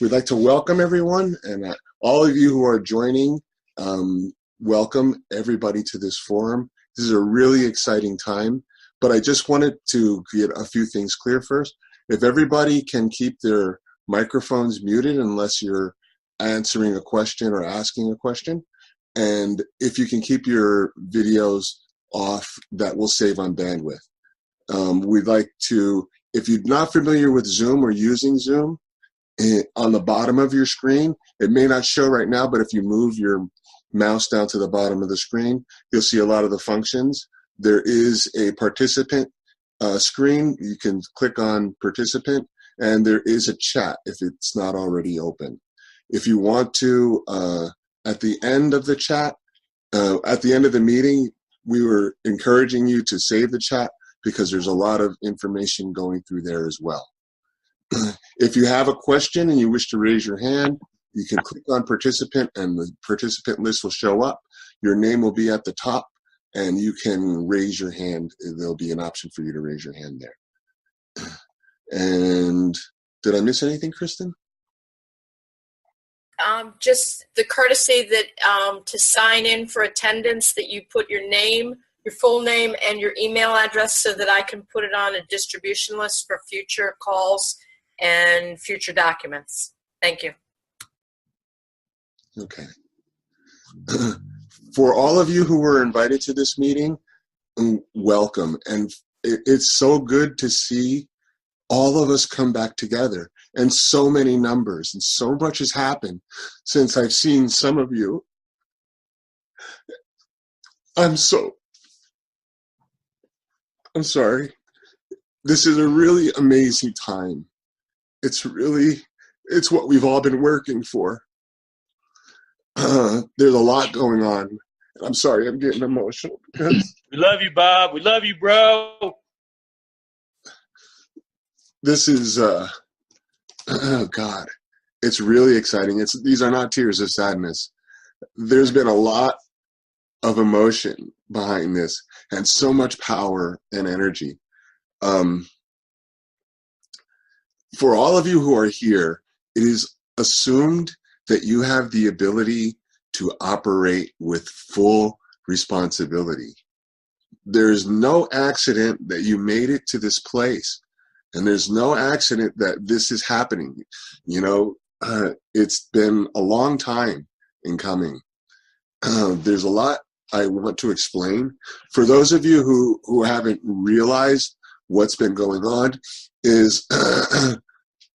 We'd like to welcome everyone, and all of you who are joining, welcome everybody to this forum. This is a really exciting time, but I just wanted to get a few things clear first. If everybody can keep their microphones muted unless you're answering a question or asking a question, and if you can keep your videos off, that will save on bandwidth. We'd like to, if you're not familiar with Zoom or using Zoom, on the bottom of your screen, it may not show right now, but if you move your mouse down to the bottom of the screen, you'll see a lot of the functions. There is a participant screen. You can click on participant, and there is a chat if it's not already open. If you want to, at the end of the chat, at the end of the meeting, we were encouraging you to save the chat because there's a lot of information going through there as well. If you have a question and you wish to raise your hand, you can click on participant and the participant list will show up. Your name will be at the top and you can raise your hand. There'll be an option for you to raise your hand there. And did I miss anything, Kristen? Just the courtesy that to sign in for attendance, that you put your name, your full name, and your email address so that I can put it on a distribution list for future calls and future documents. Thank you. Okay. For all of you who were invited to this meeting, welcome. And it's so good to see all of us come back together, and so many numbers, and so much has happened since I've seen some of you. I'm sorry. This is a really amazing time. It's what we've all been working for. There's a lot going on. I'm sorry, I'm getting emotional. We love you, Bob. We love you, bro. This is, oh God, it's really exciting. These are not tears of sadness. There's been a lot of emotion behind this and so much power and energy. For all of you who are here, it is assumed that you have the ability to operate with full responsibility. There's no accident that you made it to this place, and there's no accident that this is happening. You know, it's been a long time in coming. There's a lot I want to explain. For those of you who haven't realized what's been going on, is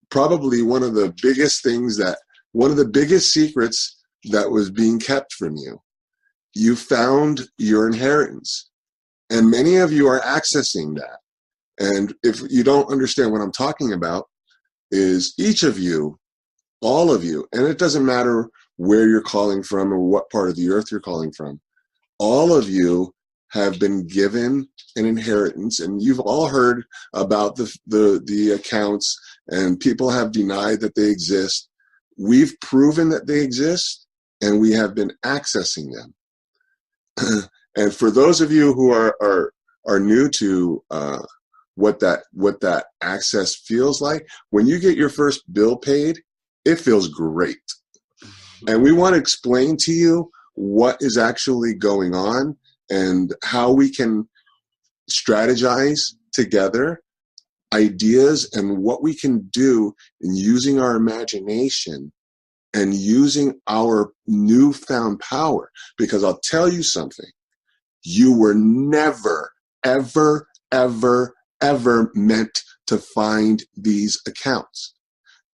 probably one of the biggest secrets that was being kept from you. You found your inheritance, and many of you are accessing that. And if you don't understand what I'm talking about, is each of you, all of you, and it doesn't matter where you're calling from or what part of the earth you're calling from, all of you have been given an inheritance, and you've all heard about the accounts, and people have denied that they exist. We've proven that they exist, and we have been accessing them. And for those of you who are new to what that access feels like, when you get your first bill paid, it feels great. And we want to explain to you what is actually going on and how we can strategize together ideas and what we can do in using our imagination and using our newfound power. Because I'll tell you something, you were never, ever, ever, ever meant to find these accounts.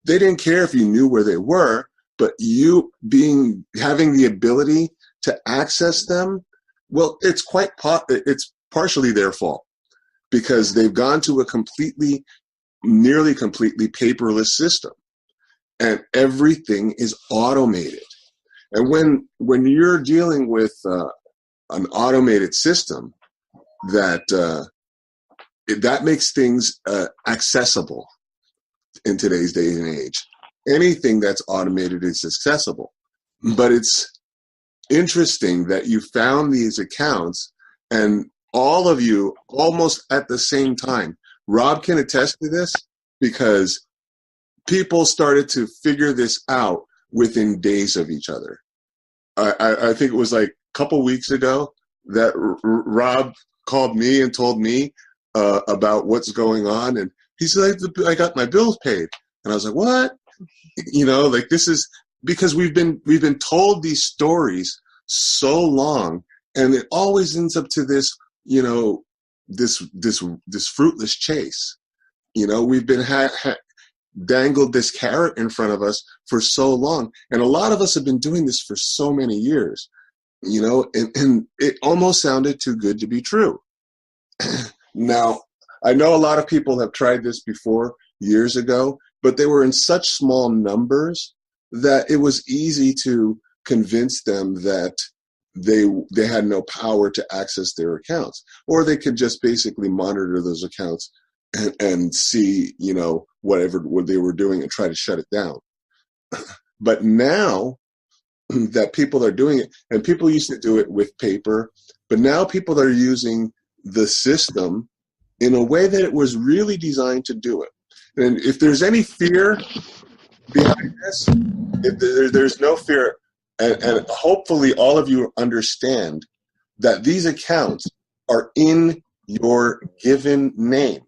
They didn't care if you knew where they were, but you having the ability to access them, well, it's partially their fault, because they've gone to a nearly completely paperless system, and everything is automated. And when you're dealing with an automated system, that makes things accessible in today's day and age. Anything that's automated is accessible. But it's interesting that you found these accounts, and all of you almost at the same time. Rob can attest to this, because people started to figure this out within days of each other. I think it was like a couple weeks ago that Rob called me and told me about what's going on, and he said, I got my bills paid. And I was like, what? You know, like, this is because we've been told these stories so long, and it always ends up to this, you know, this fruitless chase. You know, we've been dangled this carrot in front of us for so long, and a lot of us have been doing this for so many years, you know, and it almost sounded too good to be true. Now, I know a lot of people have tried this before years ago, but they were in such small numbers that it was easy to convince them that they had no power to access their accounts, or they could just basically monitor those accounts and see, you know, what they were doing and try to shut it down. But now that people are doing it, and people used to do it with paper, but now people are using the system in a way that it was really designed to do it. And if there's any fear behind this, if there's no fear, and hopefully all of you understand that these accounts are in your given name.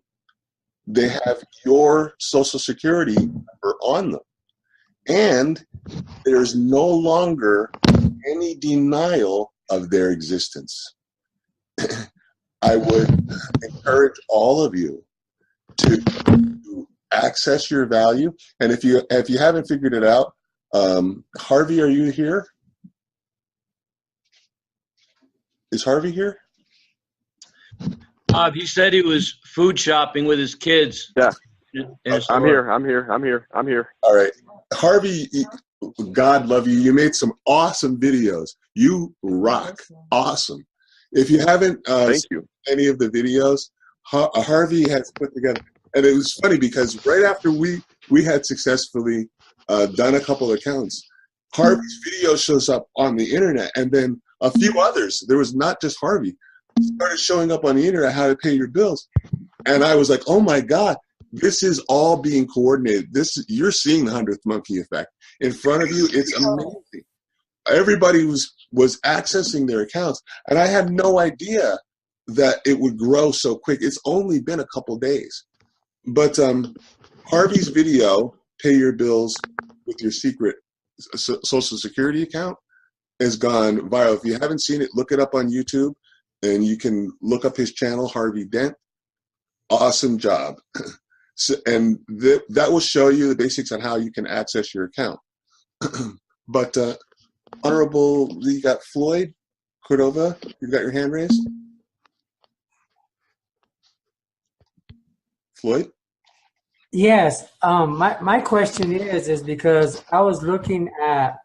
They have your Social Security number on them. And there's no longer any denial of their existence. I would encourage all of you to access your value. And if you haven't figured it out, Harvey, are you here? Is Harvey here? He said he was food shopping with his kids. Yeah, I'm here. All right. Harvey, God love you. You made some awesome videos. You rock. Awesome. If you haven't Thank you. any of the videos, Harvey has put together, and it was funny because right after we had successfully done a couple of accounts, Harvey's video shows up on the internet, and then a few others. There was not just Harvey. Started showing up on the internet how to pay your bills, and I was like, oh my God, this is all being coordinated. You're seeing the 100th monkey effect in front of you. It's amazing. Everybody was accessing their accounts, and I had no idea that it would grow so quick. It's only been a couple days, but Harvey's video, "Pay Your Bills with Your Secret Social Security Account," has gone viral. If you haven't seen it, look it up on YouTube. And you can look up his channel, Harvey Dent. Awesome job. And that will show you the basics on how you can access your account. But Honorable, you got Floyd Cordova. You've got your hand raised. Floyd? Yes. My question is because I was looking at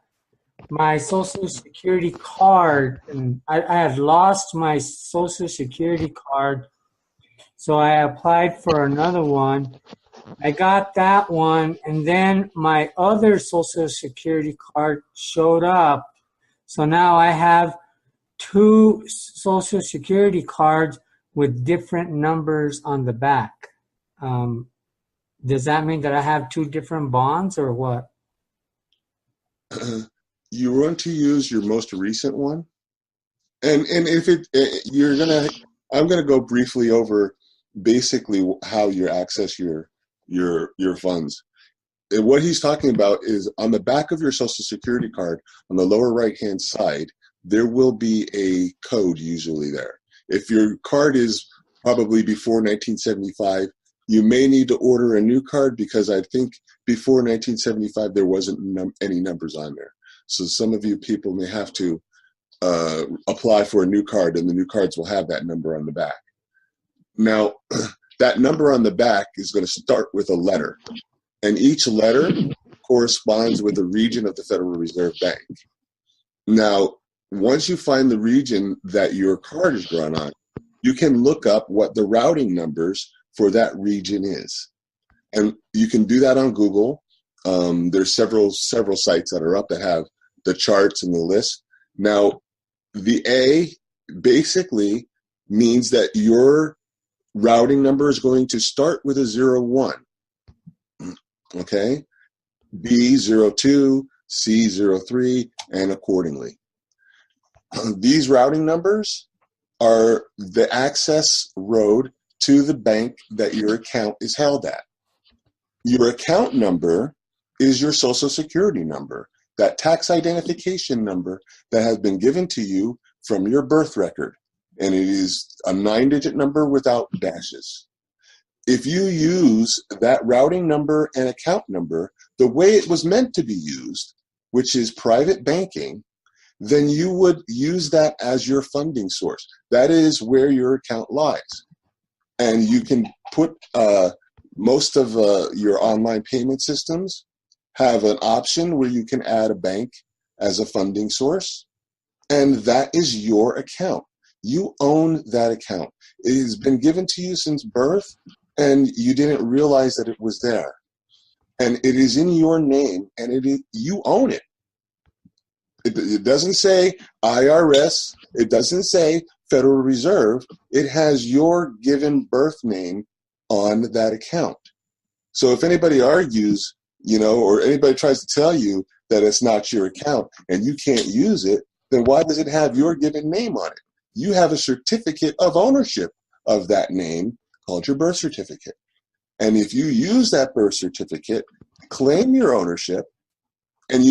my Social Security card, and I had lost my Social Security card, so I applied for another one. I got that one, and then my other Social Security card showed up. So now I have two Social Security cards with different numbers on the back. Does that mean that I have two different bonds, or what? You want to use your most recent one, and if I'm gonna go briefly over basically how you access your funds. And what he's talking about is on the back of your Social Security card, on the lower right hand side, there will be a code usually there. If your card is probably before 1975, you may need to order a new card, because I think before 1975 there wasn't any numbers on there. So some of you people may have to apply for a new card, and the new cards will have that number on the back. Now, that number on the back is going to start with a letter, and each letter corresponds with a region of the Federal Reserve Bank. Now, once you find the region that your card is run on, you can look up what the routing numbers for that region is. And you can do that on Google. There's several sites that are up that have the charts and the list. Now, the A basically means that your routing number is going to start with a 01. Okay? B02, C03, and accordingly. These routing numbers are the access road to the bank that your account is held at. Your account number is your social security number, that tax identification number that has been given to you from your birth record. And it is a 9-digit number without dashes. If you use that routing number and account number the way it was meant to be used, which is private banking, then you would use that as your funding source. That is where your account lies. And you can put most of your online payment systems have an option where you can add a bank as a funding source, and that is your account. You own that account. It has been given to you since birth, and you didn't realize that it was there. And it is in your name, and you own it. It doesn't say IRS. It doesn't say Federal Reserve. It has your given birth name on that account. So if anybody argues, or anybody tries to tell you that it's not your account and you can't use it, then why does it have your given name on it? You have a certificate of ownership of that name called your birth certificate. And if you use that birth certificate, claim your ownership, and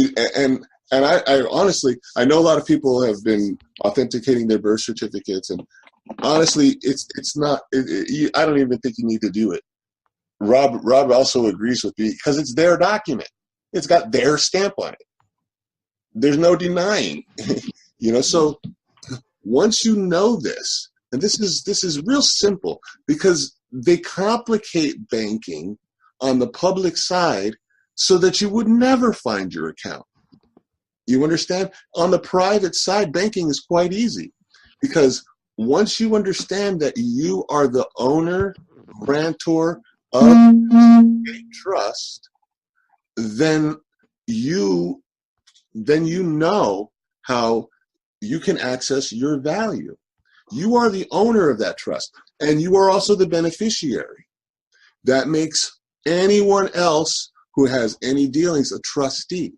I honestly, I know a lot of people have been authenticating their birth certificates, and honestly, it's not. I don't even think you need to do it. Rob also agrees with me because it's their document. It's got their stamp on it. There's no denying, So once you know this, and this is real simple because they complicate banking on the public side so that you would never find your account. You understand? On the private side, banking is quite easy because once you understand that you are the owner, grantor of a trust, then you know how you can access your value. You are the owner of that trust, and you are also the beneficiary. That makes anyone else who has any dealings a trustee.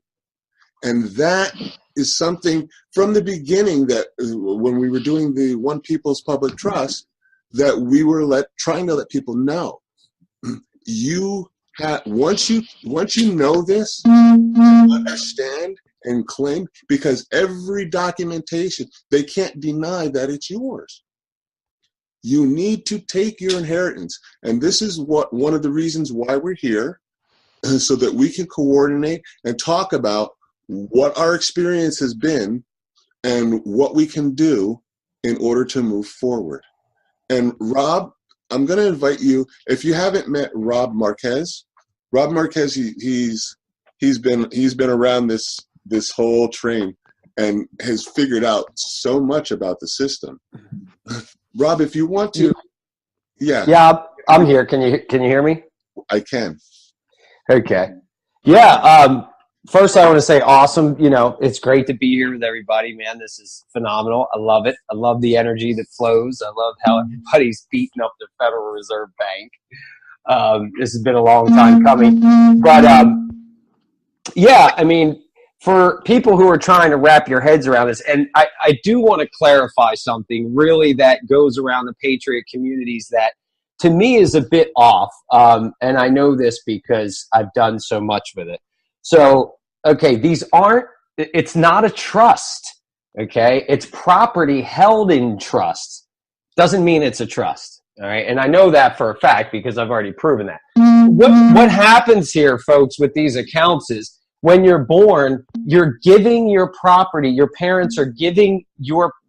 And that is something from the beginning that when we were doing the One People's Public Trust, that we were trying to let people know. Once you know this, understand and claim, because every documentation, they can't deny that it's yours. You need to take your inheritance. And this is one of the reasons why we're here, so that we can coordinate and talk about what our experience has been and what we can do in order to move forward. And Rob, I'm going to invite you, if you haven't met Rob Marquez, he's been around this whole train and has figured out so much about the system. Rob, if you want to, yeah, I'm here. Can you hear me? I can. Okay. Yeah. First, I want to say awesome. It's great to be here with everybody, man. This is phenomenal. I love it. I love the energy that flows. I love how everybody's beating up the Federal Reserve Bank. This has been a long time coming. But, for people who are trying to wrap your heads around this, and I do want to clarify something really that goes around the Patriot communities that to me is a bit off. And I know this because I've done so much with it. So, okay, it's not a trust, okay? It's property held in trust. Doesn't mean it's a trust, all right? And I know that for a fact because I've already proven that. What happens here, folks, with these accounts is when you're born, you're giving your property, your parents are giving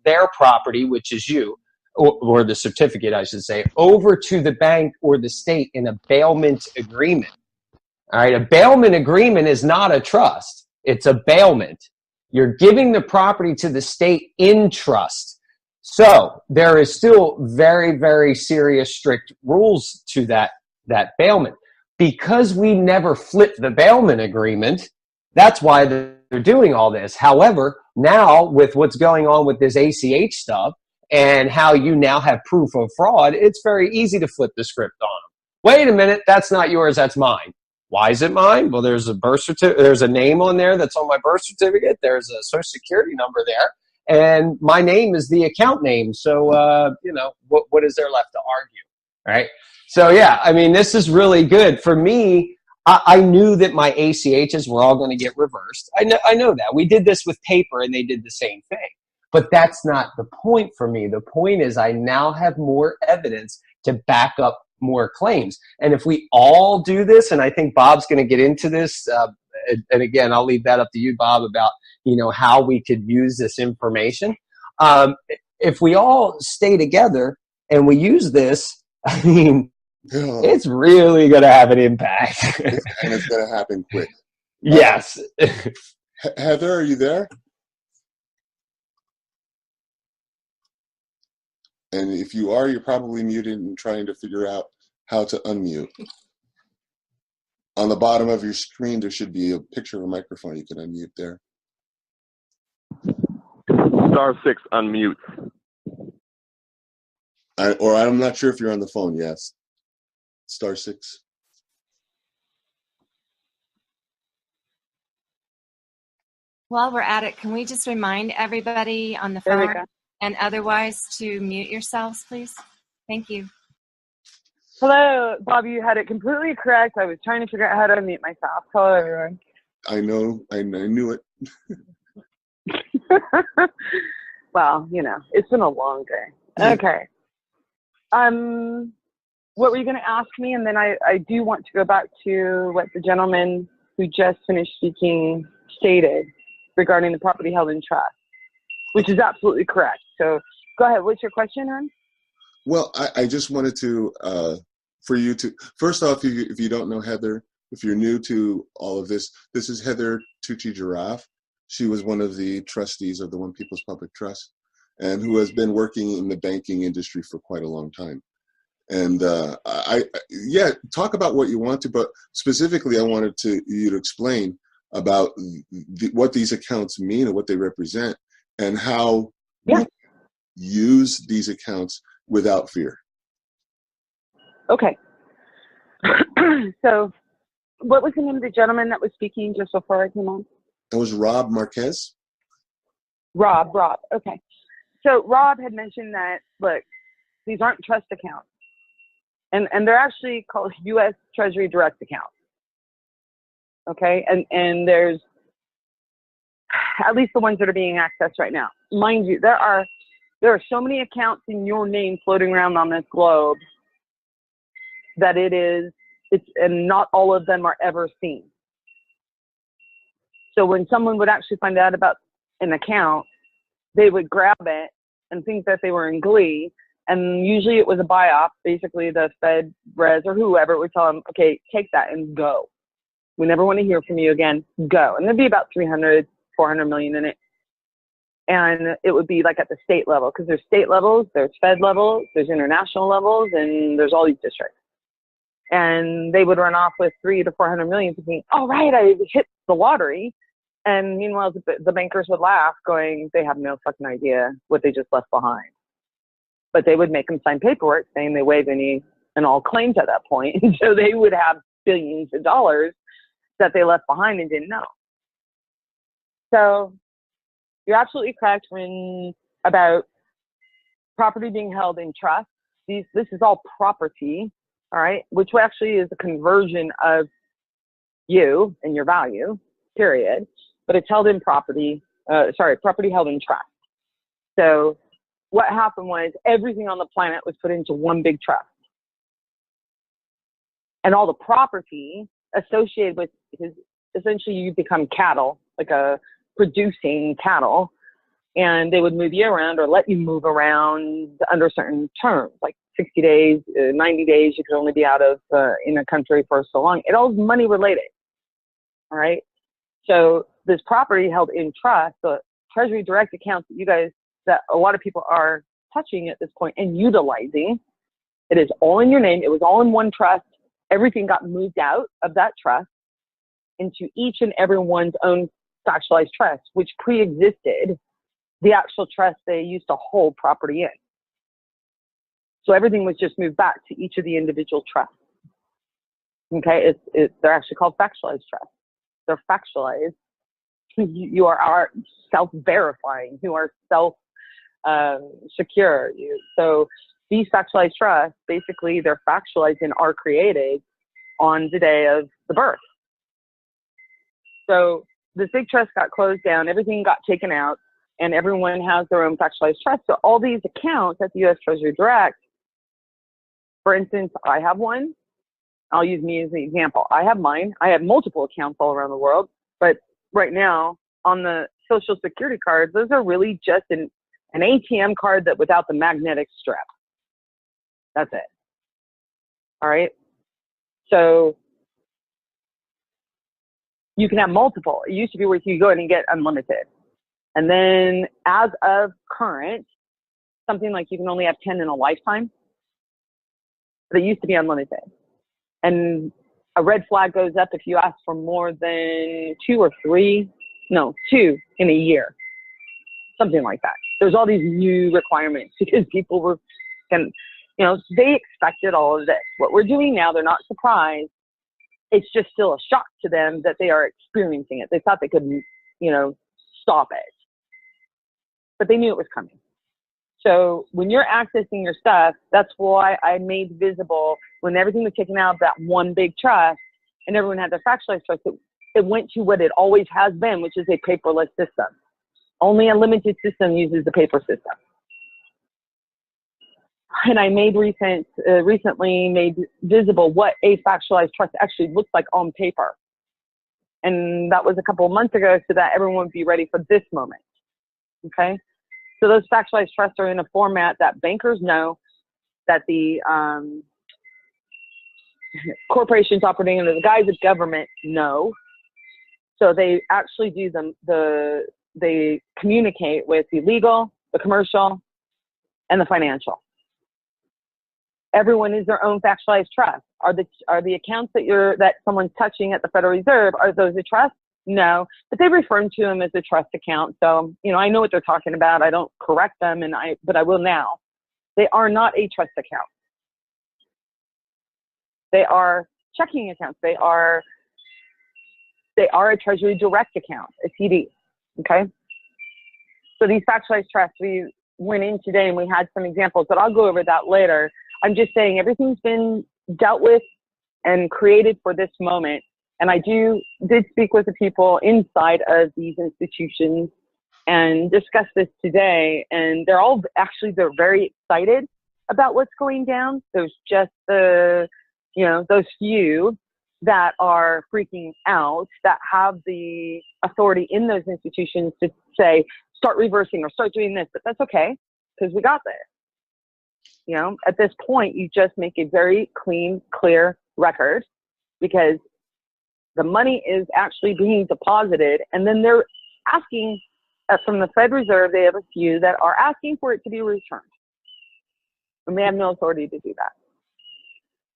their property, which is you, or the certificate, I should say, over to the bank or the state in a bailment agreement. All right, a bailment agreement is not a trust. It's a bailment. You're giving the property to the state in trust. So there is still very, very serious, strict rules to that bailment. Because we never flipped the bailment agreement, that's why they're doing all this. However, now with what's going on with this ACH stuff and how you now have proof of fraud, it's very easy to flip the script on them. Wait a minute, that's not yours, that's mine. Why is it mine? Well, there's a birth certificate. There's a name on there that's on my birth certificate. There's a social security number there, and my name is the account name. So, what is there left to argue, right? So, yeah, I mean, this is really good for me. I knew that my ACHs were all going to get reversed. I know that. We did this with paper, and they did the same thing. But that's not the point for me. The point is I now have more evidence to back up more claims. And if we all do this, and I think Bob's going to get into this, and again, I'll leave that up to you, Bob, about how we could use this information. If we all stay together and we use this, I mean, it's really going to have an impact. And it's going to happen quick. Yes. Heather, are you there? And if you are, you're probably muted and trying to figure out how to unmute. On the bottom of your screen, there should be a picture of a microphone. You can unmute there. *6 unmute. I'm not sure if you're on the phone. Yes. *6. While we're at it, can we just remind everybody on the phone and otherwise to mute yourselves, please? Thank you. Hello, Bob, you had it completely correct. I was trying to figure out how to unmute myself. Hello, everyone. I know. I knew it. Well, it's been a long day. Okay. What were you going to ask me? And then I do want to go back to what the gentleman who just finished speaking stated regarding the property held in trust, which is absolutely correct. So go ahead. What's your question, hon? Well, I just wanted to, for you to, first off, if you don't know Heather, if you're new to all of this, this is Heather Tucci Giraffe. She was one of the trustees of the One People's Public Trust and who has been working in the banking industry for quite a long time. And talk about what you want to, but specifically I wanted you to explain about what these accounts mean and what they represent and how we use these accounts without fear. Okay. So what was the name of the gentleman that was speaking just before I came on? It was Rob Marquez. Rob. Okay. So Rob had mentioned that, look, these aren't trust accounts. And they're actually called U.S. Treasury Direct accounts. Okay? And there's at least the ones that are being accessed right now. Mind you, there are so many accounts in your name floating around on this globe that and not all of them are ever seen. So when someone would actually find out about an account, they would grab it and think that they were in glee. And usually it was a buy-off. Basically, the Fed, Res, or whoever would tell them, okay, take that and go. We never want to hear from you again. Go. And there'd be about 300, 400 million in it. And it would be like at the state level, because there's state levels, there's Fed levels, there's international levels, and there's all these districts. And they would run off with 300 to 400 million thinking, all right, I hit the lottery. And meanwhile, the bankers would laugh going, they have no fucking idea what they just left behind. But they would make them sign paperwork saying they waived any and all claims at that point. And so they would have billions of dollars that they left behind and didn't know. So you're absolutely correct about property being held in trust. This is all property, all right, which actually is a conversion of you and your value, period. But it's held in property held in trust. So what happened was everything on the planet was put into one big trust. And all the property associated with essentially you become cattle, like a producing cattle, and they would move you around or let you move around under certain terms, like 60 days, 90 days, you could only be out of in a country for so long. It all is money related, all right? So this property held in trust, the Treasury Direct accounts that a lot of people are touching at this point and utilizing, it is all in your name. It was all in one trust. Everything got moved out of that trust into each and everyone's own actualized trust, which pre-existed the actual trust they used to hold property in. So everything was just moved back to each of the individual trusts. Okay, they're actually called factualized trusts. They're factualized. You are self-verifying. You are self-secure. So these factualized trusts, basically, they're factualized and are created on the day of the birth. So this big trust got closed down. Everything got taken out, and everyone has their own factualized trust. So all these accounts at the U.S. Treasury Direct, for instance, I have one. I'll use me as an example. I have mine. I have multiple accounts all around the world, but right now on the Social Security cards, those are really just an ATM card that without the magnetic strip. That's it. All right. So you can have multiple. It used to be where you go in and get unlimited. And then as of current, something like you can only have 10 in a lifetime. But it used to be unlimited. And a red flag goes up if you ask for more than 2 in a year. Something like that. There's all these new requirements because people were, they expected all of this. What we're doing now, they're not surprised. It's just still a shock to them that they are experiencing it. They thought they could, stop it. But they knew it was coming. So when you're accessing your stuff, that's why I made visible when everything was taken out of that one big trust and everyone had their factualized trust, it went to what it always has been, which is a paperless system. Only a limited system uses the paper system. And I made recently made visible what a factualized trust actually looks like on paper. And that was a couple of months ago so that everyone would be ready for this moment. Okay. So those factualized trusts are in a format that bankers know, that the corporations operating under the guise of government know. So they actually do they communicate with the legal, the commercial, and the financial. Everyone is their own factualized trust. Are the accounts that someone's touching at the Federal Reserve, are those a trust? No, but they refer to them as a trust account. So, I know what they're talking about. I don't correct them, but I will now. They are not a trust account. They are checking accounts. They are a Treasury Direct account, a CD. Okay. So these factualized trusts, we went in today and we had some examples, but I'll go over that later. I'm just saying everything's been dealt with and created for this moment. And I did speak with the people inside of these institutions and discuss this today. And they're very excited about what's going down. There's just those few that are freaking out, that have the authority in those institutions to say, start reversing or start doing this, but that's okay because we got this. At this point, you just make a very clean, clear record because the money is actually being deposited, and then they're asking from the Fed Reserve, they have a few that are asking for it to be returned. And they have no authority to do that.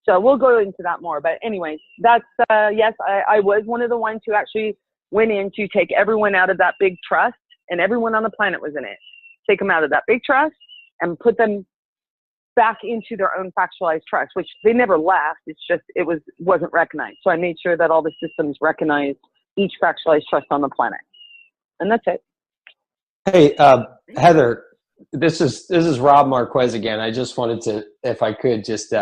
So we'll go into that more. But anyway, that's, yes, I was one of the ones who actually went in to take everyone out of that big trust, and everyone on the planet was in it. Take them out of that big trust and put them back into their own factualized trust, which they never left. It's just, wasn't recognized. So I made sure that all the systems recognized each factualized trust on the planet. And that's it. Hey, Heather, this is Rob Marquez again. I just wanted to, if I could, just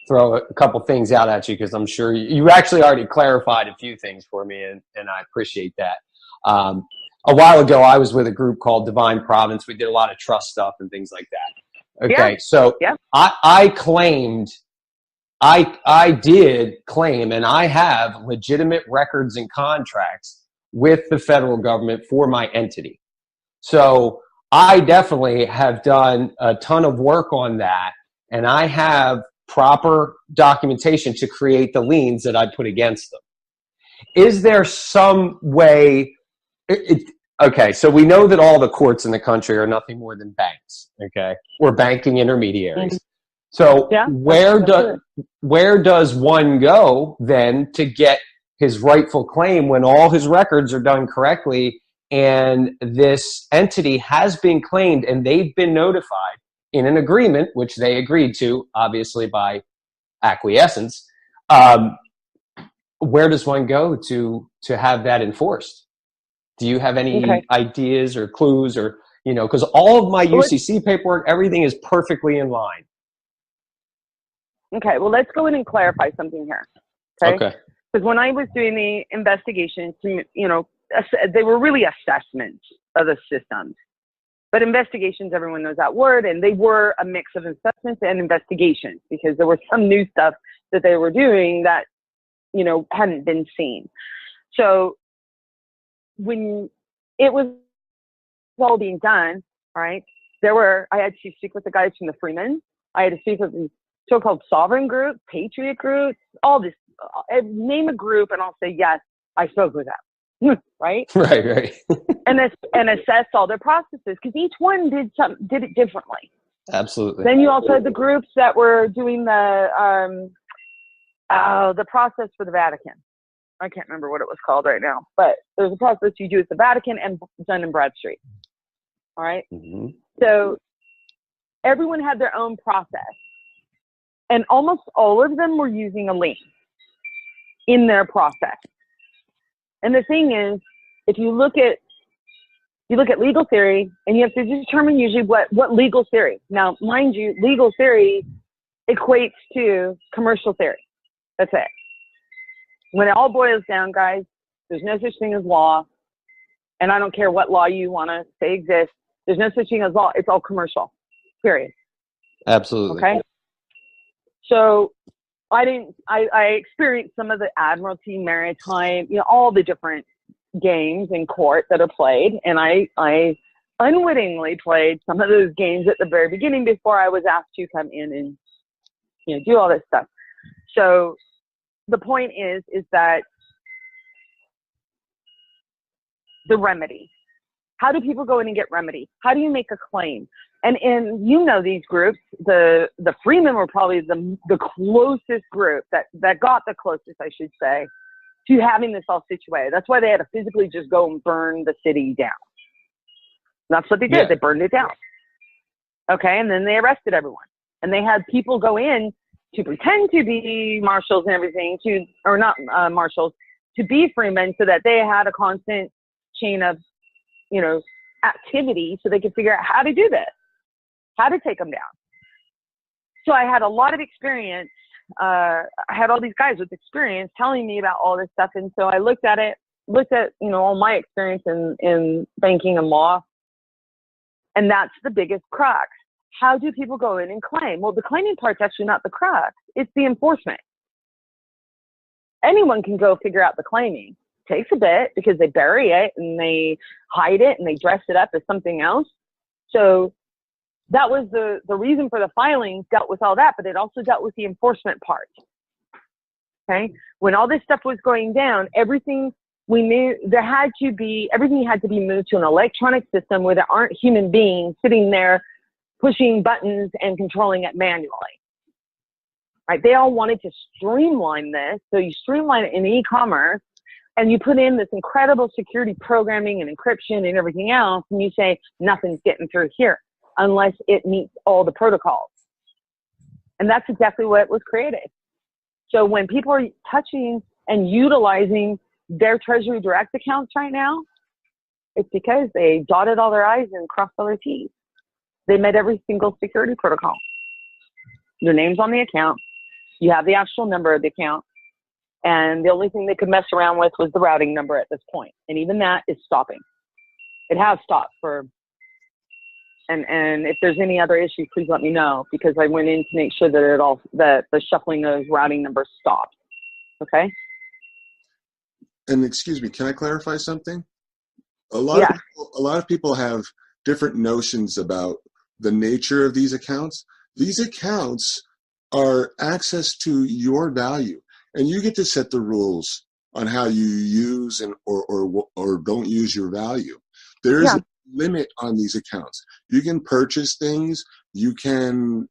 throw a couple things out at you, because I'm sure you actually already clarified a few things for me, and I appreciate that. A while ago, I was with a group called Divine Providence. We did a lot of trust stuff and things like that. Okay, yeah. So yeah. I did claim, and I have legitimate records and contracts with the federal government for my entity. So I definitely have done a ton of work on that, and I have proper documentation to create the liens that I put against them. Is there some way? Okay, so we know that all the courts in the country are nothing more than banks, okay, or banking intermediaries. So yeah, where does one go then to get his rightful claim when all his records are done correctly and this entity has been claimed and they've been notified in an agreement, which they agreed to, obviously by acquiescence, where does one go to have that enforced? Do you have any ideas or clues, or, you know, because all of my UCC paperwork, everything is perfectly in line. Okay, well, let's go in and clarify something here. Okay. Because when I was doing the investigations, you know, they were really assessments of the systems. But investigations, everyone knows that word, and they were a mix of assessments and investigations because there was some new stuff that they were doing that, you know, hadn't been seen. So when it was all being done, right, I had to speak with the guys from the Freemen. I had to speak with the so-called sovereign group, patriot groups, all this, name a group and I'll say, yes, I spoke with them. Right? Right. and assess all their processes because each one did it differently. Absolutely. Then you also had the groups that were doing the process for the Vatican. I can't remember what it was called right now, but there's a process you do at the Vatican and Dun and Bradstreet. All right. Mm-hmm. So everyone had their own process, and almost all of them were using a lien in their process. And the thing is, if you look at legal theory, and you have to determine usually what legal theory. Now, mind you, legal theory equates to commercial theory. That's it. When it all boils down, guys, there's no such thing as law. And I don't care what law you want to say exists. There's no such thing as law. It's all commercial, period. Absolutely. Okay. So I experienced some of the Admiralty, Maritime, you know, all the different games in court that are played. And I unwittingly played some of those games at the very beginning before I was asked to come in and, you know, do all this stuff. So the point is that the remedy, how do people go in and get remedy? How do you make a claim? And you know, these groups, the Freemen were probably the closest group that got the closest, I should say, to having this all situated. That's why they had to physically just go and burn the city down. That's what they did. Yeah. They burned it down. Okay. And then they arrested everyone, and they had people go in to pretend to be marshals and everything or not marshals, to be Freemen, so that they had a constant chain of, you know, activity so they could figure out how to do this, how to take them down. So I had a lot of experience. I had all these guys with experience telling me about all this stuff. And so I looked at, you know, all my experience in banking and law. And that's the biggest crux. How do people go in and claim? Well, the claiming part's actually not the crux. It's the enforcement. Anyone can go figure out the claiming. It takes a bit because they bury it and they hide it and they dress it up as something else. So that was the reason for the filing, dealt with all that, but it also dealt with the enforcement part. Okay. When all this stuff was going down, everything we knew everything had to be moved to an electronic system where there aren't human beings sitting there pushing buttons and controlling it manually. Right? They all wanted to streamline this. So you streamline it in e-commerce and you put in this incredible security programming and encryption and everything else. And you say, nothing's getting through here unless it meets all the protocols. And that's exactly what was created. So when people are touching and utilizing their Treasury Direct accounts right now, it's because they dotted all their I's and crossed all their T's. They met every single security protocol. Your name's on the account. You have the actual number of the account. And the only thing they could mess around with was the routing number at this point. And even that is stopping. It has stopped and if there's any other issues, please let me know, because I went in to make sure that the shuffling of routing numbers stopped. Okay? And excuse me, can I clarify something? A lot of people have different notions about the nature of these accounts. These accounts are access to your value, and you get to set the rules on how you use or don't use your value. There is a limit on these accounts. You can purchase things, you can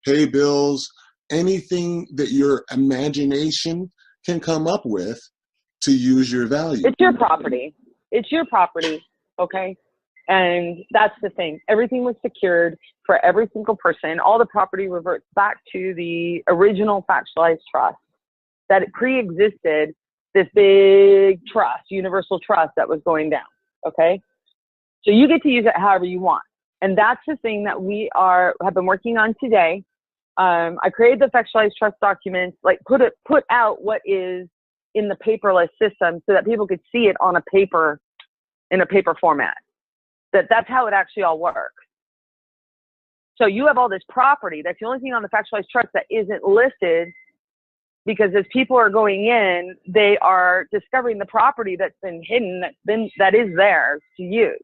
pay bills, anything that your imagination can come up with to use your value. It's your property. It's your property, okay? And that's the thing. Everything was secured for every single person. All the property reverts back to the original factualized trust. that it pre-existed this big trust, universal trust that was going down. Okay. So you get to use it however you want. And that's the thing that we have been working on today. I created the effectualized trust documents, like put out what is in the paperless system so that people could see it on a paper, in a paper format. That's how it actually all works. So you have all this property. That's the only thing on the effectualized trust that isn't listed, because as people are going in, they are discovering the property that's been hidden, that is theirs to use.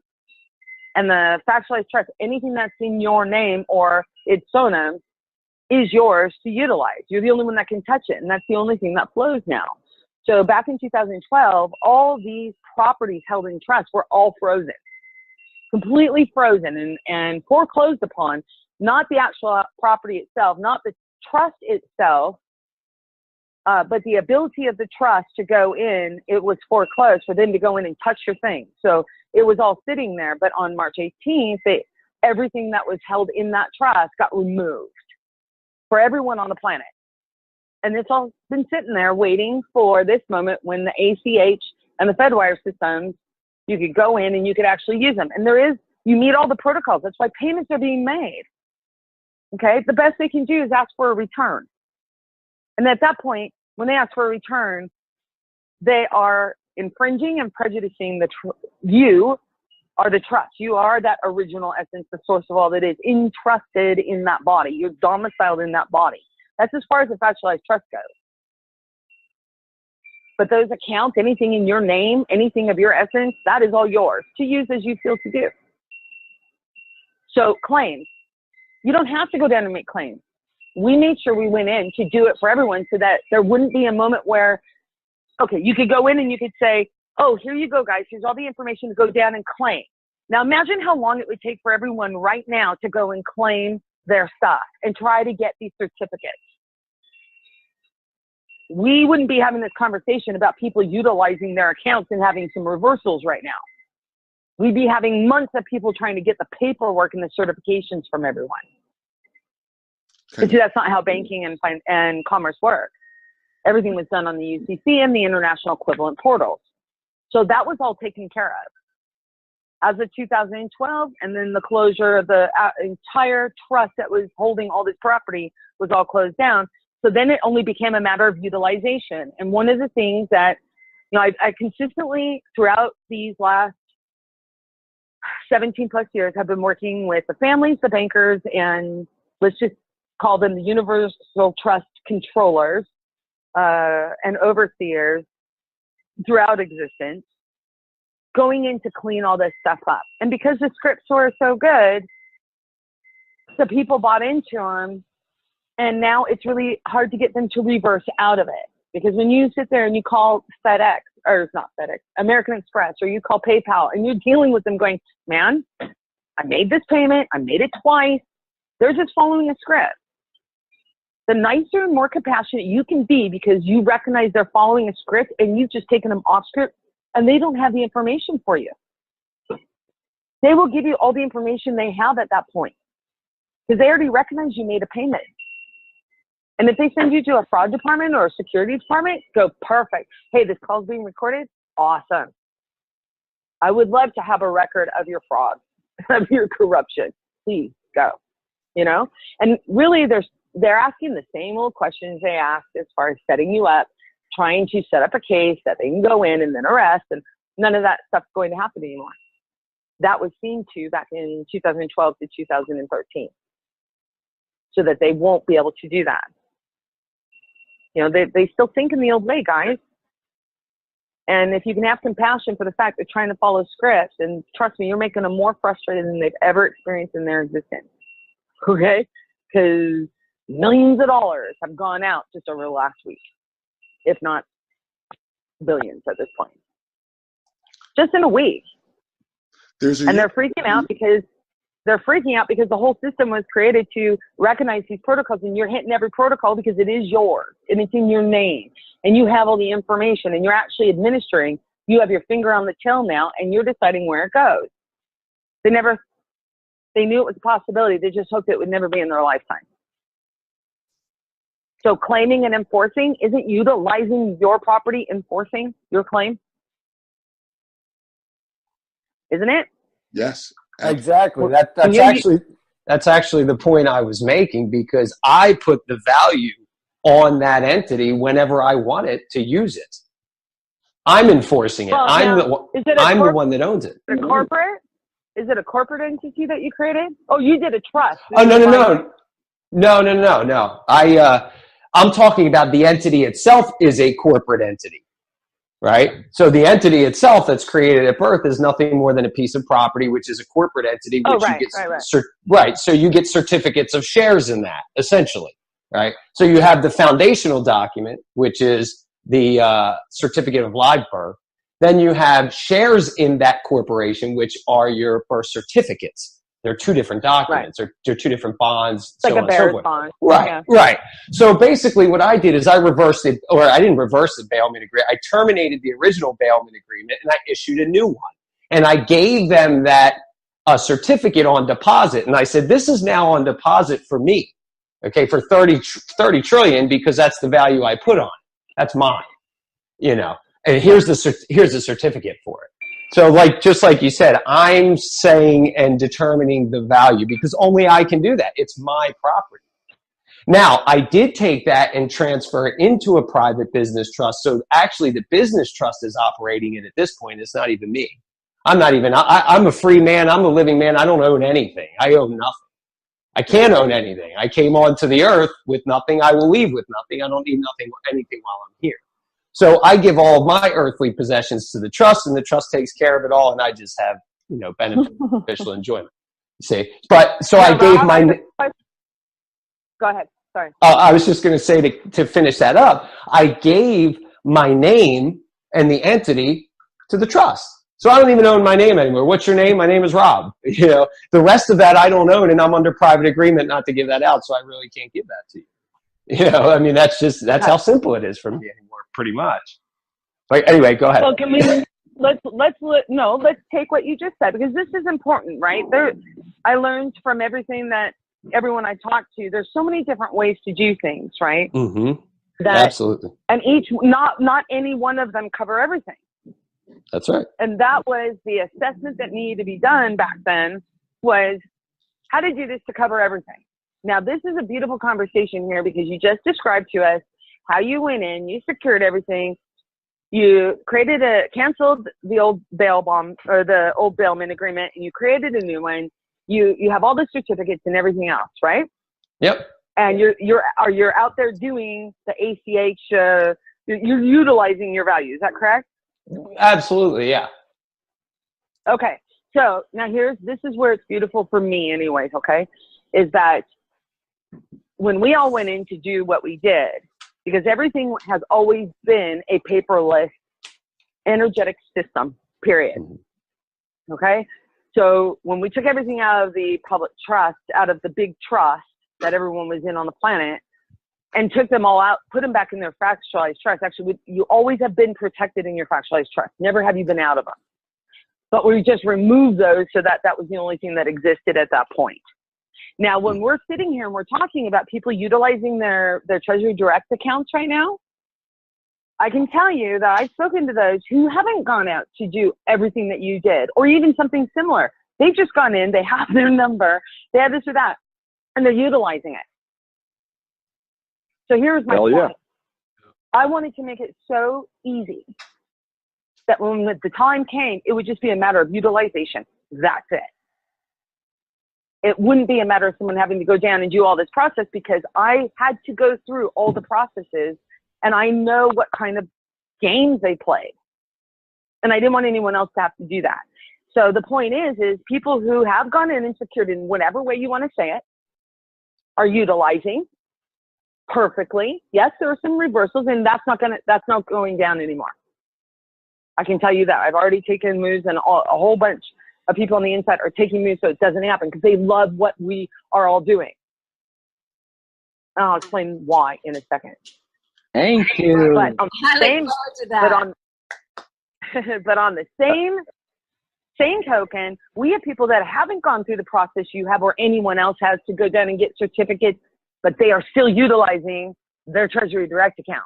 And the factualized trust, anything that's in your name or its sonum, is yours to utilize. You're the only one that can touch it, and that's the only thing that flows now. So back in 2012, all these properties held in trust were all frozen, completely frozen and foreclosed upon. Not the actual property itself, not the trust itself, but the ability of the trust to go in, it was foreclosed for them to go in and touch your thing. So it was all sitting there. But on March 18th, everything that was held in that trust got removed for everyone on the planet. And it's all been sitting there waiting for this moment when the ACH and the Fedwire systems, you could go in and you could actually use them. And you meet all the protocols. That's why payments are being made. Okay. The best they can do is ask for a return. And at that point, when they ask for a return, they are infringing and prejudicing you are the trust. You are that original essence, the source of all that is entrusted in that body. You're domiciled in that body. That's as far as the factualized trust goes. But those accounts, anything in your name, anything of your essence, that is all yours to use as you feel to do. So claims, you don't have to go down and make claims. We made sure we went in to do it for everyone so that there wouldn't be a moment where, okay, you could go in and you could say, oh, here you go, guys. Here's all the information to go down and claim. Now imagine how long it would take for everyone right now to go and claim their stuff and try to get these certificates. We wouldn't be having this conversation about people utilizing their accounts and having some reversals right now. We'd be having months of people trying to get the paperwork and the certifications from everyone. But see, that's not how banking and commerce work. Everything was done on the UCC and the international equivalent portals. So that was all taken care of as of 2012, and then the closure of the entire trust that was holding all this property was all closed down. So then it only became a matter of utilization. And one of the things that, I consistently throughout these last 17 plus years have been working with the families, the bankers, and let's just call them the universal trust controllers and overseers throughout existence, going in to clean all this stuff up. And because the scripts were so good, the people bought into them, and now it's really hard to get them to reverse out of it. Because when you sit there and you call FedEx, or not FedEx, American Express, or you call PayPal, and you're dealing with them going, man, I made this payment, I made it twice, they're just following a script. The nicer and more compassionate you can be because you recognize they're following a script and you've just taken them off script and they don't have the information for you. They will give you all the information they have at that point because they already recognize you made a payment. And if they send you to a fraud department or a security department, go, perfect. Hey, this call's being recorded. Awesome. I would love to have a record of your fraud, of your corruption. Please go, And really they're asking the same old questions they asked as far as setting you up, trying to set up a case that they can go in and then arrest, and none of that stuff's going to happen anymore. That was seen to back in 2012 to 2013, so that they won't be able to do that. They still think in the old way, guys. And if you can have compassion for the fact they're trying to follow scripts, and trust me, you're making them more frustrated than they've ever experienced in their existence. Okay? Because millions of dollars have gone out just over the last week, if not billions at this point. Just in a week. And they're freaking out because the whole system was created to recognize these protocols, and you're hitting every protocol because it is yours and it's in your name and you have all the information and you're actually administering. You have your finger on the till now and you're deciding where it goes. They knew it was a possibility. They just hoped it would never be in their lifetime. So claiming and enforcing isn't utilizing your property enforcing your claim? Isn't it? Yes. Exactly. You- That's actually the point I was making, because I put the value on that entity whenever I want it to use it. I'm enforcing it. Well, I'm now, the one that owns it. A corporate? Is it a corporate entity that you created? Oh, you did a trust. Oh, no. I'm talking about the entity itself is a corporate entity, right? So the entity itself that's created at birth is nothing more than a piece of property, which is a corporate entity. Which right. So you get certificates of shares in that, essentially, right? So you have the foundational document, which is the certificate of live birth. Then you have shares in that corporation, which are your birth certificates. They're two different documents. Right. They're two different bonds. It's like a bearer bond. Right. So basically what I did is I reversed it, or I didn't reverse the bailment agreement. I terminated the original bailment agreement and I issued a new one. And I gave them that certificate on deposit. And I said, this is now on deposit for me, okay, for 30 trillion, because that's the value I put on it. That's mine, and here's the certificate for it. So just like you said, I'm saying and determining the value because only I can do that. It's my property. Now, I did take that and transfer it into a private business trust. So actually the business trust is operating it at this point. It's not even me. I'm a free man. I'm a living man. I don't own anything. I own nothing. I can't own anything. I came onto the earth with nothing. I will leave with nothing. I don't need anything while I'm here. So I give all of my earthly possessions to the trust, and the trust takes care of it all, and I just have, beneficial enjoyment. See, but so I gave my. Go ahead. Sorry. I was just going to say to finish that up. I gave my name and the entity to the trust, so I don't even own my name anymore. What's your name? My name is Rob. The rest of that I don't own, and I'm under private agreement not to give that out, so I really can't give that to you. That's how simple it is for me anymore. Pretty much. But anyway, go ahead. Well, let's take what you just said, because this is important, right? I learned from everyone I talked to, there's so many different ways to do things, right? Mm-hmm. Absolutely. And not any one of them cover everything. That's right. And that was the assessment that needed to be done back then, was how to do this to cover everything. Now, this is a beautiful conversation here, because you just described to us how you went in, you secured everything, you canceled the old bail bond or the old bailment agreement, and you created a new one. You have all the certificates and everything else, right? Yep. And you're out there doing the ACH. You're utilizing your value. Is that correct? Absolutely, yeah. Okay. So now this is where it's beautiful for me, anyways. Okay, is that when we all went in to do what we did, because everything has always been a paperless, energetic system, period. Okay? So when we took everything out of the public trust, out of the big trust that everyone was in on the planet, and took them all out, put them back in their fractionalized trust. Actually, you always have been protected in your fractionalized trust. Never have you been out of them. But we just removed those so that was the only thing that existed at that point. Now, when we're sitting here and we're talking about people utilizing their Treasury Direct accounts right now, I can tell you that I've spoken to those who haven't gone out to do everything that you did, or even something similar. They've just gone in, they have their number, they have this or that, and they're utilizing it. So here's my point. I wanted to make it so easy that when the time came, it would just be a matter of utilization. That's it. It wouldn't be a matter of someone having to go down and do all this process, because I had to go through all the processes and I know what kind of games they played. And I didn't want anyone else to have to do that. So the point is people who have gone in and secured in whatever way you want to say it are utilizing perfectly. Yes, there are some reversals, and that's not going down anymore. I can tell you that. I've already taken moves, and a whole bunch of people on the inside are taking moves so it doesn't happen, because they love what we are all doing. And I'll explain why in a second. Thank you. But on the same token, we have people that haven't gone through the process you have or anyone else has to go down and get certificates, but they are still utilizing their Treasury Direct account.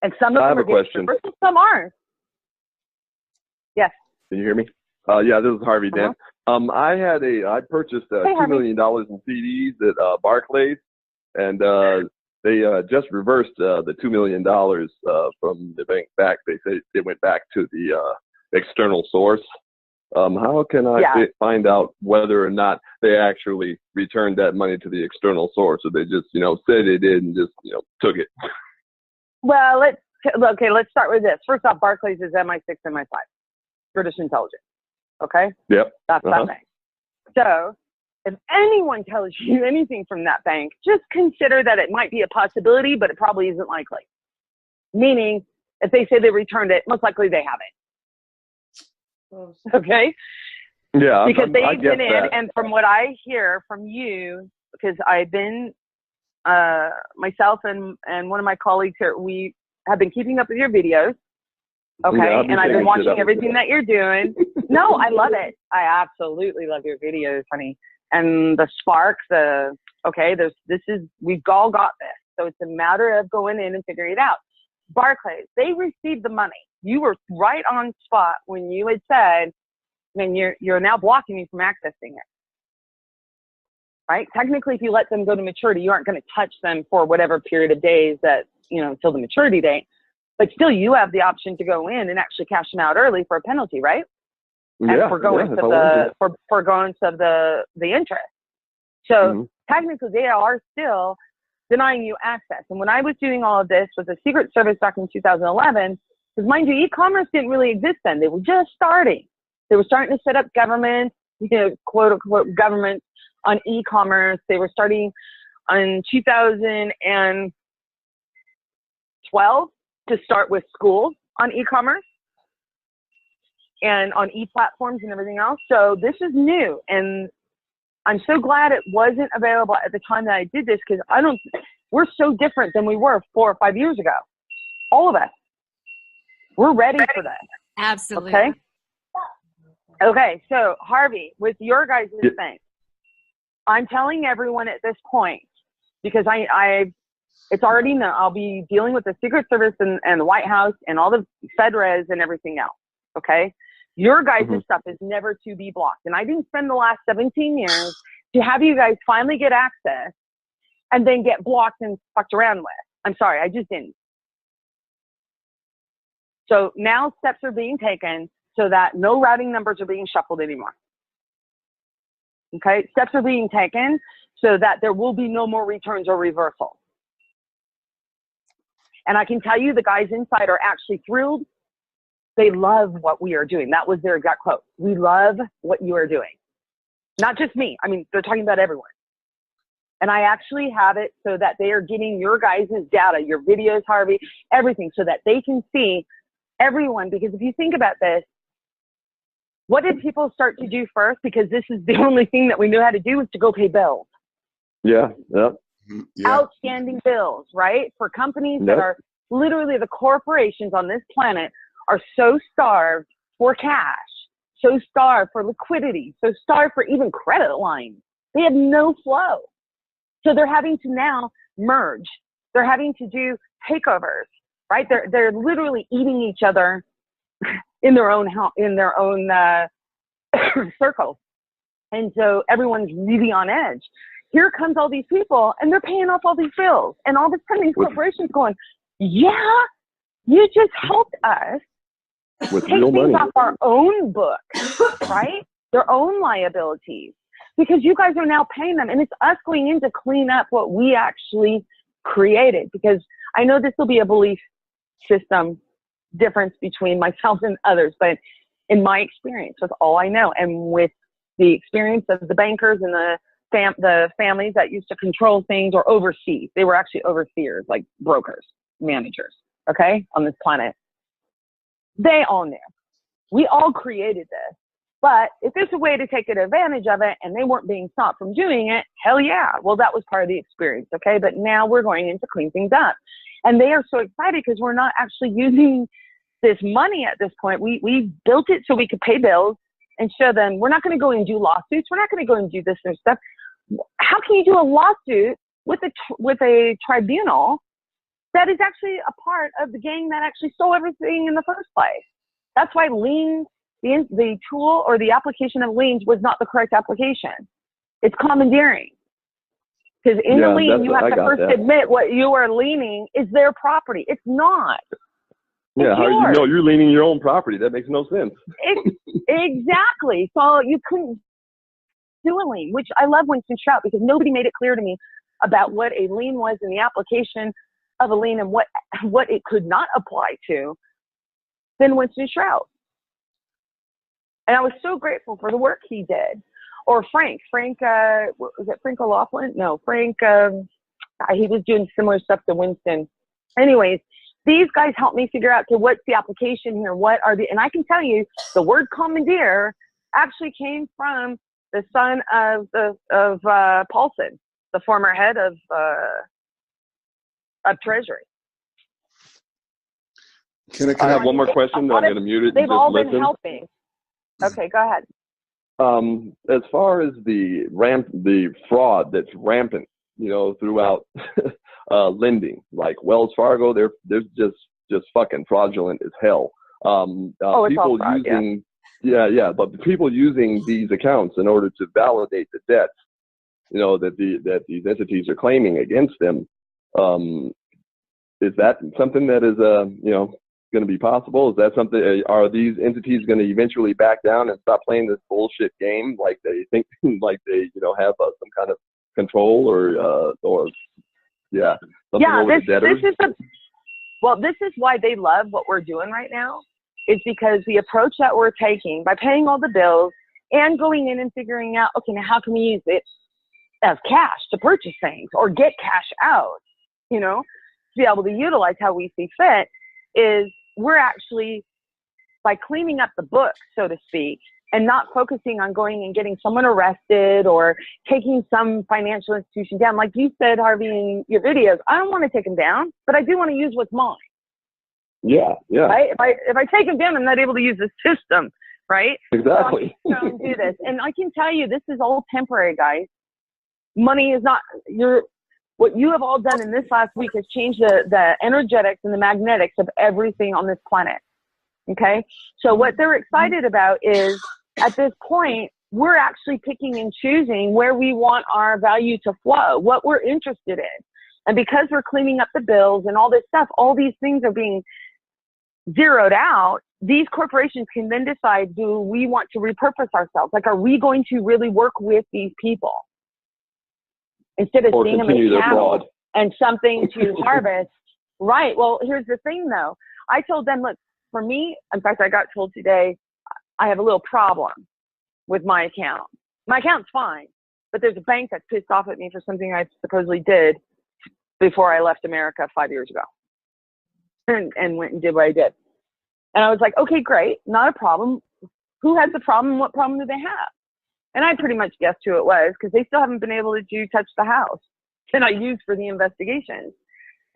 And some of I them have are a question. getting and some aren't. Yes. Can you hear me? Yeah, this is Harvey Dent. I purchased $2 million in CDs at Barclays, and they just reversed the $2 million from the bank back. They said it went back to the external source. How can I find out whether or not they actually returned that money to the external source, or they just, said they did and just, took it? Well, let's start with this. First off, Barclays is MI6, MI5, British intelligence. Okay? Yep. That's that bank. So if anyone tells you anything from that bank, just consider that it might be a possibility, but it probably isn't likely. Meaning, if they say they returned it, most likely they haven't. Okay? Yeah. Because they've been in, and from what I hear from you, because I've been, myself and one of my colleagues here, we have been keeping up with your videos. Okay, yeah, and I've been watching everything that you're doing. No, I love it. I absolutely love your videos, honey. And the sparks, we've all got this. So it's a matter of going in and figuring it out. Barclays, they received the money. You were right on spot when you had said, man, you're now blocking me from accessing it. Right? Technically, if you let them go to maturity, you aren't going to touch them for whatever period of days that, until the maturity date. But still, you have the option to go in and actually cash them out early for a penalty, right? And forgoing of the interest. So technically, they are still denying you access. And when I was doing all of this with the Secret Service back in 2011, because mind you, e-commerce didn't really exist then. They were just starting. They were starting to set up government, quote unquote, government on e-commerce. They were starting in 2012 to start with schools on e-commerce and on e-platforms and everything else. So this is new, and I'm so glad it wasn't available at the time that I did this, because we're so different than we were 4 or 5 years ago. All of us. We're ready for that. Absolutely. Okay, so Harvey, with your guys' thing, I'm telling everyone at this point, because it's already known, I'll be dealing with the Secret Service and the White House and all the FedRes and everything else, okay? Your guys' stuff is never to be blocked. And I didn't spend the last 17 years to have you guys finally get access and then get blocked and fucked around with. I'm sorry, I just didn't. So now steps are being taken so that no routing numbers are being shuffled anymore. Okay, steps are being taken so that there will be no more returns or reversals. And I can tell you the guys inside are actually thrilled. They love what we are doing. That was their exact quote. We love what you are doing. Not just me. I mean, they're talking about everyone. And I actually have it so that they are getting your guys' data, your videos, Harvey, everything, so that they can see everyone. Because if you think about this, what did people start to do first? Because this is the only thing that we knew how to do, is to go pay bills. Yeah. Outstanding bills, right? For companies that are literally, the corporations on this planet are so starved for cash, so starved for liquidity, so starved for even credit lines. They have no flow. So they're having to now merge. They're having to do takeovers, right? They're literally eating each other in their own circles. And so everyone's really on edge. Here comes all these people, and they're paying off all these bills. And all of a sudden, these corporations going, yeah, you just helped us with take things off our own book, right? Their own liabilities. Because you guys are now paying them. And it's us going in to clean up what we actually created. Because I know this will be a belief system difference between myself and others. But in my experience, with all I know, and with the experience of the bankers and the families that used to control things or oversee. They were actually overseers, like brokers, managers, okay, on this planet. They all knew. We all created this. But if there's a way to take advantage of it and they weren't being stopped from doing it, hell yeah. Well, that was part of the experience, okay? But now we're going in to clean things up. And they are so excited because we're not actually using this money at this point. We built it so we could pay bills and show them we're not going to go and do lawsuits. We're not going to go and do this and stuff. How can you do a lawsuit with a tribunal that is actually a part of the gang that actually stole everything in the first place. That's why liens, the tool or the application of liens was not the correct application. It's commandeering. Because in the lien, you have to first admit what you are liening is their property. It's not. Yeah, how you know you're liening your own property? That makes no sense. Exactly. So you couldn't do a lien, which I love Winston Shrout because nobody made it clear to me about what a lien was in the application of a lien and what it could not apply to than Winston Shrout. And I was so grateful for the work he did. Or Frank, was it Frank O'Loughlin? No, Frank, he was doing similar stuff to Winston. Anyways, these guys helped me figure out, okay, what's the application here? And I can tell you the word commandeer actually came from the son of Paulson, the former head of Treasury. I have one more question. I'm going to mute it. They've all been helping. Okay, go ahead. As far as the fraud that's rampant, throughout lending, like Wells Fargo, they're just fucking fraudulent as hell. It's all fraud, but the people using these accounts in order to validate the debts, that these entities are claiming against them, is that something that is going to be possible? Is that something? Are these entities going to eventually back down and stop playing this bullshit game like they think, like they have some kind of control this is why they love what we're doing right now, is because the approach that we're taking by paying all the bills and going in and figuring out, okay, now how can we use it as cash to purchase things or get cash out, to be able to utilize how we see fit, is we're actually, by cleaning up the book, so to speak, and not focusing on going and getting someone arrested or taking some financial institution down. Like you said, Harvey, in your videos, I don't want to take them down, but I do want to use what's mine. Yeah. Right? If I take them down, I'm not able to use the system, right? Exactly. So don't do this. And I can tell you, this is all temporary, guys. Money is not what you have all done in this last week has changed the energetics and the magnetics of everything on this planet. Okay? So what they're excited about is, at this point, we're actually picking and choosing where we want our value to flow, what we're interested in. And because we're cleaning up the bills and all this stuff, all these things are being zeroed out. These corporations can then decide, do we want to repurpose ourselves? Like, are we going to really work with these people? Instead of seeing them as cattle and something to harvest. Right. Well, here's the thing, though. I told them, look, for me, in fact, I got told today, I have a little problem with my account. My account's fine, but there's a bank that's pissed off at me for something I supposedly did before I left America 5 years ago and went and did what I did. And I was like, okay, great. Not a problem. Who has the problem? What problem do they have? And I pretty much guessed who it was, because they still haven't been able to touch the house that I used for the investigations.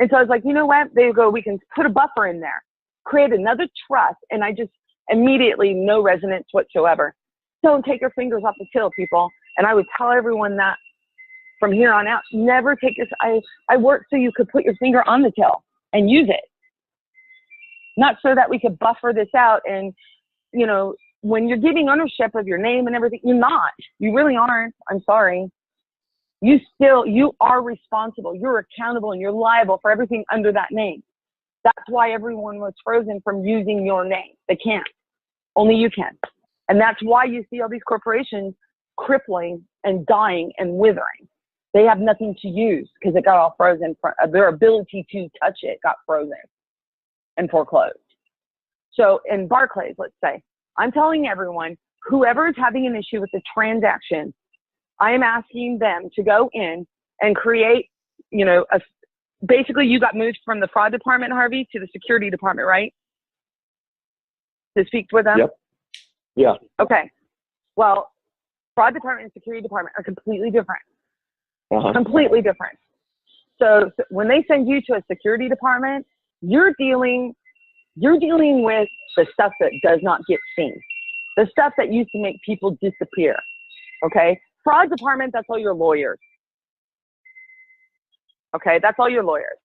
And so I was like, you know what? They go, we can put a buffer in there, create another trust. And I just immediately, no resonance whatsoever. Don't take your fingers off the till, people. And I would tell everyone that from here on out, never take your, I worked so you could put your finger on the till and use it. Not so that we could buffer this out. And, when you're giving ownership of your name and everything, you're not. You really aren't. I'm sorry. You are responsible. You're accountable and you're liable for everything under that name. That's why everyone was frozen from using your name. They can't. Only you can. And that's why you see all these corporations crippling and dying and withering. They have nothing to use because it got all frozen. Their ability to touch it got frozen and foreclosed. So in Barclays, let's say, I'm telling everyone, whoever is having an issue with the transaction, I am asking them to go in and create, basically you got moved from the fraud department, Harvey, to the security department, right? To speak with them? Yep. Yeah. Okay. Well, fraud department and security department are completely different. Completely different. So when they send you to a security department, you're dealing with the stuff that does not get seen, the stuff that used to make people disappear. Okay. Fraud department, that's all your lawyers. Okay, that's all your lawyers.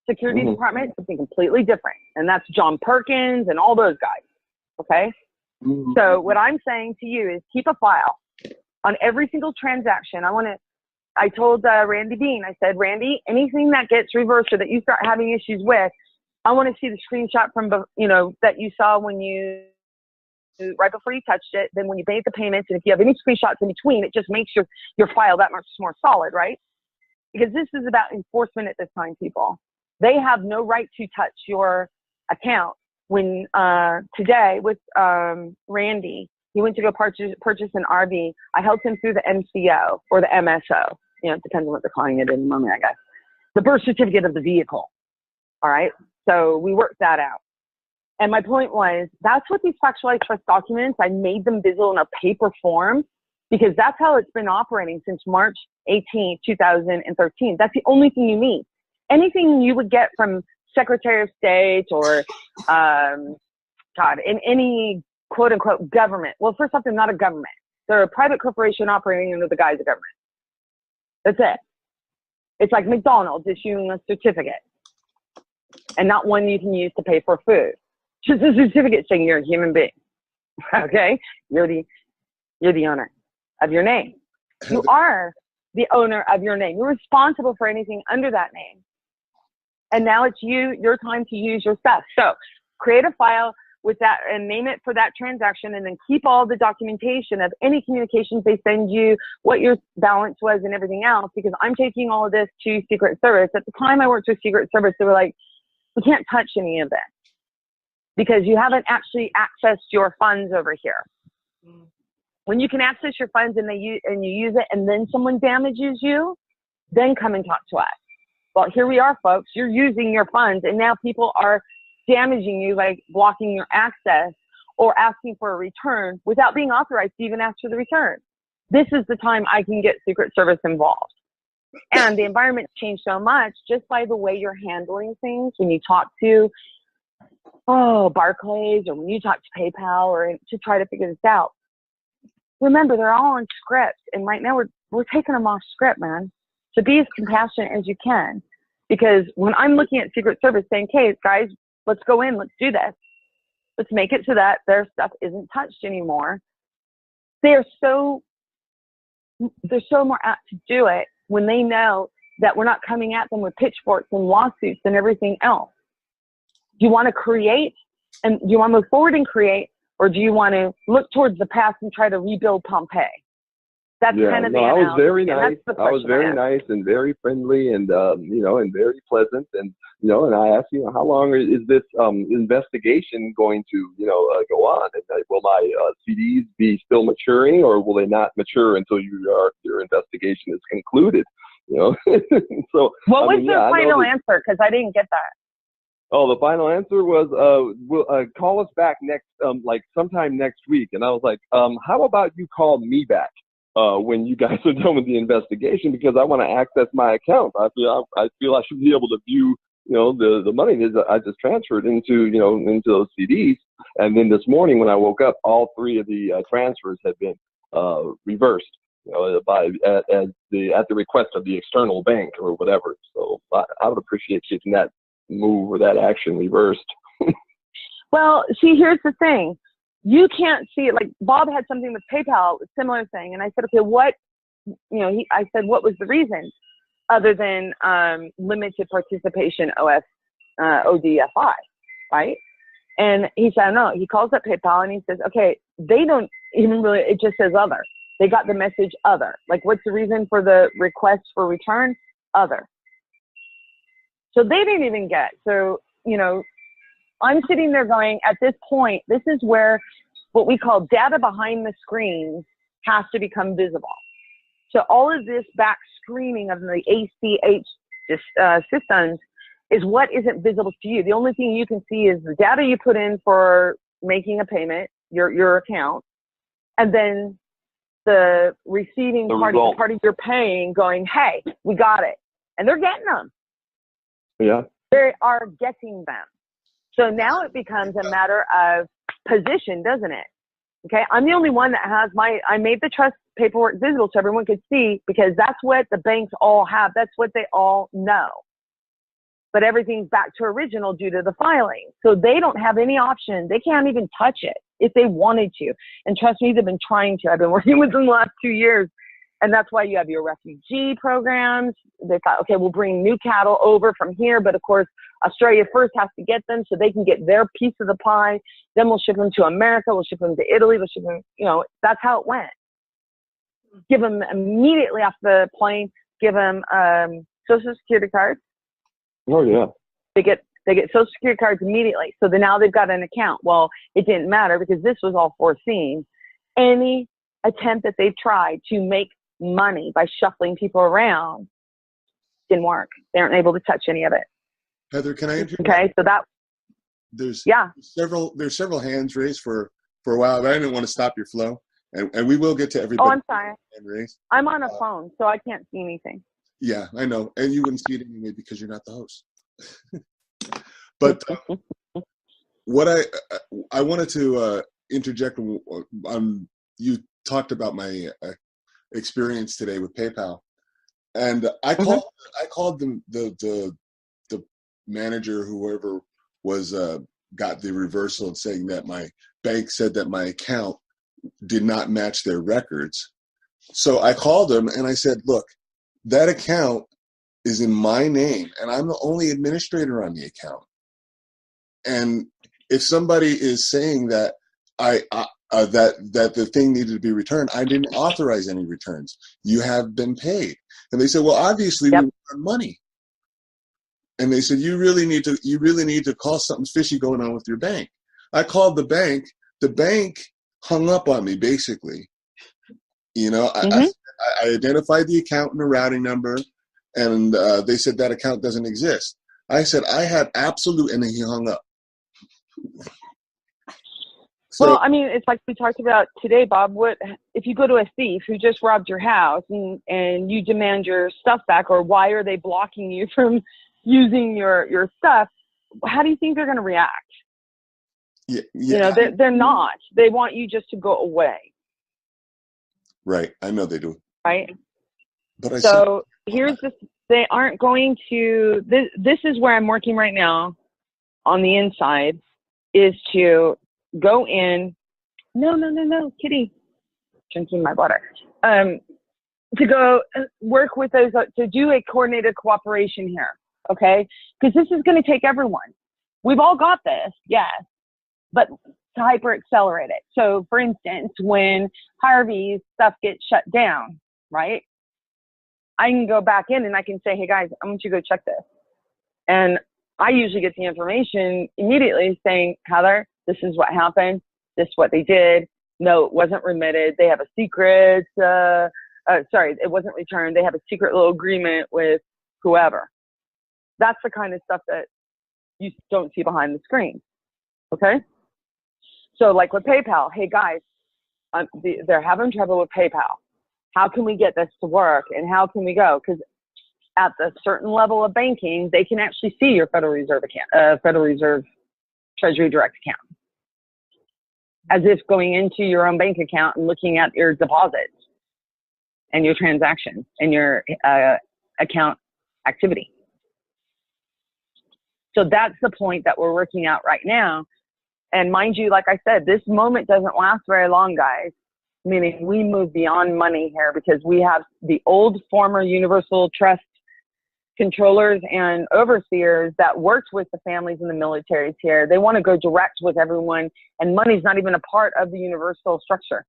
Security department, something completely different. And that's John Perkins and all those guys. Okay? So what I'm saying to you is keep a file on every single transaction. I told Randy Bean, I said, Randy, anything that gets reversed or that you start having issues with, I want to see the screenshot from, that you saw right before you touched it. Then when you made the payments, and if you have any screenshots in between, it just makes your file that much more solid, right? Because this is about enforcement at this time, people. They have no right to touch your account. When today with Randy, he went to go purchase an RV. I helped him through the MCO or the MSO. It depends on what they're calling it in the moment, I guess. The birth certificate of the vehicle. All right. So we worked that out. And my point was, that's what these factualized trust documents, I made them visible in a paper form because that's how it's been operating since March 18, 2013. That's the only thing you need. Anything you would get from Secretary of State or, in any quote unquote government. Well, first off, they're not a government. They're a private corporation operating under the guise of government. That's it. It's like McDonald's issuing a certificate and not one you can use to pay for food. Just a certificate saying you're a human being. Okay? You're the owner of your name. You are the owner of your name. You're responsible for anything under that name. And now it's your time to use your stuff. So create a file with that and name it for that transaction, and then keep all the documentation of any communications they send you, what your balance was and everything else, because I'm taking all of this to Secret Service. At the time I worked with Secret Service, they were like, we can't touch any of this because you haven't actually accessed your funds over here. When you can access your funds and you use it and then someone damages you, then come and talk to us. Well, here we are, folks. You're using your funds, and now people are damaging you by blocking your access or asking for a return without being authorized to even ask for the return. This is the time I can get Secret Service involved. And the environment's changed so much just by the way you're handling things when you talk to, Barclays, or when you talk to PayPal or to try to figure this out. Remember, they're all on script, and right now we're taking them off script, man. So be as compassionate as you can, because when I'm looking at Secret Service saying, "Hey, guys, let's go in, let's do this. Let's make it so that their stuff isn't touched anymore." They're so more apt to do it when they know that we're not coming at them with pitchforks and lawsuits and everything else. Do you want to create, and do you want to move forward and create, or do you want to look towards the past and try to rebuild Pompeii? That's kind of the analogy. I was very nice. I was very nice and very friendly and, and very pleasant. And, and I asked, how long is this investigation going to, go on? And will my CDs be still maturing, or will they not mature until your investigation is concluded? So what was the final answer? Because I didn't get that. Oh, the final answer was, call us back next, sometime next week. And I was like, how about you call me back when you guys are done with the investigation, because I want to access my account. I feel I should be able to view, the money that I just transferred into those CDs. And then this morning when I woke up, all three of the transfers had been reversed, at the request of the external bank or whatever. So I would appreciate getting that move or that action reversed. Well, see, here's the thing. You can't see it. Like Bob had something with PayPal, a similar thing. And I said, okay, I said, what was the reason other than limited participation ODFI, right? And he said, no, he calls up PayPal and he says, okay, they don't even really, it just says other. They got the message other. Like, what's the reason for the request for return? Other. So they didn't even get. So, I'm sitting there going, at this point, this is where what we call data behind the screens has to become visible. So all of this back screening of the ACH systems is what isn't visible to you. The only thing you can see is the data you put in for making a payment, your account, and then the receiving party, the party you're paying, going, hey, we got it. And they're getting them. Yeah. They are getting them. So now it becomes a matter of position, doesn't it? Okay. I'm the only one that has I made the trust paperwork visible so everyone could see, because that's what the banks all have. That's what they all know. But everything's back to original due to the filing. So they don't have any option. They can't even touch it if they wanted to. And trust me, they've been trying to. I've been working with them the last 2 years. And that's why you have your refugee programs. They thought, okay, we'll bring new cattle over from here. But of course, Australia first has to get them so they can get their piece of the pie. Then we'll ship them to America. We'll ship them to Italy. We'll ship them, that's how it went. Give them immediately off the plane, give them Social Security cards. Oh, yeah. They get Social Security cards immediately. So now they've got an account. Well, it didn't matter because this was all foreseen. Any attempt that they've tried to make money by shuffling people around didn't work. They aren't able to touch any of it. Heather, can I interrupt? Okay, so that there's several hands raised for a while, but I didn't want to stop your flow, and we will get to everybody. Oh, I'm sorry. I'm on a phone, so I can't see anything. Yeah, I know, and you wouldn't see it anyway because you're not the host. But what I wanted to interject on, you talked about my experience today with PayPal, and I called the manager, whoever was got the reversal, and saying that my bank said that my account did not match their records. So I called them and I said, look, that account is in my name and I'm the only administrator on the account. And if somebody is saying that that the thing needed to be returned, I didn't authorize any returns. You have been paid. And they said, well, obviously we want money. And they said, you really need to call something fishy going on with your bank. I called the bank. The bank hung up on me, basically. I identified the account and the routing number, and they said that account doesn't exist. I said, I have absolute, and then he hung up. So, well, I mean, it's like we talked about today, Bob. What if you go to a thief who just robbed your house and you demand your stuff back, or why are they blocking you from using your stuff? How do you think they're going to react? Yeah. They're not. They want you just to go away. Right. I know they do. Right. But here's this. They aren't going to. This is where I'm working right now on the inside, is to go in. No, kitty, drinking my water. To go work with those, to do a coordinated cooperation here. Okay. Because this is going to take everyone. We've all got this. Yes. But to hyper accelerate it. So for instance, when Harvey's stuff gets shut down, right? I can go back in and I can say, hey guys, I want you to go check this. And I usually get the information immediately saying, Heather, this is what happened. This is what they did. No, it wasn't remitted. They have a secret, it wasn't returned. They have a secret little agreement with whoever. That's the kind of stuff that you don't see behind the screen. Okay. So like with PayPal, hey guys, they're having trouble with PayPal. How can we get this to work? And how can we go? Because at the certain level of banking, they can actually see your Federal Reserve account, Federal Reserve Treasury Direct account, as if going into your own bank account and looking at your deposits and your transactions and your account activity. So that's the point that we're working out right now. And mind you, like I said, this moment doesn't last very long, guys. Meaning we move beyond money here, because we have the old former Universal Trust controllers and overseers that worked with the families and the militaries here. They want to go direct with everyone, and money's not even a part of the universal structure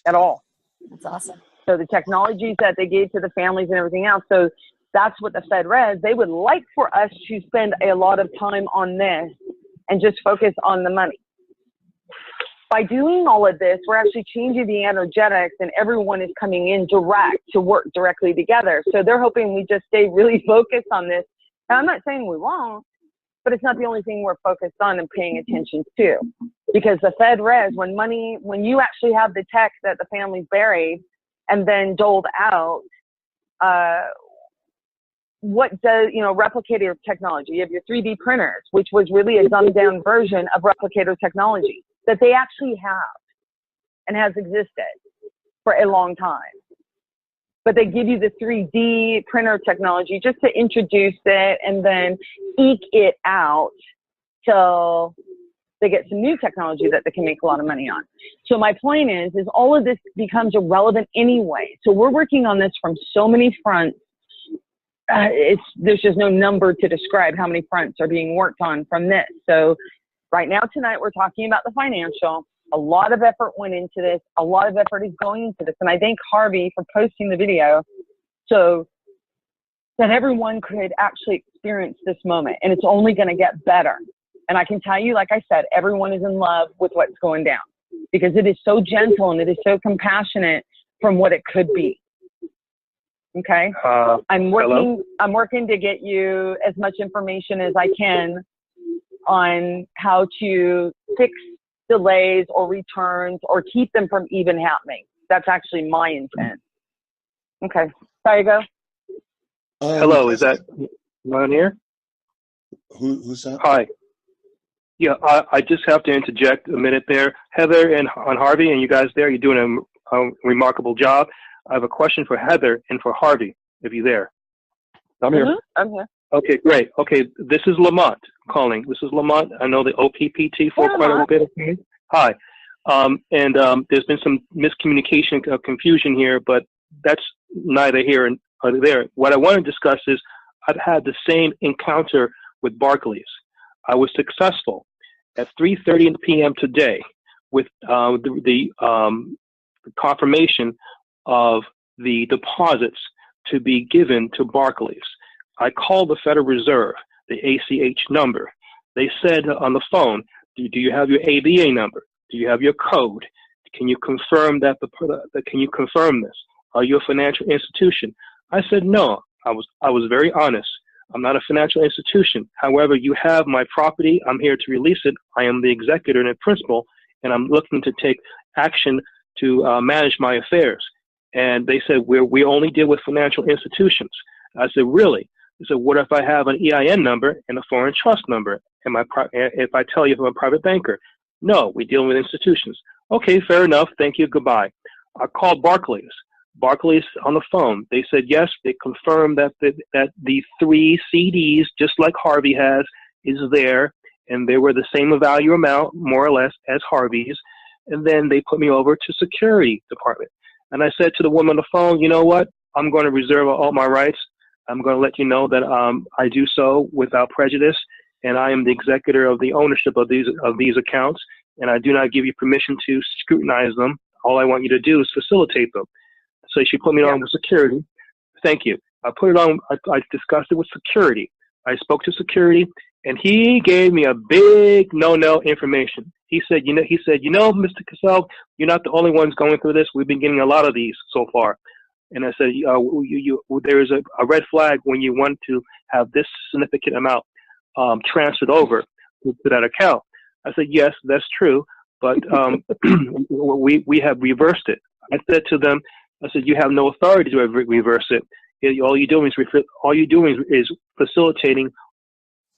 at all. That's awesome. So the technologies that they gave to the families and everything else. So that's what the FedRes, they would like for us to spend a lot of time on this and just focus on the money. By doing all of this, we're actually changing the energetics, and everyone is coming in direct to work directly together. So they're hoping we just stay really focused on this. And I'm not saying we won't, but it's not the only thing we're focused on and paying attention to. Because the FedRes, when you actually have the text that the family's buried and then doled out, what does, replicator technology? You have your 3D printers, which was really a dumbed down version of replicator technology that they actually have. and has existed for a long time. But they give you the 3D printer technology just to introduce it and then eke it out till they get some new technology that they can make a lot of money on. So my point is all of this becomes irrelevant anyway. So we're working on this from so many fronts. There's just no number to describe how many fronts are being worked on from this. So right now, tonight, we're talking about the financial. A lot of effort went into this. A lot of effort is going into this. And I thank Harvey for posting the video so that everyone could actually experience this moment. And it's only going to get better. And I can tell you, like I said, everyone is in love with what's going down because it is so gentle and it is so compassionate from what it could be. Okay. I'm working to get you as much information as I can on how to fix delays or returns or keep them from even happening. That's actually my intent. Okay. There you go. Hello, is that on here? Who's that? Hi. Yeah, I just have to interject a minute there. Heather and Harvey, and you guys there, you're doing a remarkable job. I have a question for Heather and for Harvey, if you're there. I'm here. I'm here. Okay, great. Okay, this is Lamont calling. This is Lamont. I know the OPPT for quite a bit. Hi. There's been some miscommunication, confusion here, but that's neither here nor there. What I want to discuss is I've had the same encounter with Barclays. I was successful at 3:30 p.m. today with the confirmation of the deposits to be given to Barclays. I called the Federal Reserve, the ACH number. They said on the phone, do you have your ABA number? Do you have your code? Can you confirm that? Can you confirm this? Are you a financial institution? I said no. I was very honest. I'm not a financial institution. However, you have my property. I'm here to release it. I am the executor and principal, and I'm looking to take action to manage my affairs. And they said, we only deal with financial institutions. I said, really? They said, what if I have an EIN number and a foreign trust number? If I tell you if I'm a private banker? No, we deal with institutions. Okay, fair enough. Thank you. Goodbye. I called Barclays. Barclays on the phone. They said, yes, they confirmed that the 3 CDs, just like Harvey has, is there. And they were the same value amount, more or less, as Harvey's. And then they put me over to security department. And I said to the woman on the phone, you know what? I'm going to reserve all my rights. I'm going to let you know that I do so without prejudice, and I am the executor of the ownership of these accounts, and I do not give you permission to scrutinize them. All I want you to do is facilitate them. So she put me on with security. Thank you. I put it on. I discussed it with security. I spoke to security, and he gave me a big no information. He said, you know, Mr. Cassell, you're not the only ones going through this. We've been getting a lot of these so far. And I said, there is a red flag when you want to have this significant amount transferred over to that account. I said, yes, that's true, but we have reversed it. I said to them, I said, you have no authority to reverse it. All you're doing is facilitating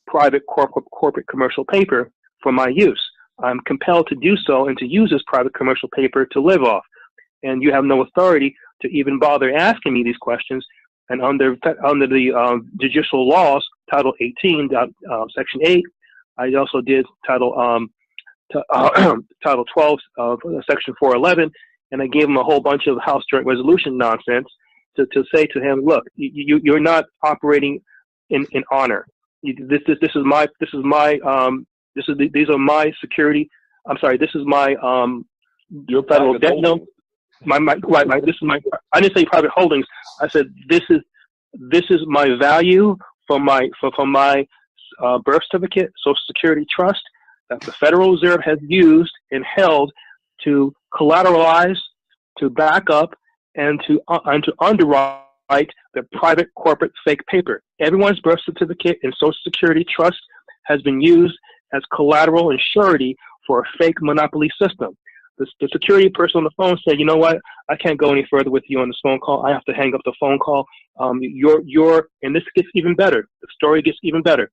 private corporate commercial paper for my use. I'm compelled to do so and to use this private commercial paper to live off. And you have no authority to even bother asking me these questions. And under the judicial laws, Title 18, Section 8, I also did Title 12 of Section 411, and I gave him a whole bunch of House Joint Resolution nonsense to say to him, look, you're not operating in honor. These are my security. I'm sorry. This is my your federal debt note. This is my. I didn't say private holdings. I said this is my value from my birth certificate, Social Security trust that the Federal Reserve has used and held to collateralize, to back up, and to underwrite the private corporate fake paper. Everyone's birth certificate and Social Security trust has been used as collateral and surety for a fake monopoly system. The security person on the phone said, you know what, I can't go any further with you on this phone call. I have to hang up the phone call. And this gets even better. The story gets even better.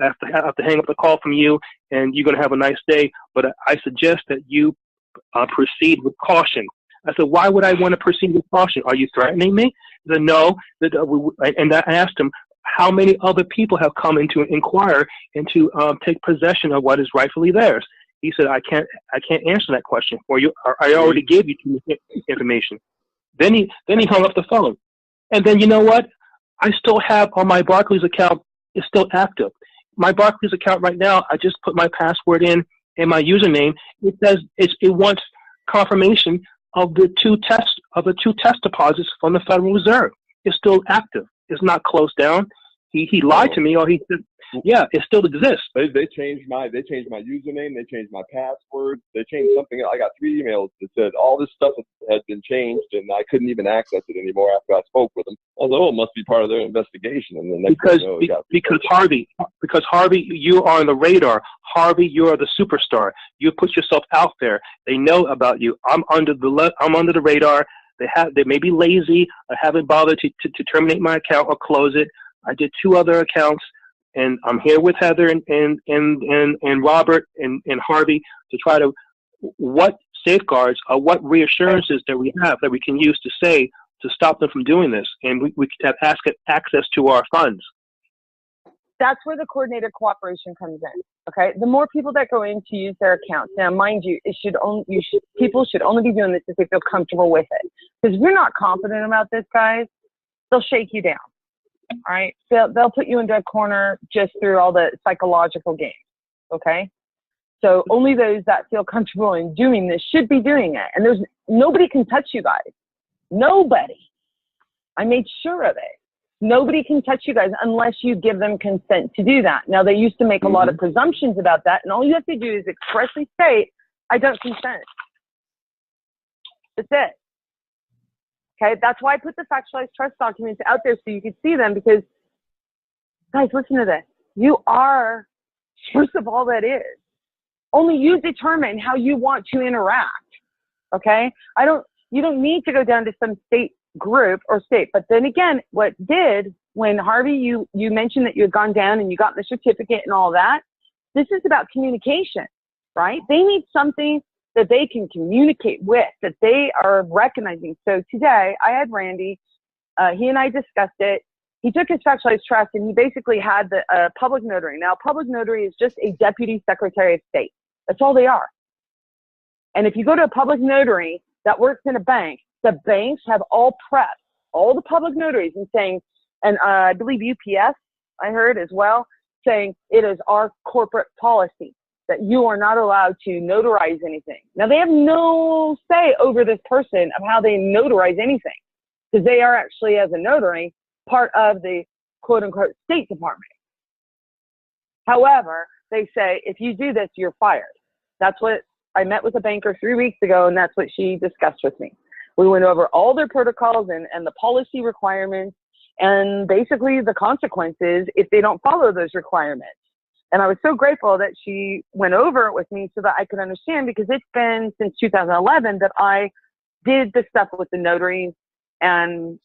I have to hang up the call from you, and you're going to have a nice day. But I suggest that you proceed with caution. I said, why would I want to proceed with caution? Are you threatening me? He said, no. And I asked him, how many other people have come in to inquire and to take possession of what is rightfully theirs? He said, I can't answer that question for you. I already gave you too much information. Then he hung up the phone. And then you know what? I still have on my Barclays account, it's still active. My Barclays account right now, I just put my password in and my username. It says it wants confirmation of the two test deposits from the Federal Reserve. It's still active. It's not closed down. He lied to me, or he said, yeah, it still exists. They changed my username. They changed my password. They changed something. I got 3 emails that said all this stuff had been changed, and I couldn't even access it anymore after I spoke with them. I was like, oh, it must be part of their investigation. And then because Harvey, you are on the radar. Harvey, you are the superstar. You put yourself out there. They know about you. I'm under the radar. They may be lazy. I haven't bothered to terminate my account or close it. I did 2 other accounts, and I'm here with Heather and Robert and Harvey to try to what safeguards or what reassurances that we have that we can use to stop them from doing this, and we could have access to our funds. That's where the coordinated cooperation comes in. Okay, the more people that go in to use their accounts. Now, mind you, people should only be doing this if they feel comfortable with it. Because if you're not confident about this, guys, they'll shake you down. All right, they'll put you into a corner just through all the psychological games. Okay, so only those that feel comfortable in doing this should be doing it. And nobody can touch you guys. Nobody. I made sure of it. Nobody can touch you guys unless you give them consent to do that. Now, they used to make a lot of presumptions about that, and all you have to do is expressly state, I don't consent. That's it. Okay, that's why I put the factualized trust documents out there so you could see them, because, guys, listen to this. You are, first of all, that is. Only you determine how you want to interact. Okay? You don't need to go down to some state group or state. But then again, when Harvey, you mentioned that you had gone down and you got the certificate and all that, this is about communication, right? They need something that they can communicate with, that they are recognizing. So today I had Randy, he and I discussed it. He took his factualized trust and he basically had the public notary. Now, public notary is just a deputy secretary of state. That's all they are. And if you go to a public notary that works in a bank, the banks have all prepped all the public notaries and saying, and I believe UPS, I heard as well, saying it is our corporate policy that you are not allowed to notarize anything. Now, they have no say over this person of how they notarize anything, because they are actually, as a notary, part of the quote-unquote State Department. However, they say, if you do this, you're fired. That's what I met with a banker 3 weeks ago, and that's what she discussed with me. We went over all their protocols and the policy requirements, and basically the consequences if they don't follow those requirements. And I was so grateful that she went over it with me so that I could understand, because it's been since 2011 that I did the stuff with the notaries and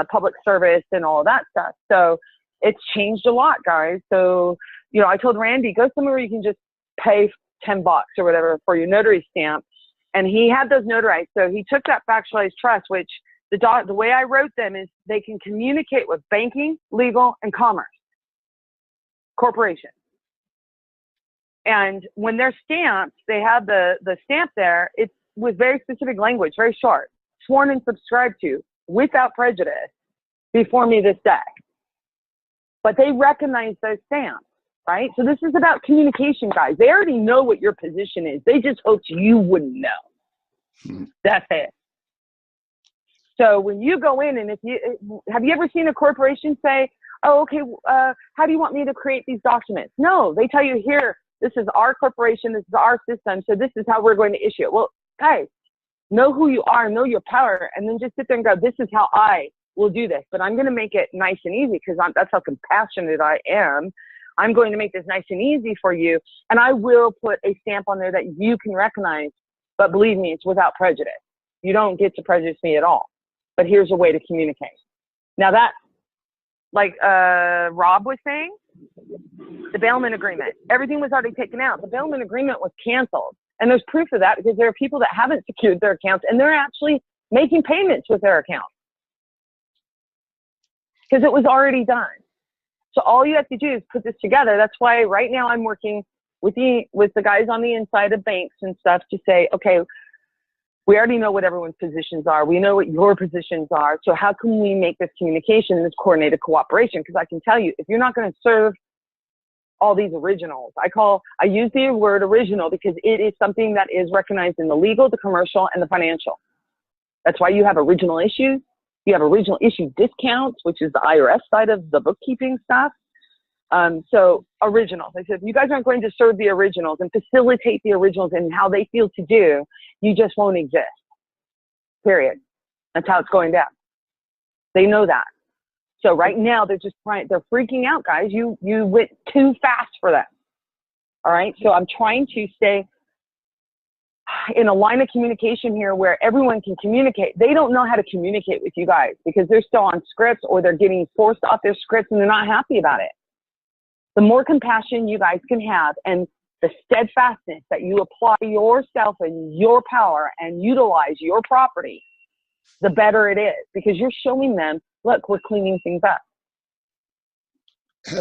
public service and all of that stuff. So it's changed a lot, guys. So, I told Randy, go somewhere where you can just pay $10 or whatever for your notary stamp. And he had those notarized. So he took that factualized trust, which the way I wrote them is they can communicate with banking, legal, and commerce, corporation. And when they're stamped, they have the stamp there. It's with very specific language, very short, sworn and subscribed to without prejudice before me this day. But they recognize those stamps, right? So this is about communication, guys. They already know what your position is. They just hoped you wouldn't know. That's it. So when you go in, and have you ever seen a corporation say, oh, okay, how do you want me to create these documents? No, they tell you, here, this is our corporation, this is our system, so this is how we're going to issue it. Well, guys, know who you are, know your power, and then just sit there and go, this is how I will do this. But I'm going to make it nice and easy, because that's how compassionate I am. I'm going to make this nice and easy for you, and I will put a stamp on there that you can recognize. But believe me, it's without prejudice. You don't get to prejudice me at all. But here's a way to communicate. Now that, like Rob was saying, the bailment agreement, everything was already taken out. The bailment agreement was canceled. And there's proof of that because there are people that haven't secured their accounts and they're actually making payments with their account because it was already done. So all you have to do is put this together. That's why right now I'm working with the guys on the inside of banks and stuff to say, okay, we already know what everyone's positions are. We know what your positions are. So how can we make this communication and this coordinated cooperation? Because I can tell you, if you're not going to serve all these originals, I use the word original because it is something that is recognized in the legal, the commercial, and the financial. That's why you have original issues. You have original issue discounts, which is the IRS side of the bookkeeping stuff. So originals. I said, if you guys aren't going to serve the originals and facilitate the originals and how they feel to do, you just won't exist. Period. That's how it's going down. They know that. So right now they're freaking out, guys. You went too fast for them. All right. So I'm trying to stay in a line of communication here where everyone can communicate. They don't know how to communicate with you guys because they're still on scripts or they're getting forced off their scripts and they're not happy about it. The more compassion you guys can have and the steadfastness that you apply yourself and your power and utilize your property, the better it is because you're showing them, look, we're cleaning things up.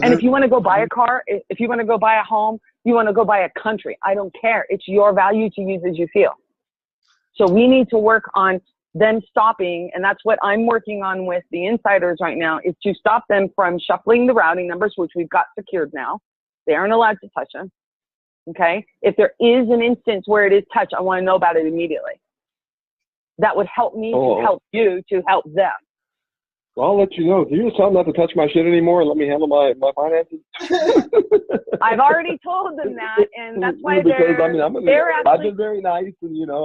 And if you want to go buy a car, if you want to go buy a home, you want to go buy a country, I don't care. It's your value to use as you feel. So we need to work on them stopping, and that's what I'm working on with the insiders right now, is to stop them from shuffling the routing numbers, which we've got secured now. They aren't allowed to touch them. Okay? If there is an instance where it is touched, I want to know about it immediately. That would help me to help you to help them. Well, I'll let you know. Can you just tell them not to touch my shit anymore and let me handle my finances? I've already told them that, and that's why I've been very nice, and I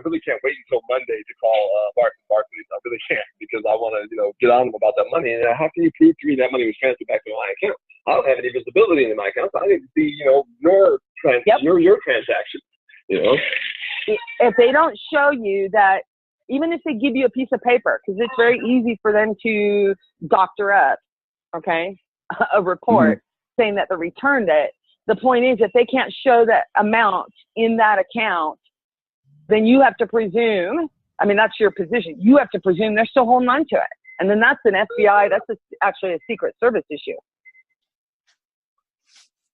really can't wait until Monday to call Barclays. I really can't because I want to, get on them about that money. And how can you prove to me that money was transferred back to my account? I don't have any visibility in my account, so I need to see, your transaction. If they don't show you that. Even if they give you a piece of paper, because it's very easy for them to doctor up, okay, a report saying that they returned it. The point is, if they can't show that amount in that account, then you have to presume, that's your position. You have to presume they're still holding on to it. And then that's an FBI, actually a Secret Service issue.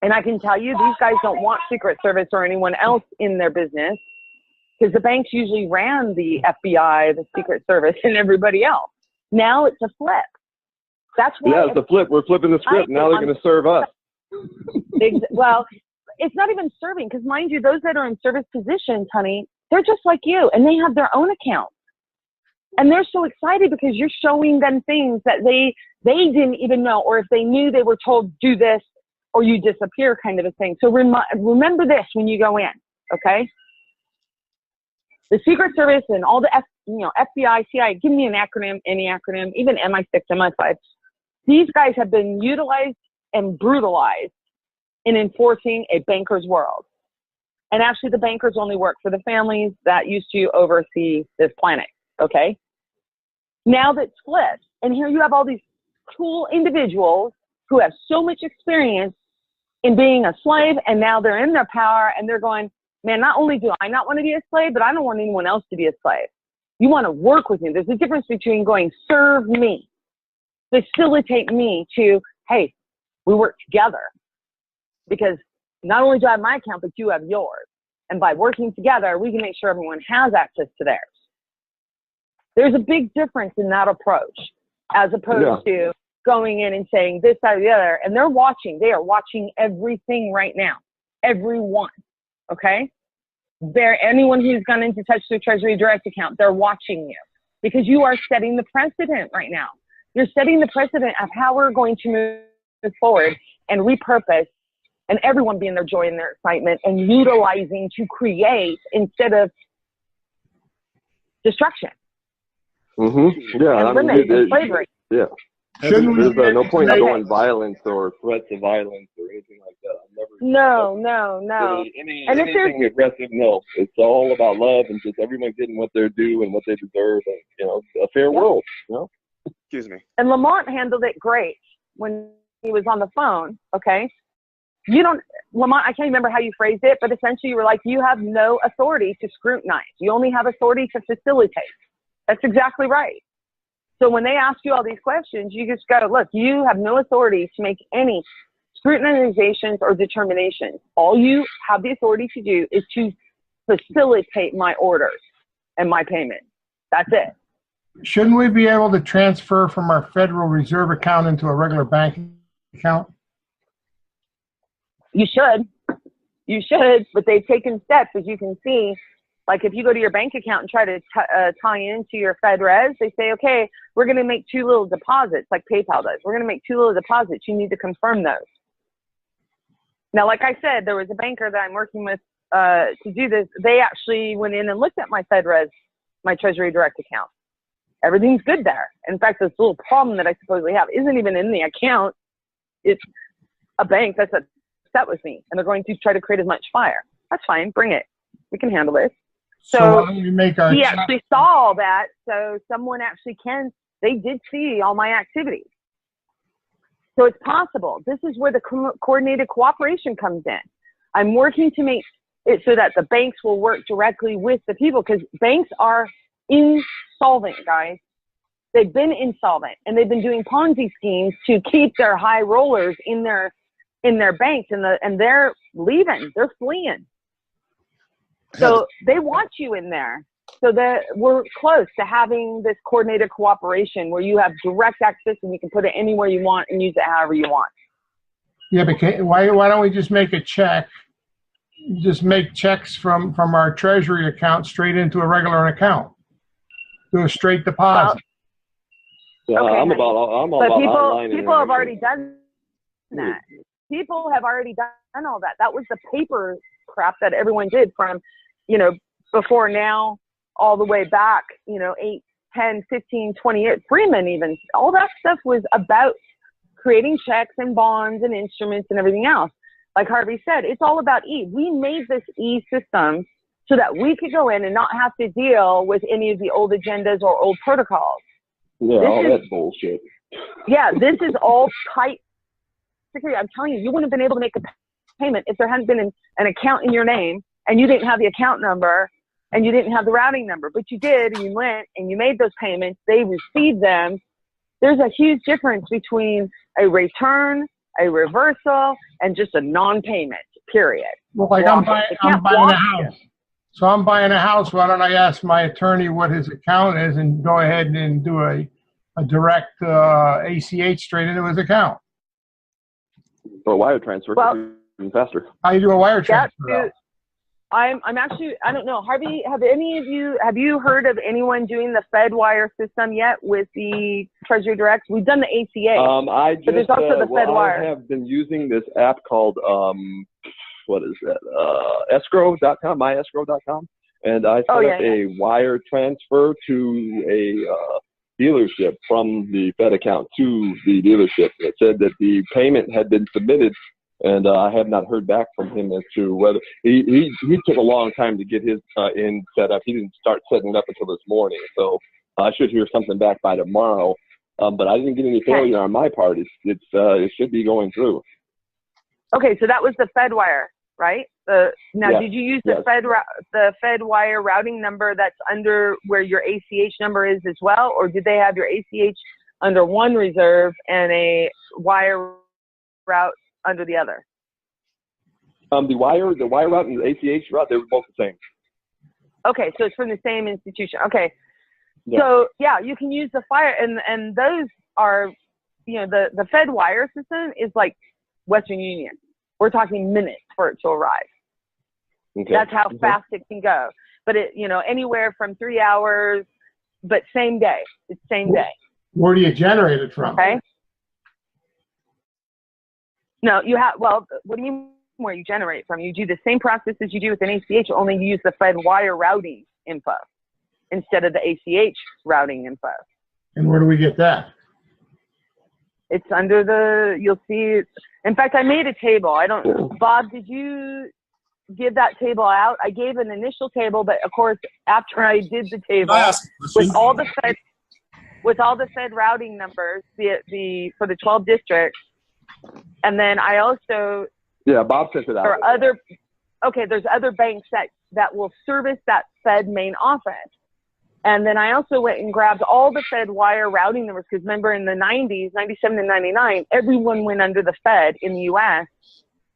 And I can tell you, these guys don't want Secret Service or anyone else in their business. Because the banks usually ran the FBI, the Secret Service, and everybody else. Now it's a flip. That's why. Yeah, it's a flip. We're flipping the script. Now they're going to serve us. Well, it's not even serving. Because mind you, those that are in service positions, honey, they're just like you. And they have their own accounts. And they're so excited because you're showing them things that they didn't even know. Or if they knew, they were told, do this, or you disappear kind of a thing. So remember this when you go in, okay? The Secret Service and all the FBI, CIA, give me an acronym, any acronym, even MI6, MI5. These guys have been utilized and brutalized in enforcing a banker's world. And actually the bankers only work for the families that used to oversee this planet, okay? Now that's flipped, and here you have all these cool individuals who have so much experience in being a slave, and now they're in their power, and they're going, man, not only do I not want to be a slave, but I don't want anyone else to be a slave. You want to work with me. There's a difference between going, serve me, facilitate me to, hey, we work together. Because not only do I have my account, but you have yours. And by working together, we can make sure everyone has access to theirs. There's a big difference in that approach as opposed to going in and saying this, that, or the other. And they're watching. They are watching everything right now. Everyone. Okay? Anyone who's gone in to touch their Treasury Direct account, they're watching you because you are setting the precedent right now. You're setting the precedent of how we're going to move forward and repurpose and everyone being their joy and their excitement and utilizing to create instead of destruction. Yeah, and slavery. Yeah. There's no point in going violence or threats of violence or anything like that. No. Anything aggressive, no. It's all about love and just everyone getting what they're due and what they deserve and, a fair world, Excuse me. And Lamont handled it great when he was on the phone, okay? you don't, Lamont, I can't remember how you phrased it, but essentially you were like, you have no authority to scrutinize. You only have authority to facilitate. That's exactly right. So when they ask you all these questions, you just go, look, you have no authority to make any scrutinizations or determinations. All you have the authority to do is to facilitate my orders and my payment. That's it. Shouldn't we be able to transfer from our Federal Reserve account into a regular bank account? You should, but they've taken steps, as you can see. Like if you go to your bank account and try to tie into your FedRes, they say, okay, we're going to make 2 little deposits, like PayPal does. We're going to make 2 little deposits. You need to confirm those. Now, like I said, there was a banker that I'm working with to do this. They actually went in and looked at my FedRes, my Treasury Direct account. Everything's good there. In fact, this little problem that I supposedly have isn't even in the account. It's a bank that's upset with me, and they're going to try to create as much fire. That's fine. Bring it. We can handle this. So why don't we make our he actually saw all that, so someone actually they did see all my activities. So it's possible. This is where the coordinated cooperation comes in. I'm working to make it so that the banks will work directly with the people, because banks are insolvent, guys. They've been insolvent, and they've been doing Ponzi schemes to keep their high rollers in their banks, and they're leaving. They're fleeing. So they want you in there. So that we're close to having this coordinated cooperation where you have direct access and you can put it anywhere you want and use it however you want. Yeah, but why don't we just make a check? Just make checks from our Treasury account straight into a regular account. Do a straight deposit. Well, okay, I'm all about online. People have already done that. People have already done all that. That was the paper crap that everyone did from, before now, all the way back, 8, 10, 15, 20 years, Freeman even. All that stuff was about creating checks and bonds and instruments and everything else. Like Harvey said, it's all about E. We made this E system so that we could go in and not have to deal with any of the old agendas or old protocols. Yeah, that bullshit. Yeah, this is all tight security. I'm telling you, you wouldn't have been able to make a payment if there hadn't been an account in your name and you didn't have the account number and you didn't have the routing number, but you did, and you went and you made those payments. They received them. There's a huge difference between a return, a reversal, and just a non-payment, period. Well, like I'm buying a house. So I'm buying a house. Why don't I ask my attorney what his account is and go ahead and do a direct ACH straight into his account? Or a wire transfer, even faster. How do you do a wire transfer? I'm actually, I don't know. Harvey, have you heard of anyone doing the FedWire system yet with the Treasury Direct? We've done the ACH. But there's also the FedWire. I have been using this app called, what is that? Escrow.com, myescrow.com. And I set up a wire transfer to a dealership from the Fed account to the dealership. It said that the payment had been submitted, and I have not heard back from him as to whether he took a long time to get his in set up. He didn't start setting it up until this morning, so I should hear something back by tomorrow. But I didn't get any failure on my part. It should be going through. Okay, so that was the FedWire, right? Did you use the FedWire routing number that's under where your ACH number is as well, or did they have your ACH under one reserve and a wire route under the other? The wire route and the ACH route, they were both the same. Okay, so it's from the same institution. Okay. Yeah. So you can use the fire, and those are, the FedWire system is like Western Union. We're talking minutes for it to arrive. Okay. That's how fast it can go. But it, anywhere from 3 hours, but same day. It's same day. Where do you generate it from? Okay. No, you have, what do you mean where you generate from? You do the same process as you do with an ACH, only you use the FedWire routing info instead of the ACH routing info. And where do we get that? It's under you'll see, in fact, I made a table. Bob, did you give that table out? I gave an initial table, but of course, after I did the table with all the Fed routing numbers, for the 12 districts, and then I also Yeah, Bob sent it out. Or there's other banks that will service that Fed main office. And then I also went and grabbed all the Fed wire routing numbers, because remember in the 90s, 97 and 99, everyone went under the Fed in the U.S.,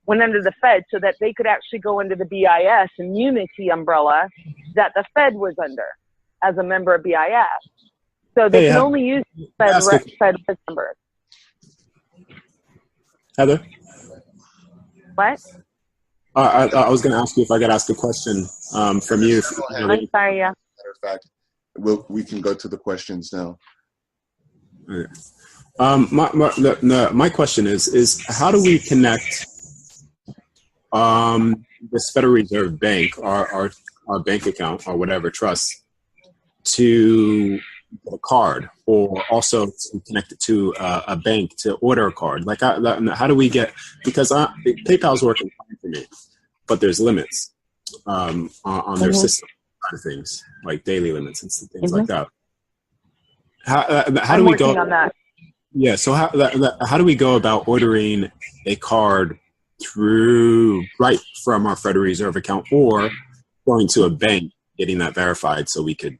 went under the Fed so that they could actually go under the BIS immunity umbrella that the Fed was under as a member of BIS. So they can only use Fed numbers. Heather? What? I was going to ask you if I could ask a question from you. I'm sorry, yeah. Matter of fact, we can go to the questions now. Okay. My question is how do we connect this Federal Reserve Bank, our bank account or whatever trust, to a card, or also to connect it to a bank to order a card? Like, how do we get, because PayPal's working fine for me, but there's limits on their system of things, like daily limits and things like that. How do we go on that? Yeah, so how do we go about ordering a card right from our Federal Reserve account, or going to a bank, getting that verified so we could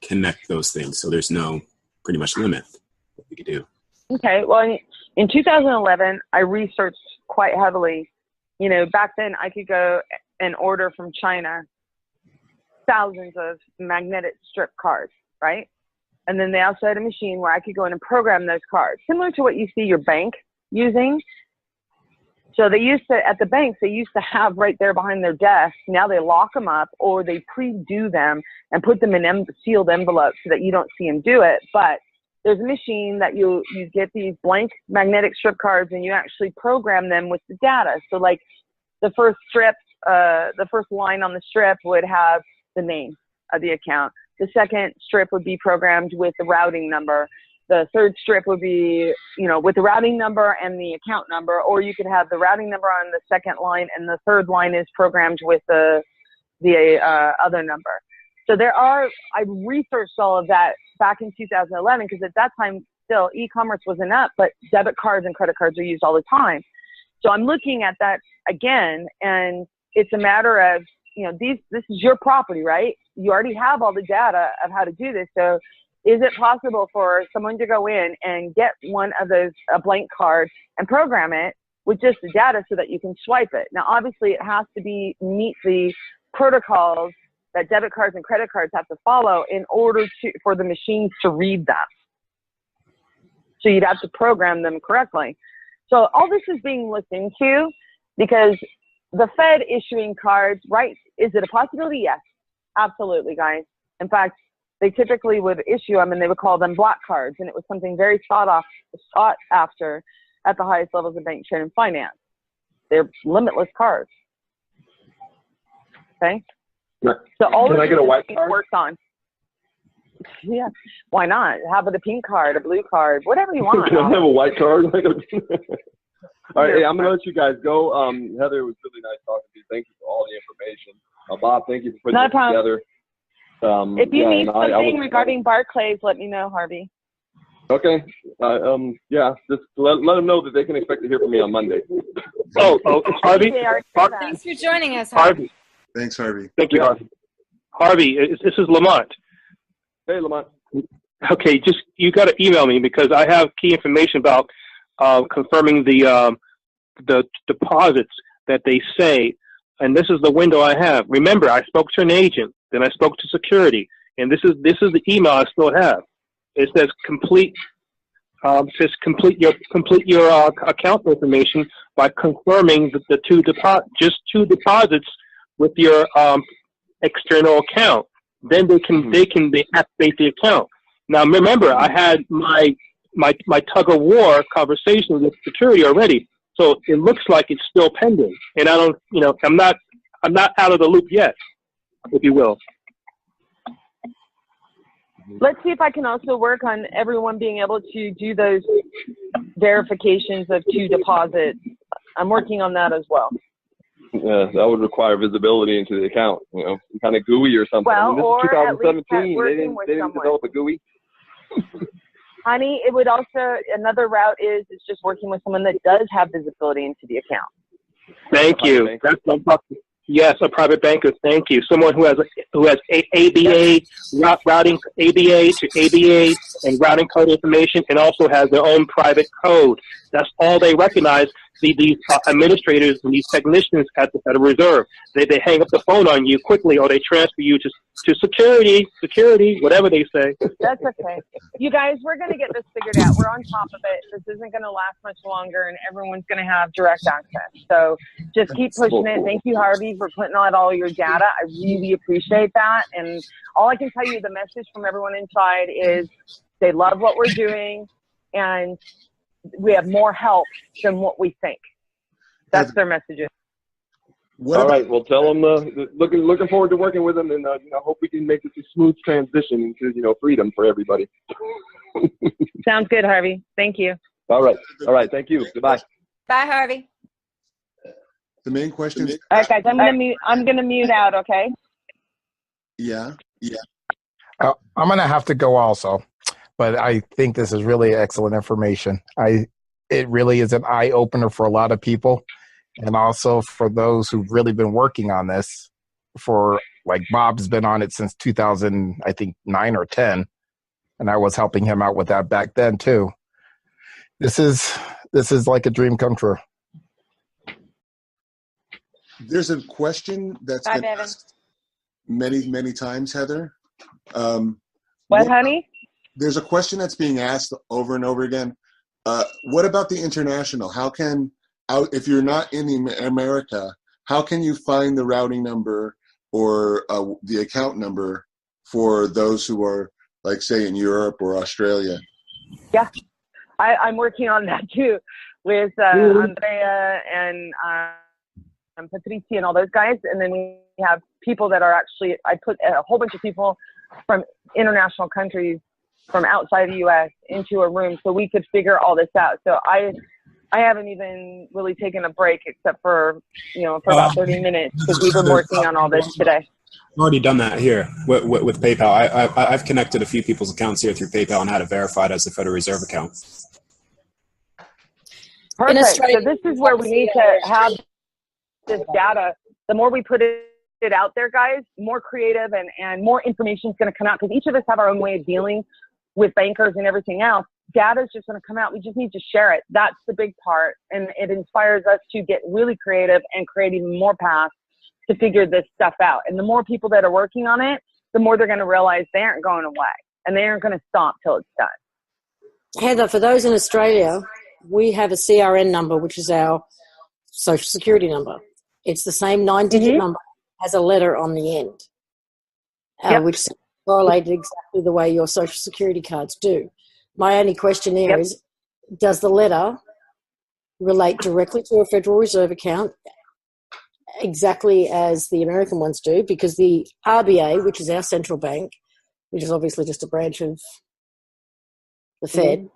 connect those things, so there's no pretty much limit what we could do? Okay, well, in 2011, I researched quite heavily. You know, back then I could go and order from China thousands of magnetic strip cards, right? And then they also had a machine where I could go in and program those cards, similar to what you see your bank using. So they used to, at the banks, they used to have right there behind their desk. Now they lock them up, or they pre-do them and put them in sealed envelopes so that you don't see them do it. But there's a machine that you get these blank magnetic strip cards, and you actually program them with the data. So like the first strip, the first line on the strip would have the name of the account. The second strip would be programmed with the routing number. The third strip would be, you know, with the routing number and the account number, or you could have the routing number on the second line, and the third line is programmed with the other number. So I researched all of that back in 2011, because at that time still e-commerce wasn't up, but debit cards and credit cards are used all the time. So I'm looking at that again, and it's a matter of, you know, this is your property, right? You already have all the data of how to do this. So is it possible for someone to go in and get one of those, a blank card, and program it with just the data so that you can swipe it? Now, obviously it has to meet the protocols that debit cards and credit cards have to follow in order for the machines to read them. So you'd have to program them correctly. So all this is being looked into, because the Fed issuing cards, right? Is it a possibility? Yes, absolutely, guys. In fact, they typically would issue them, and they would call them black cards, and it was something very sought after at the highest levels of bank, trade, and finance. They're limitless cards. Okay. So all Can I get a white card? Works on. Yeah, why not? Have a pink card, a blue card, whatever you want. Can I have a white card? All right, hey, I'm going to let you guys go. Heather, it was really nice talking to you. Thank you for all the information. Bob, thank you for putting this together. If you need something regarding Barclays, let me know, Harvey. Okay. Yeah, just let them know that they can expect to hear from me on Monday. Oh, Harvey. Thanks for joining us, Harvey. Thanks, Harvey. Thank you, Harvey. Harvey, this is Lamont. Hey, Lamont. Okay, you got to email me, because I have key information about confirming the deposits that they say, and this is the window I have. Remember, I spoke to an agent, then I spoke to security, and this is the email I still have. It says complete your account information by confirming the two deposits with your external account. Then they activate the account. Now remember, I had my tug of war conversation with security already, so it looks like it's still pending. And I don't, you know, I'm not out of the loop yet, if you will. Let's see if I can also work on everyone being able to do those verifications of two deposits. I'm working on that as well. Yeah, that would require visibility into the account, you know, kind of GUI or something. Well, I mean, this or is 2017. they didn't develop a GUI. Honey, it would also, another route is just working with someone that does have visibility into the account. Thank you. That's what I'm talking. Yes, a private banker. Thank you. Someone who has ABA routing, ABA to ABA, and routing code information, and also has their own private code. That's all they recognize. These administrators and these technicians at the Federal Reserve, they hang up the phone on you quickly, or they transfer you to security, whatever they say. That's okay. You guys, we're going to get this figured out. We're on top of it. This isn't going to last much longer, and everyone's going to have direct access. So just keep pushing it. Thank you, Harvey, for putting out all your data. I really appreciate that. And all I can tell you, the message from everyone inside is they love what we're doing, and we have more help than what we think. That's their messages. All right. Well, tell them looking forward to working with them, and hope we can make this a smooth transition into freedom for everybody. Sounds good, Harvey. Thank you. All right. Thank you. Goodbye. Bye, Harvey. The main question is. All right, guys. I'm gonna mute out. Okay. Yeah. I'm gonna have to go also. But I think this is really excellent information. It really is an eye opener for a lot of people, and also for those who've really been working on this. For like Bob's been on it since 2000, I think 9 or 10, and I was helping him out with that back then too. This is like a dream come true. There's a question that's been asked many times, Heather. What, honey? There's a question that's being asked over and over again. What about the international? How can, if you're not in America, how can you find the routing number or the account number for those who are, like, say, in Europe or Australia? Yeah, I'm working on that too with Andrea and Patricia and all those guys. And then we have people that are actually, I put a whole bunch of people from international countries from outside the U.S. into a room so we could figure all this out. So I haven't even really taken a break except for, for about 30 minutes because we've been working on all this today. I've already done that here with PayPal. I've connected a few people's accounts here through PayPal and had it verified as a Federal Reserve account. Perfect. So this is where we need to have this data. The more we put it out there, guys, more creative and more information is going to come out because each of us have our own way of dealing with bankers and everything else. Data is just going to come out. We just need to share it. That's the big part. And it inspires us to get really creative and create even more paths to figure this stuff out. And the more people that are working on it, the more they're going to realize they aren't going away and they aren't going to stop till it's done. Heather, for those in Australia, we have a CRN number, which is our social security number. It's the same 9-digit number, has a letter on the end, which is correlated exactly the way your social security cards do. My only question there is, does the letter relate directly to a Federal Reserve account exactly as the American ones do? Because the RBA, which is our central bank, which is obviously just a branch of the Fed,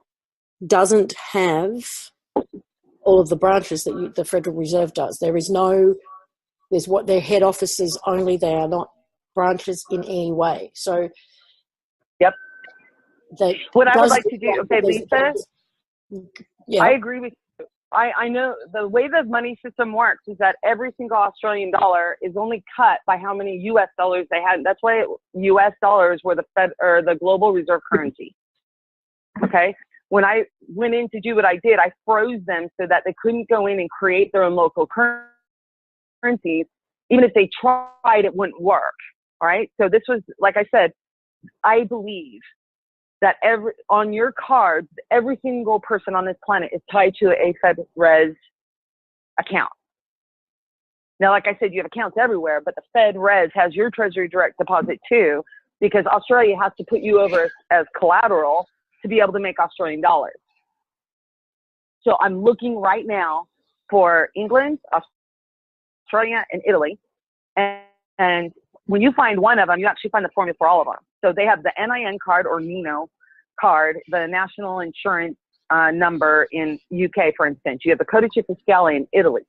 doesn't have all of the branches that the Federal Reserve does. There's what their head offices only. They are not branches in any way. So, what I would like to do, okay, Lisa, I agree with you. I know the way the money system works is that every single Australian dollar is only cut by how many U.S. dollars they had. That's why U.S. dollars were the Fed or the global reserve currency. Okay. When I went in to do what I did, I froze them so that they couldn't go in and create their own local currencies. Even if they tried, it wouldn't work. All right. So this was, like I said, I believe that on your cards, every single person on this planet is tied to a FedRes account. Now, like I said, you have accounts everywhere, but the FedRes has your Treasury direct deposit too, because Australia has to put you over as collateral to be able to make Australian dollars. So I'm looking right now for England, Australia, and Italy. And when you find one of them, you actually find the formula for all of them. So they have the NIN card or NINO card, the national insurance number in UK, for instance. You have the Codice Fiscale in Italy.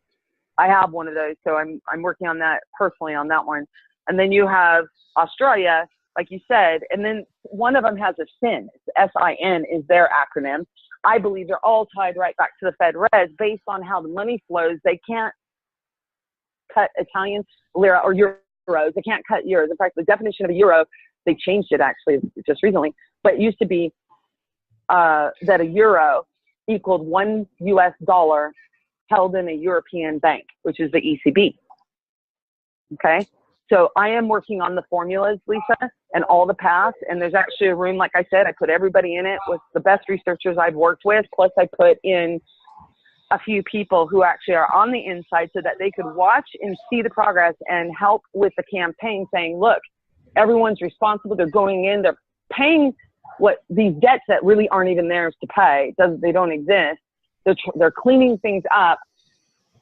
I have one of those, so I'm working on that personally on that one. And then you have Australia, like you said, and then one of them has a SIN. SIN is their acronym. I believe they're all tied right back to the FedRes based on how the money flows. They can't cut Italian lira or euros. They can't cut euros. In fact, the definition of a euro, they changed it actually just recently, but it used to be that a euro equaled $1 US held in a European bank, which is the ECB. Okay. So I am working on the formulas, Lisa, and all the paths. And there's actually a room, like I said, I put everybody in it with the best researchers I've worked with. Plus I put in a few people who actually are on the inside so that they could watch and see the progress and help with the campaign, saying, look, everyone's responsible. They're going in, they're paying what these debts that really aren't even theirs to pay. They don't exist. They're cleaning things up.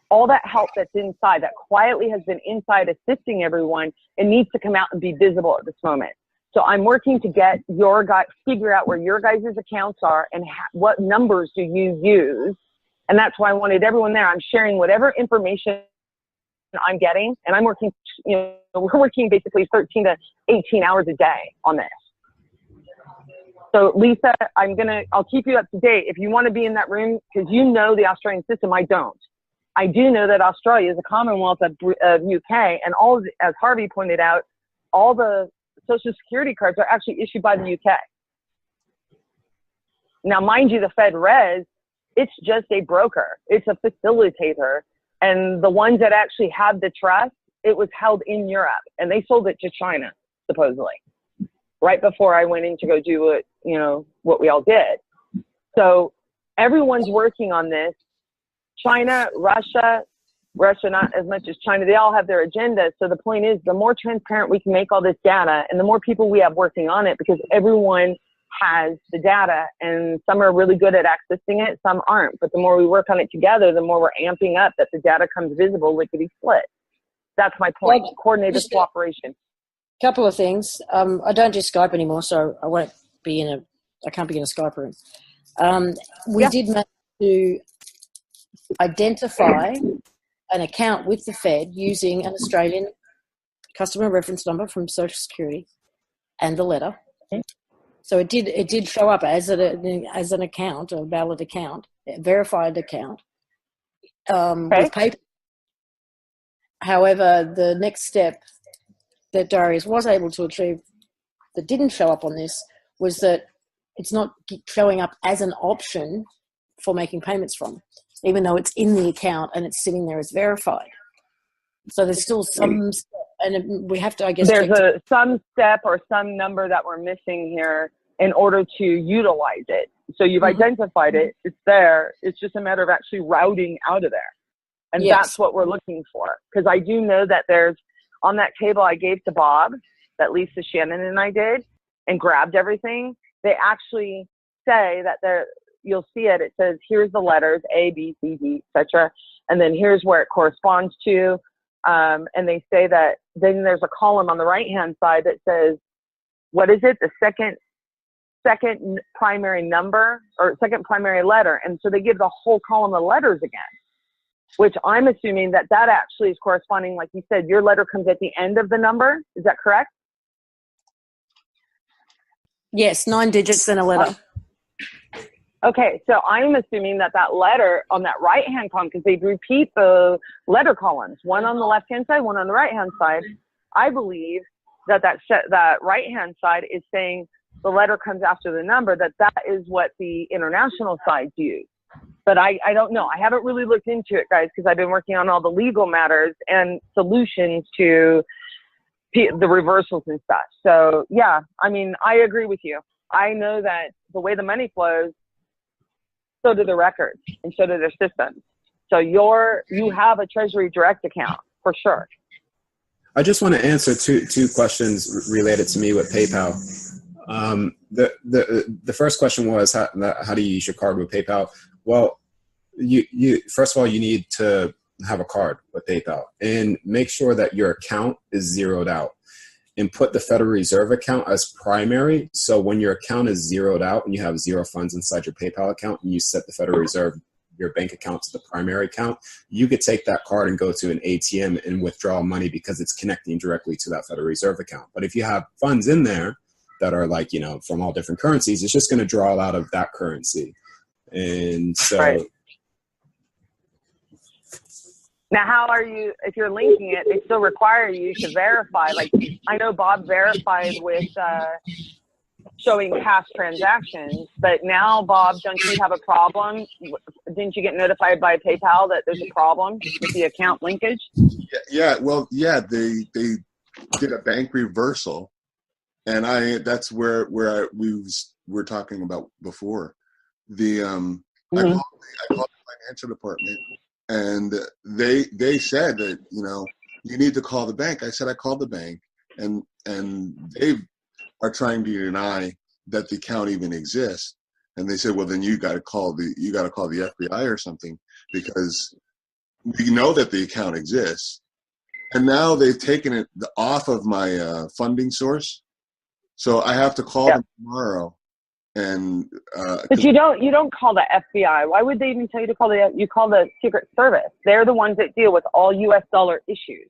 All that help that's inside, that quietly has been inside assisting everyone, it needs to come out and be visible at this moment. So I'm working to get your guys, figure out where your guys' accounts are and what numbers do you use. And that's why I wanted everyone there. I'm sharing whatever information I'm getting, and I'm working, we're working basically 13 to 18 hours a day on this. So Lisa, I'll keep you up to date. If you want to be in that room, because you know the Australian system, I don't. I do know that Australia is a Commonwealth of UK, and as Harvey pointed out, all the Social Security cards are actually issued by the UK. Now, mind you, the FedRes, it's just a broker. It's a facilitator. And the ones that actually had the trust, it was held in Europe, and they sold it to China, supposedly, right before I went in to go do what we all did. So everyone's working on this. China, Russia not as much as China, they all have their agenda. So the point is, the more transparent we can make all this data and the more people we have working on it, because everyone has the data and some are really good at accessing it, some aren't. But the more we work on it together, the more we're amping up that the data comes visible, lickety split. That's my point. Well, coordinated cooperation. Couple of things. I don't do Skype anymore, so I can't be in a Skype room. We did manage to identify an account with the Fed using an Australian customer reference number from Social Security and the letter. So it did show up as an account, a valid account, a verified account with paper. However, the next step that Darius was able to achieve that didn't show up on this was that it's not showing up as an option for making payments from, even though it's in the account and it's sitting there as verified. So there's still some, and we have to, I guess. There's some step or some number that we're missing here in order to utilize it. So you've identified it, it's there. It's just a matter of actually routing out of there. And that's what we're looking for. Because I do know that there's, on that table I gave to Bob, that Lisa Shannon and I did, and grabbed everything, they actually say that you'll see it. It says, here's the letters, A, B, C, D, etc. And then here's where it corresponds to. And they say that then there's a column on the right-hand side that says, what is it? The second primary number or second primary letter. And so they give the whole column of letters again, which I'm assuming that actually is corresponding. Like you said, your letter comes at the end of the number. Is that correct? Yes, 9 digits and a letter. Okay, so I'm assuming that letter on that right-hand column, because they repeat the letter columns, one on the left-hand side, one on the right-hand side. I believe that right-hand side is saying the letter comes after the number, that is what the international sides use. But I don't know. I haven't really looked into it, guys, because I've been working on all the legal matters and solutions to the reversals and stuff. So, yeah, I mean, I agree with you. I know that the way the money flows, so do the records and so do their systems. So you have a Treasury Direct account for sure. I just want to answer two questions related to me with PayPal. The first question was how do you use your card with PayPal? Well, you first of all, you need to have a card with PayPal and make sure that your account is zeroed out, and put the Federal Reserve account as primary. So when your account is zeroed out and you have zero funds inside your PayPal account and you set the Federal Reserve, your bank account, to the primary account, you could take that card and go to an ATM and withdraw money because it's connecting directly to that Federal Reserve account. But if you have funds in there that are like, from all different currencies, it's just going to draw out of that currency. And so Now, how are you, if you're linking it, they still require you to verify. Like, I know Bob verified with showing past transactions, but now, Bob, don't you have a problem? Didn't you get notified by PayPal that there's a problem with the account linkage? They did a bank reversal, and that's where we were talking about before. I called the financial department, and they said that, you need to call the bank. I said I called the bank, and they are trying to deny that the account even exists. And they said, well, then you got to call the FBI or something, because we know that the account exists. And now they've taken it off of my funding source, so I have to call them tomorrow. And but you don't call the FBI. Why would they even tell you to call you call the Secret Service? They're the ones that deal with all U.S. dollar issues.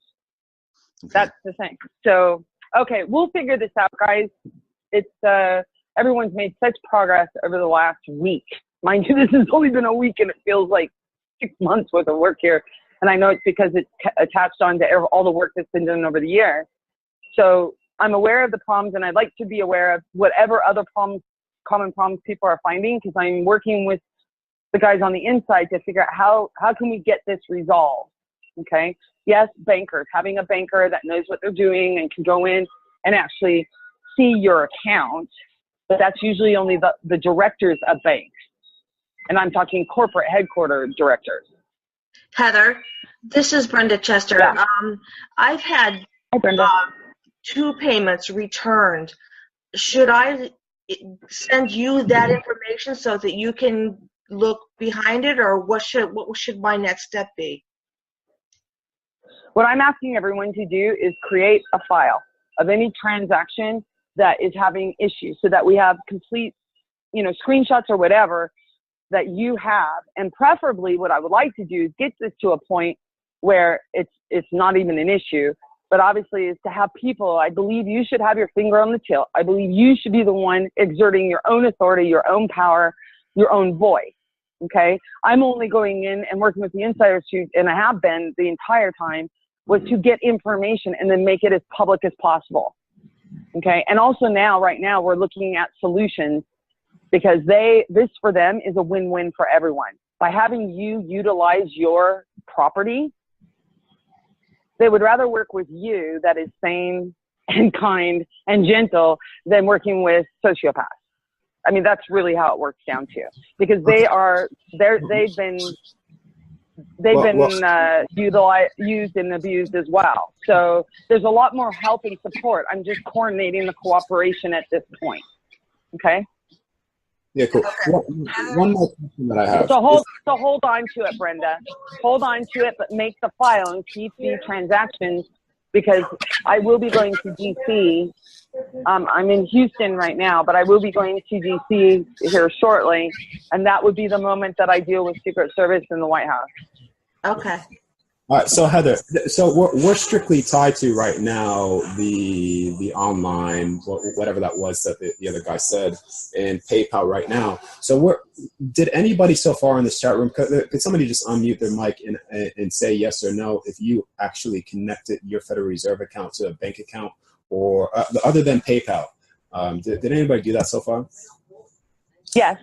Okay. That's the thing. So, okay, we'll figure this out, guys. It's everyone's made such progress over the last week. Mind you, this has only been a week, and it feels like 6 months worth of work here. And I know it's because it's attached on to all the work that's been done over the years. So I'm aware of the problems, and I'd like to be aware of whatever other common problems people are finding, because I'm working with the guys on the inside to figure out how can we get this resolved. Okay. Yes, bankers, having a banker that knows what they're doing and can go in and actually see your account, but that's usually only the directors of banks. And I'm talking corporate headquarters directors. Heather, this is Brenda Chester. Yeah. I've had 2 payments returned. Should I send you that information so that you can look behind it, or what should my next step be? What I'm asking everyone to do is create a file of any transaction that is having issues, so that we have complete, screenshots or whatever that you have. And preferably what I would like to do is get this to a point where it's not even an issue, but obviously is to have people, I believe you should have your finger on the till. I believe you should be the one exerting your own authority, your own power, your own voice. Okay. I'm only going in and working with the insiders and I have been the entire time, was to get information and then make it as public as possible. Okay. And also right now we're looking at solutions, because this for them is a win-win for everyone. By having you utilize your property, they would rather work with you that is sane and kind and gentle than working with sociopaths. I mean, that's really how it works down to, because they've been used and abused as well. So there's a lot more help and support. I'm just coordinating the cooperation at this point. Okay. Yeah, cool. One more question that I have. So hold on to it, Brenda. Hold on to it, but make the file and keep the transactions, because I will be going to DC. I'm in Houston right now, but I will be going to DC here shortly, and that would be the moment that I deal with Secret Service in the White House. Okay. All right, so Heather, we're strictly tied to right now the online, whatever that was that the other guy said, and PayPal right now. So did anybody so far in this chat room, could somebody just unmute their mic and say yes or no if you actually connected your Federal Reserve account to a bank account, or other than PayPal? Did anybody do that so far? Yes.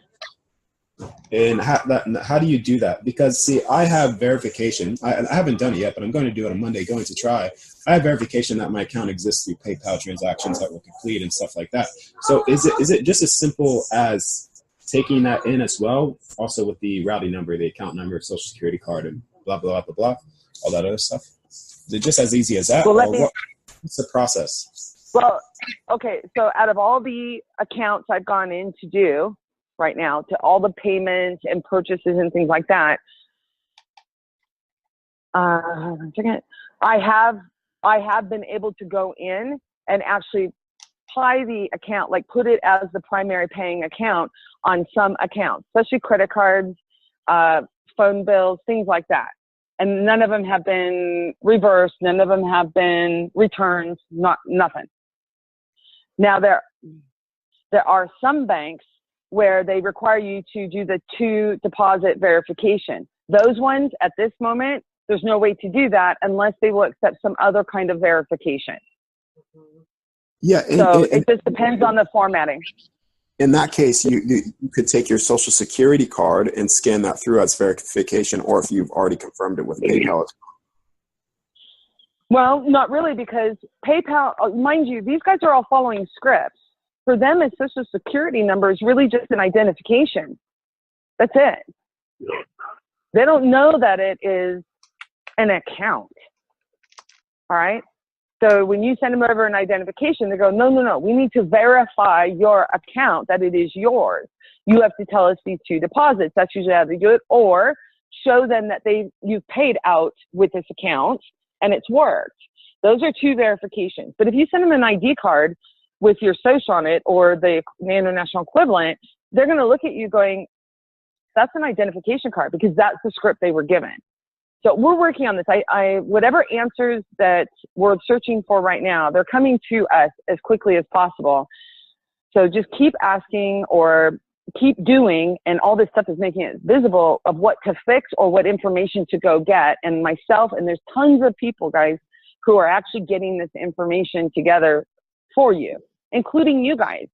And how do you do that? Because, see, I have verification. I haven't done it yet, but I'm going to do it on Monday, going to try. I have verification that my account exists through PayPal transactions that were complete and stuff like that. So is it just as simple as taking that in as well, also with the routing number, the account number, social security card, and blah, blah, blah, blah, all that other stuff? Is it just as easy as that? Well, what's the process? Well, okay, so out of all the accounts I've gone in to do right now, to all the payments and purchases and things like that, I have been able to go in and actually tie the account, like put it as the primary paying account on some accounts, especially credit cards, phone bills, things like that. And none of them have been reversed. None of them have been returns, nothing. Now there are some banks where they require you to do the 2 deposit verification. Those ones at this moment there's no way to do that unless they will accept some other kind of verification. Yeah. So it just depends on the formatting. In that case, you could take your social security card and scan that through as verification, or if you've already confirmed it with PayPal. Well, not really, because PayPal, mind you, these guys are all following scripts. For them, a social security number is really just an identification. That's it. They don't know that it is an account. All right? So when you send them over an identification, they go, no, we need to verify your account, that it is yours. You have to tell us these 2 deposits. That's usually how they do it. Or show them that you've paid out with this account and it's worked. Those are 2 verifications. But if you send them an ID card with your social on it or the international equivalent, they're going to look at you going, that's an identification card, because that's the script they were given. So we're working on this. Whatever answers that we're searching for right now, they're coming to us as quickly as possible. So just keep asking or keep doing, and all this stuff is making it visible of what to fix or what information to go get. And myself, and there's tons of people, guys, who are actually getting this information together for you, including you guys.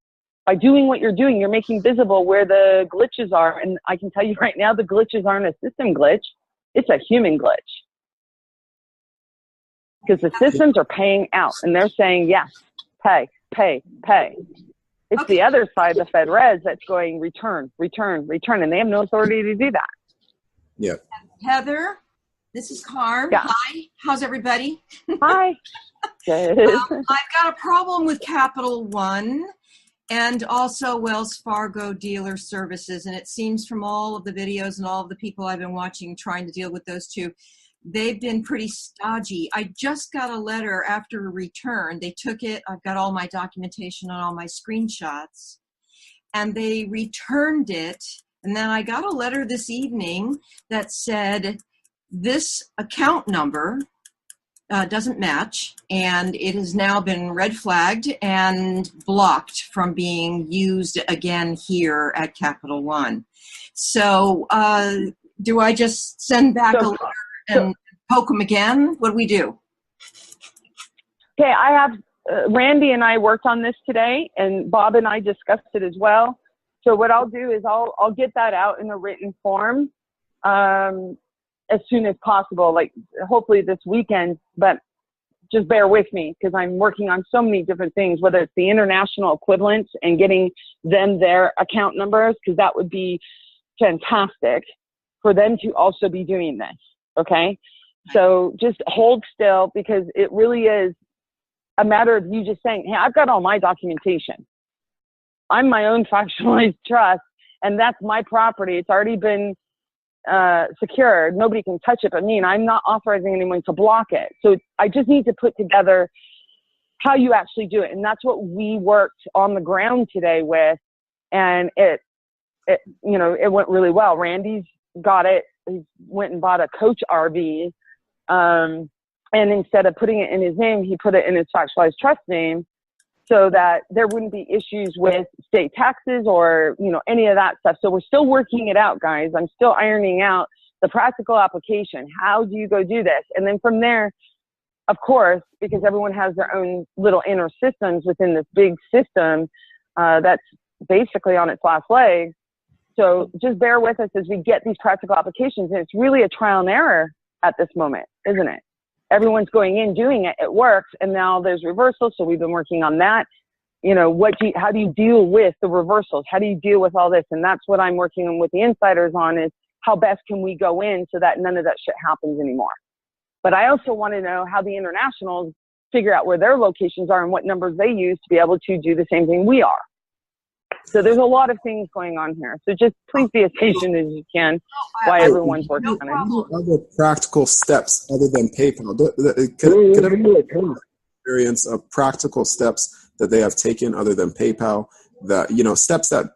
By doing what you're doing, you're making visible where the glitches are. And I can tell you right now, the glitches aren't a system glitch. It's a human glitch, because the systems are paying out and they're saying, yes, pay. It's the other side, the FedRes, that's going return, and they have no authority to do that. Yeah. Heather, this is Carm. Yeah. Hi, how's everybody? Hi. Good. I've got a problem with Capital One and also Wells Fargo Dealer Services. And it seems from all of the videos and all of the people I've been watching trying to deal with those 2, they've been pretty stodgy. I just got a letter after a return. They took it. I've got all my documentation and all my screenshots. And they returned it. And then I got a letter this evening that said, this account number doesn't match, and it has now been red flagged and blocked from being used again here at Capital One. So do I just send back a letter and poke them again? What do we do? Okay, I have Randy and I worked on this today, and Bob and I discussed it as well. So what I'll do is I'll get that out in a written form as soon as possible, like hopefully this weekend, but just bear with me because I'm working on so many different things, whether it's the international equivalents and getting them their account numbers, because that would be fantastic for them to also be doing this. Okay. So just hold still, because it really is a matter of you just saying, hey, I've got all my documentation. I'm my own fractionalized trust, and that's my property. It's already been secured. Nobody can touch it but me, and I'm not authorizing anyone to block it. So I just need to put together how you actually do it. And that's what we worked on the ground today with. And it went really well. Randy's got it. He went and bought a Coach RV. And instead of putting it in his name, he put it in his fractionalized trust name, so that there wouldn't be issues with state taxes or, any of that stuff. So we're still working it out, guys. I'm still ironing out the practical application. How do you go do this? And then from there, of course, because everyone has their own little inner systems within this big system that's basically on its last leg. So just bear with us as we get these practical applications. And it's really a trial and error at this moment, isn't it? Everyone's going in, doing it, it works, and now there's reversals, so we've been working on that. How do you deal with the reversals? How do you deal with all this? And that's what I'm working on with the insiders on, is how best can we go in so that none of that shit happens anymore. But I also want to know how the internationals figure out where their locations are and what numbers they use to be able to do the same thing we are. So there's a lot of things going on here. So just please be as patient as you can while everyone's working on it. Other practical steps other than PayPal? Could everyone experience of practical steps that they have taken other than PayPal? That steps that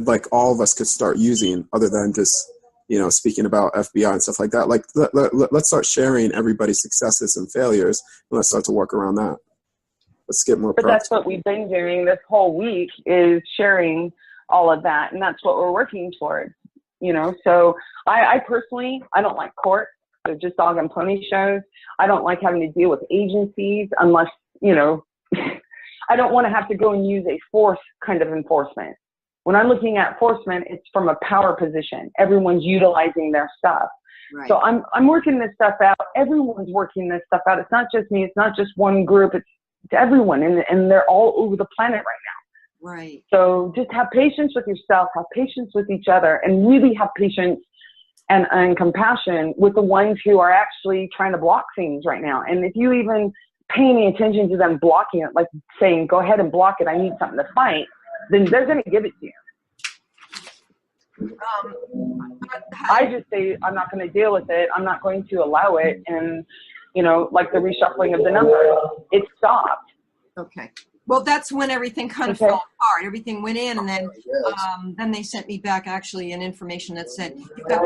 like all of us could start using other than just speaking about FBI and stuff like that. Like let's start sharing everybody's successes and failures, and let's start to work around that. Let's get more practical. But that's what we've been doing this whole week, is sharing all of that. And that's what we're working towards, So I personally, I don't like court. They're just dog and pony shows. I don't like having to deal with agencies unless, you know, I don't want to have to go and use a force kind of enforcement. When I'm looking at enforcement, it's from a power position. Everyone's utilizing their stuff. Right. So I'm working this stuff out. Everyone's working this stuff out. It's not just me. It's not just one group. It's everyone, and they're all over the planet right now. Right. So just have patience with yourself, have patience with each other, and really have patience and compassion with the ones who are actually trying to block things right now. And if you even pay any attention to them blocking it, like saying, go ahead and block it, I need something to fight, then they're going to give it to you. I just say, I'm not going to deal with it. I'm not going to allow it. And, you know, like the reshuffling of the numbers, it stopped. Okay. Well, that's when everything kind of fell apart. Everything went in, and then they sent me back actually an information that said, you've got,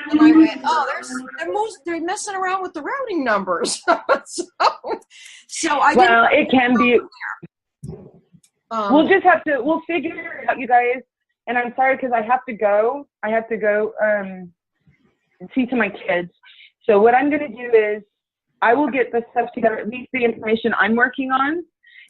and I went, oh, they're messing around with the routing numbers. so I didn't. Well, it can be. We'll just have to, we'll figure it out, you guys. And I'm sorry because I have to go and see to my kids. So what I'm going to do is I will get the stuff together, at least the information I'm working on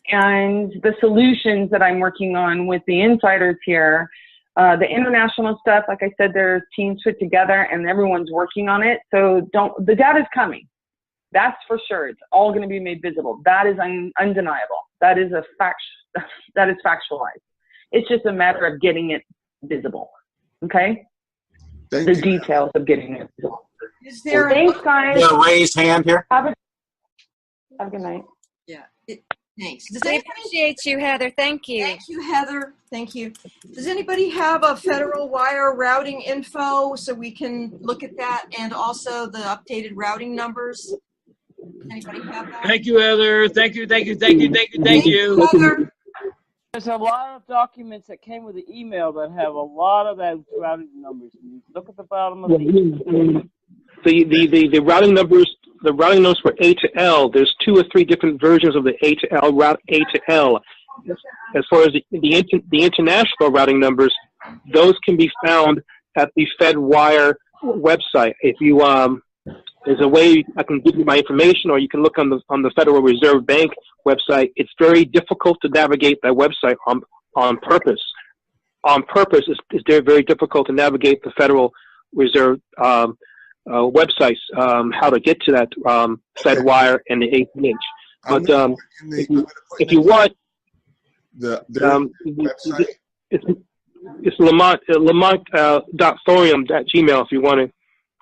and the solutions that I'm working on with the insiders here. The international stuff, like I said, there's teams put together and everyone's working on it. So the data's coming. That's for sure. It's all going to be made visible. That is undeniable. That is a fact. That is factualized. It's just a matter of getting it visible. Okay? Thank the you. Details of getting it visible. Is there thanks, guys. Yeah, raised hand here. Have a good night. Yeah. Thanks. We appreciate you, Heather. Thank you. Thank you, Heather. Thank you. Does anybody have a Federal Wire routing info so we can look at that, and also the updated routing numbers? Anybody have that? Thank you, Heather. Thank you. Heather. There's a lot of documents that came with the email that have a lot of those routing numbers. Look at the bottom of the email. The routing numbers. The routing numbers for A to L, there's 2 or 3 different versions of the A to L route. A to L. As far as the international routing numbers, those can be found at the FedWire website. If you there's a way I can give you my information, or you can look on the Federal Reserve Bank website. It's very difficult to navigate that website on purpose. On purpose, it's very difficult to navigate the Federal Reserve websites, how to get to that FedWire and the ACH. But if you want, it's lamont.thorium.gmail if you want to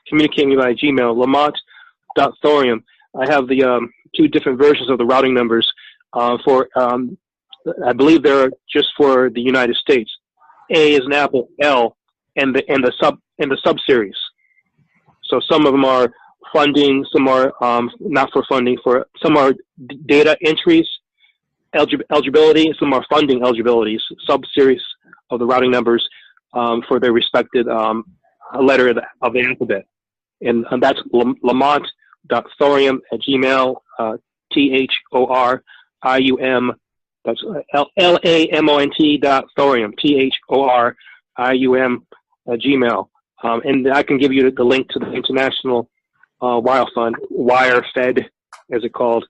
communicate me by Gmail. Lamont.thorium. I have the 2 different versions of the routing numbers for I believe they're just for the United States. A is an apple, L, and the sub series. So some of them are funding, some are not for funding. Some are data entries, eligibility, some are funding eligibilities, sub-series of the routing numbers for their respected letter of the alphabet. And that's lamont.thorium@gmail, THORIUM, that's LAMONT.thorium, THORIUM @gmail. And I can give you the link to the International Wire Fund, Wire Fed, as it's called.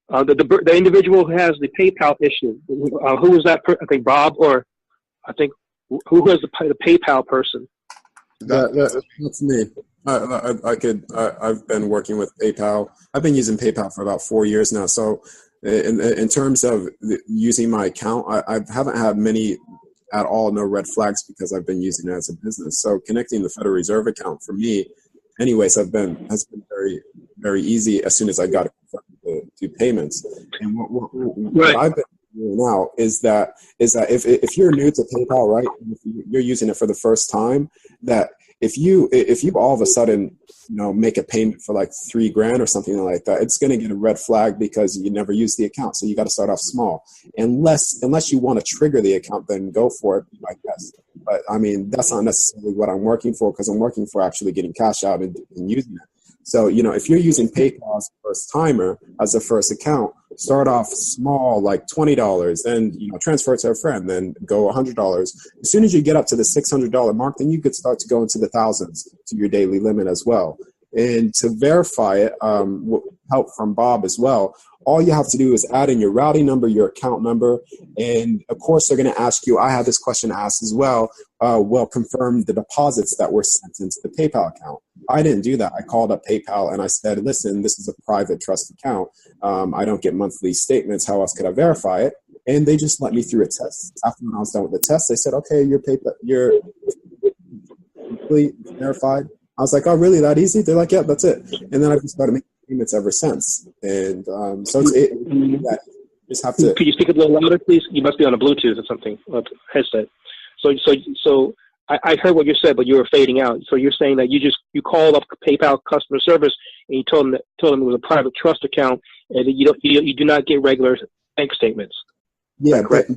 The individual who has the PayPal issue, who was that? I think Bob, or I think who was the PayPal person? That's me. I've been working with PayPal. I've been using PayPal for about 4 years now. So in terms of using my account, I haven't had many at all, no red flags, because I've been using it as a business. So connecting the Federal Reserve account for me, anyways, has been very, very easy as soon as I got to do payments. And what I've been doing now is that if you're new to PayPal, right, if you're using it for the first time, that if you all of a sudden, make a payment for like $3,000 or something like that, it's going to get a red flag because you never use the account. So you got to start off small. Unless you want to trigger the account, then go for it, I guess. But I mean, that's not necessarily what I'm working for, because I'm working for actually getting cash out and using it. So, if you're using PayPal as a first timer, as a first account, start off small, like $20, then, transfer it to a friend, then go $100. As soon as you get up to the $600 mark, then you could start to go into the thousands to your daily limit as well. And to verify it, with help from Bob as well, all you have to do is add in your routing number, your account number, and of course they're going to ask you, I had this question asked as well, confirm the deposits that were sent into the PayPal account. I didn't do that. I called up PayPal and I said, listen, this is a private trust account. I don't get monthly statements. How else could I verify it? And they just let me through a test. After when I was done with the test, they said, okay, you're completely verified. I was like, oh, really, that easy? They're like, yeah, that's it. And then I've just started making payments ever since. And so you just have to. Could you speak a little louder, please? You must be on a Bluetooth or something, or headset. So I heard what you said, but you were fading out. So you're saying that you called up PayPal customer service and you told them it was a private trust account, and that you do not get regular bank statements. Yeah, correct.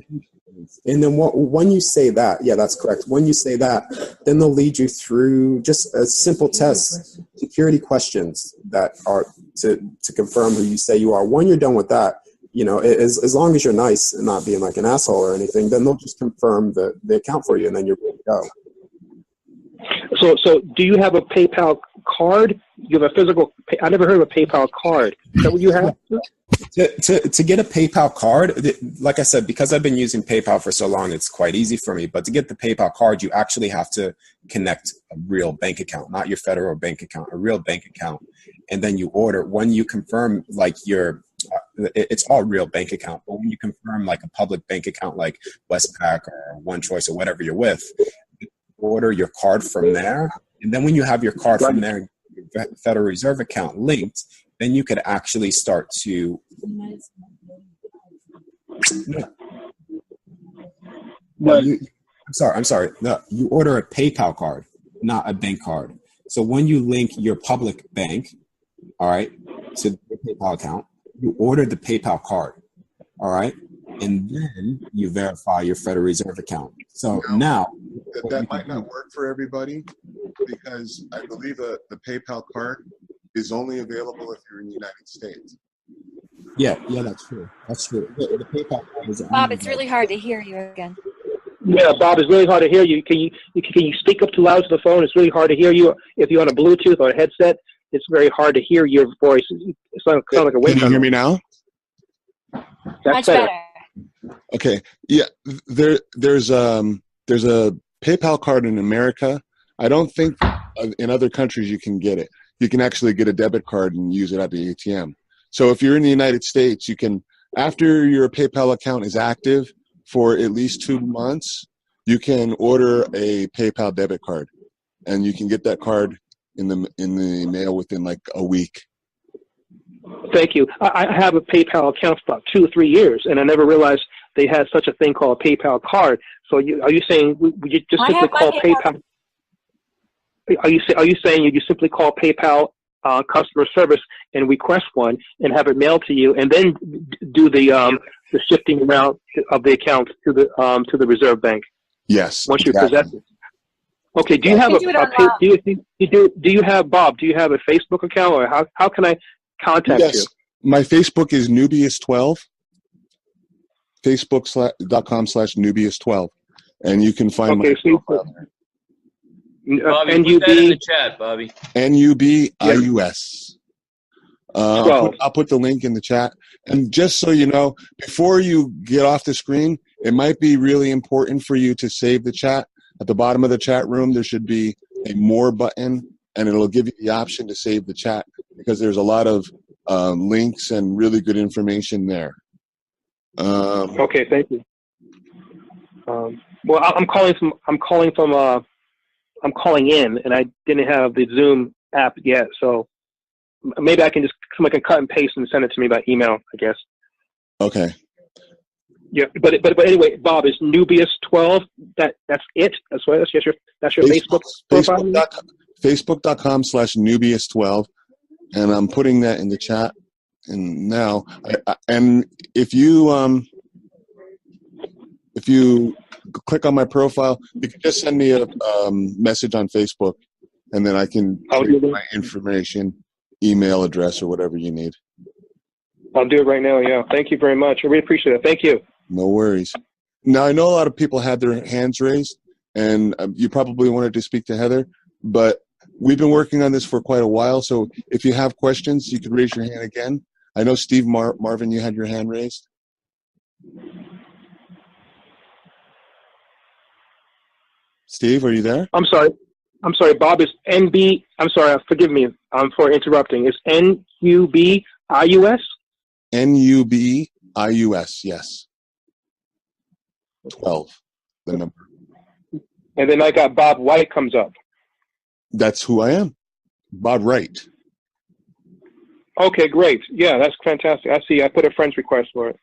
And then when you say that, yeah, that's correct. When you say that, then they'll lead you through just a simple test, security questions that are to confirm who you say you are. When you're done with that, as long as you're nice and not being like an asshole or anything, then they'll just confirm the account for you, and then you're ready to go. So do you have a PayPal card? You have a physical? I never heard of a PayPal card. Is that what you have? To get a PayPal card, like I said, because I've been using PayPal for so long, it's quite easy for me. But to get the PayPal card, you actually have to connect a real bank account, not your federal bank account, a real bank account. And then you order. When you confirm, like it's all real bank account. But when you confirm like a public bank account, like Westpac or One Choice or whatever you're with, you order your card from there. And then when you have your card from there, your Federal Reserve account linked, then you could actually start to. I'm sorry. No, you order a PayPal card, not a bank card. So when you link your public bank, all right, to the PayPal account, you order the PayPal card, all right, and then you verify your Federal Reserve account. So now that might not work for everybody, because I believe the PayPal card is only available if you're in the United States. Yeah, that's true. That's true. The PayPal card is Bob, it's really hard to hear you again. Yeah, Bob, it's really hard to hear you. Can you speak up too loud to the phone? It's really hard to hear you. If you're on a Bluetooth or a headset, it's very hard to hear your voice. It sounds like a wind. Can you hear me now? Much better. Okay. Yeah, there's a PayPal card in America. I don't think in other countries you can get it. You can actually get a debit card and use it at the ATM. So if you're in the United States, you can, after your PayPal account is active for at least 2 months, you can order a PayPal debit card, and you can get that card in the mail within like a week. Thank you. I have a PayPal account for about 2 or 3 years, and I never realized they had such a thing called a PayPal card. So are you saying we just simply call PayPal? Are you saying you simply call PayPal customer service and request one and have it mailed to you, and then do the shifting around of the account to the Reserve Bank? Yes. Once you possess it. Okay. Do you have do you have, Bob? Do you have a Facebook account, or how can I contact you? My Facebook is Nubius12. Facebook.com/Nubius12, and you can find my profile there. Bobby, put that in the chat, Bobby. NUBIUS. I'll put the link in the chat. And just so you know, before you get off the screen, it might be really important for you to save the chat. At the bottom of the chat room, there should be a more button, and it'll give you the option to save the chat, because there's a lot of links and really good information there. Okay, thank you. Well, I'm calling in, and I didn't have the Zoom app yet, so maybe somebody can cut and paste and send it to me by email, I guess. Okay. Yeah, but anyway, Bob, is Nubius12? That's it. That's right. That's your Facebook profile. Facebook.com/Nubius12, and I'm putting that in the chat. And now, and if you click on my profile, you can just send me a message on Facebook, and then I can give my information, email address, or whatever you need. I'll do it right now. Yeah. Thank you very much. I really appreciate it. Thank you. No worries. Now, I know a lot of people had their hands raised, and you probably wanted to speak to Heather, but We've been working on this for quite a while, so if you have questions, you could raise your hand again. I know Steve Marvin, you had your hand raised. Steve, are you there? I'm sorry, Bob. Is NB? I'm sorry. Forgive me for interrupting. Is NUBIUS? NUBIUS. Yes. 12. The number. And then I got Bob White comes up. That's who I am, Bob Wright. Okay, great. Yeah, that's fantastic. I see. I put a friend's request for it.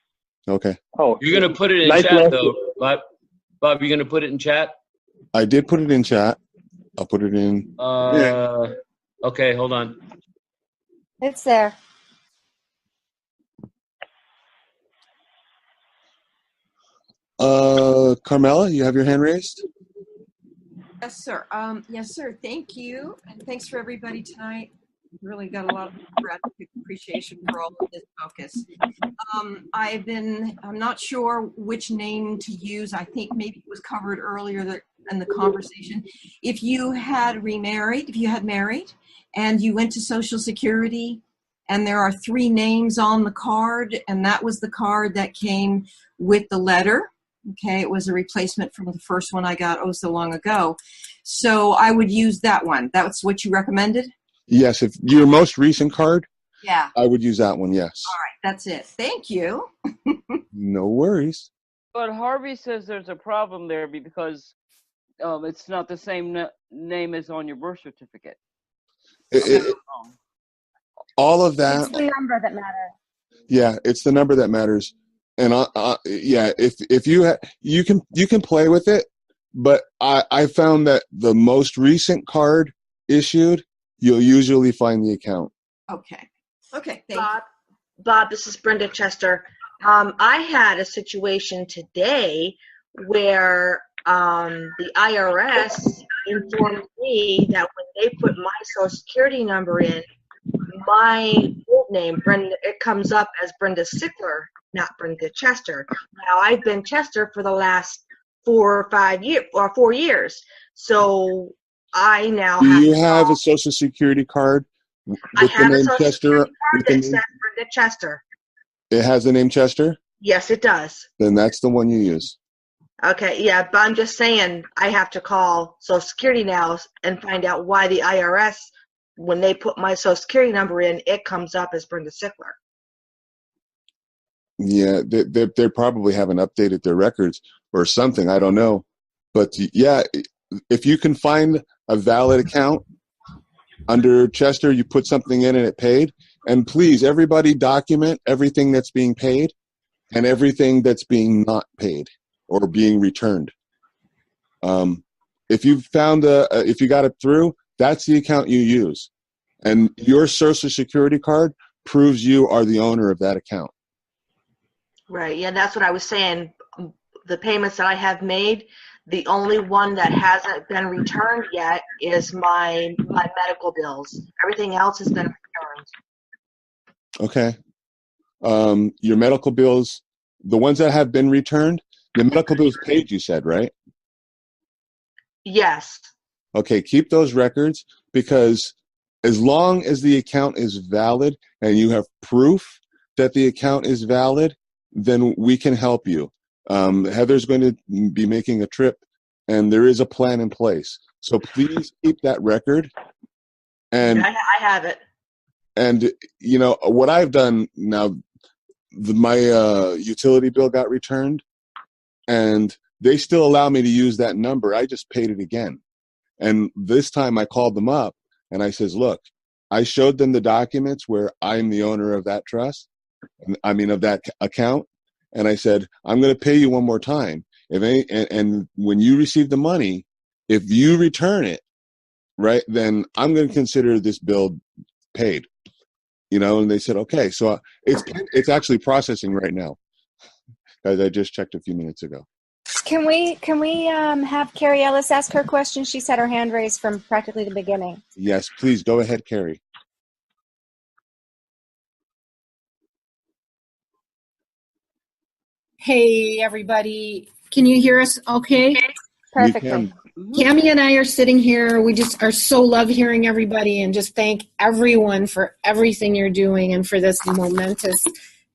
Okay. Oh, you're gonna put it in nice chat though, Bob. Bob, you're gonna put it in chat. I did put it in chat. I'll put it in. Okay, hold on. It's there. Carmela, you have your hand raised? Yes, sir. Yes, sir. Thank you. And thanks for everybody tonight. Really got a lot of appreciation for all of this focus. I'm not sure which name to use. I think maybe it was covered earlier in the conversation. If you had remarried, if you had married and you went to Social Security and there are 3 names on the card and that was the card that came with the letter. Okay, it was a replacement from the first one I got so long ago. So I would use that one. That's what you recommended? Yes, if your most recent card, Yeah. I would use that one, yes. All right, that's it. Thank you. No worries. But Harvey says there's a problem there because it's not the same name as on your birth certificate. All of that. It's the number that matters. Yeah, it's the number that matters. And yeah, if you can play with it, but I found that the most recent card issued, you'll usually find the account. Okay. Okay. Thank you. Bob, this is Brenda Chester. I had a situation today where the IRS informed me that when they put my Social Security number in, my old name, Brenda, it comes up as Brenda Sickler, not Brenda Chester. Now, I've been Chester for the last 4 or 5 years, or 4 years. So I now Do you have a Social Security card with the name Chester? That says Brenda Chester. It has the name Chester? Yes, it does. Then that's the one you use. Okay, yeah, but I'm just saying I have to call Social Security now and find out why the IRS, when they put my Social Security number in, it comes up as Brenda Sickler. Yeah, they probably haven't updated their records or something. I don't know. But yeah, if you can find a valid account under Chester, you put something in and it paid. And please, everybody document everything that's being paid and everything that's being not paid or being returned. If you found if you got it through, that's the account you use. And your Social Security card proves you are the owner of that account. Right, yeah, that's what I was saying. The payments that I have made, the only one that hasn't been returned yet is my medical bills. Everything else has been returned. Okay. Your medical bills, the ones that have been returned, the medical bills paid, you said, right? Yes. Okay, keep those records, because as long as the account is valid and you have proof that the account is valid, then we can help you. Heather's going to be making a trip, and there is a plan in place. So please keep that record. And I have it. And you know what I've done now. My utility bill got returned, and they still allow me to use that number. I just paid it again, and this time I called them up and I says, "Look, I showed them the documents where I'm the owner of that trust, of that account, and I said, I'm going to pay you one more time. And when you receive the money, if you return it, right, then I'm going to consider this bill paid." And they said, okay. So it's actually processing right now, guys. I just checked a few minutes ago. Can we have Carrie Ellis ask her question? She's had her hand raised from practically the beginning. Yes, please go ahead, Carrie. Hey, everybody. Can you hear us okay? Perfectly. Cami and I are sitting here. We just are so love hearing everybody and just thank everyone for everything you're doing and for this momentous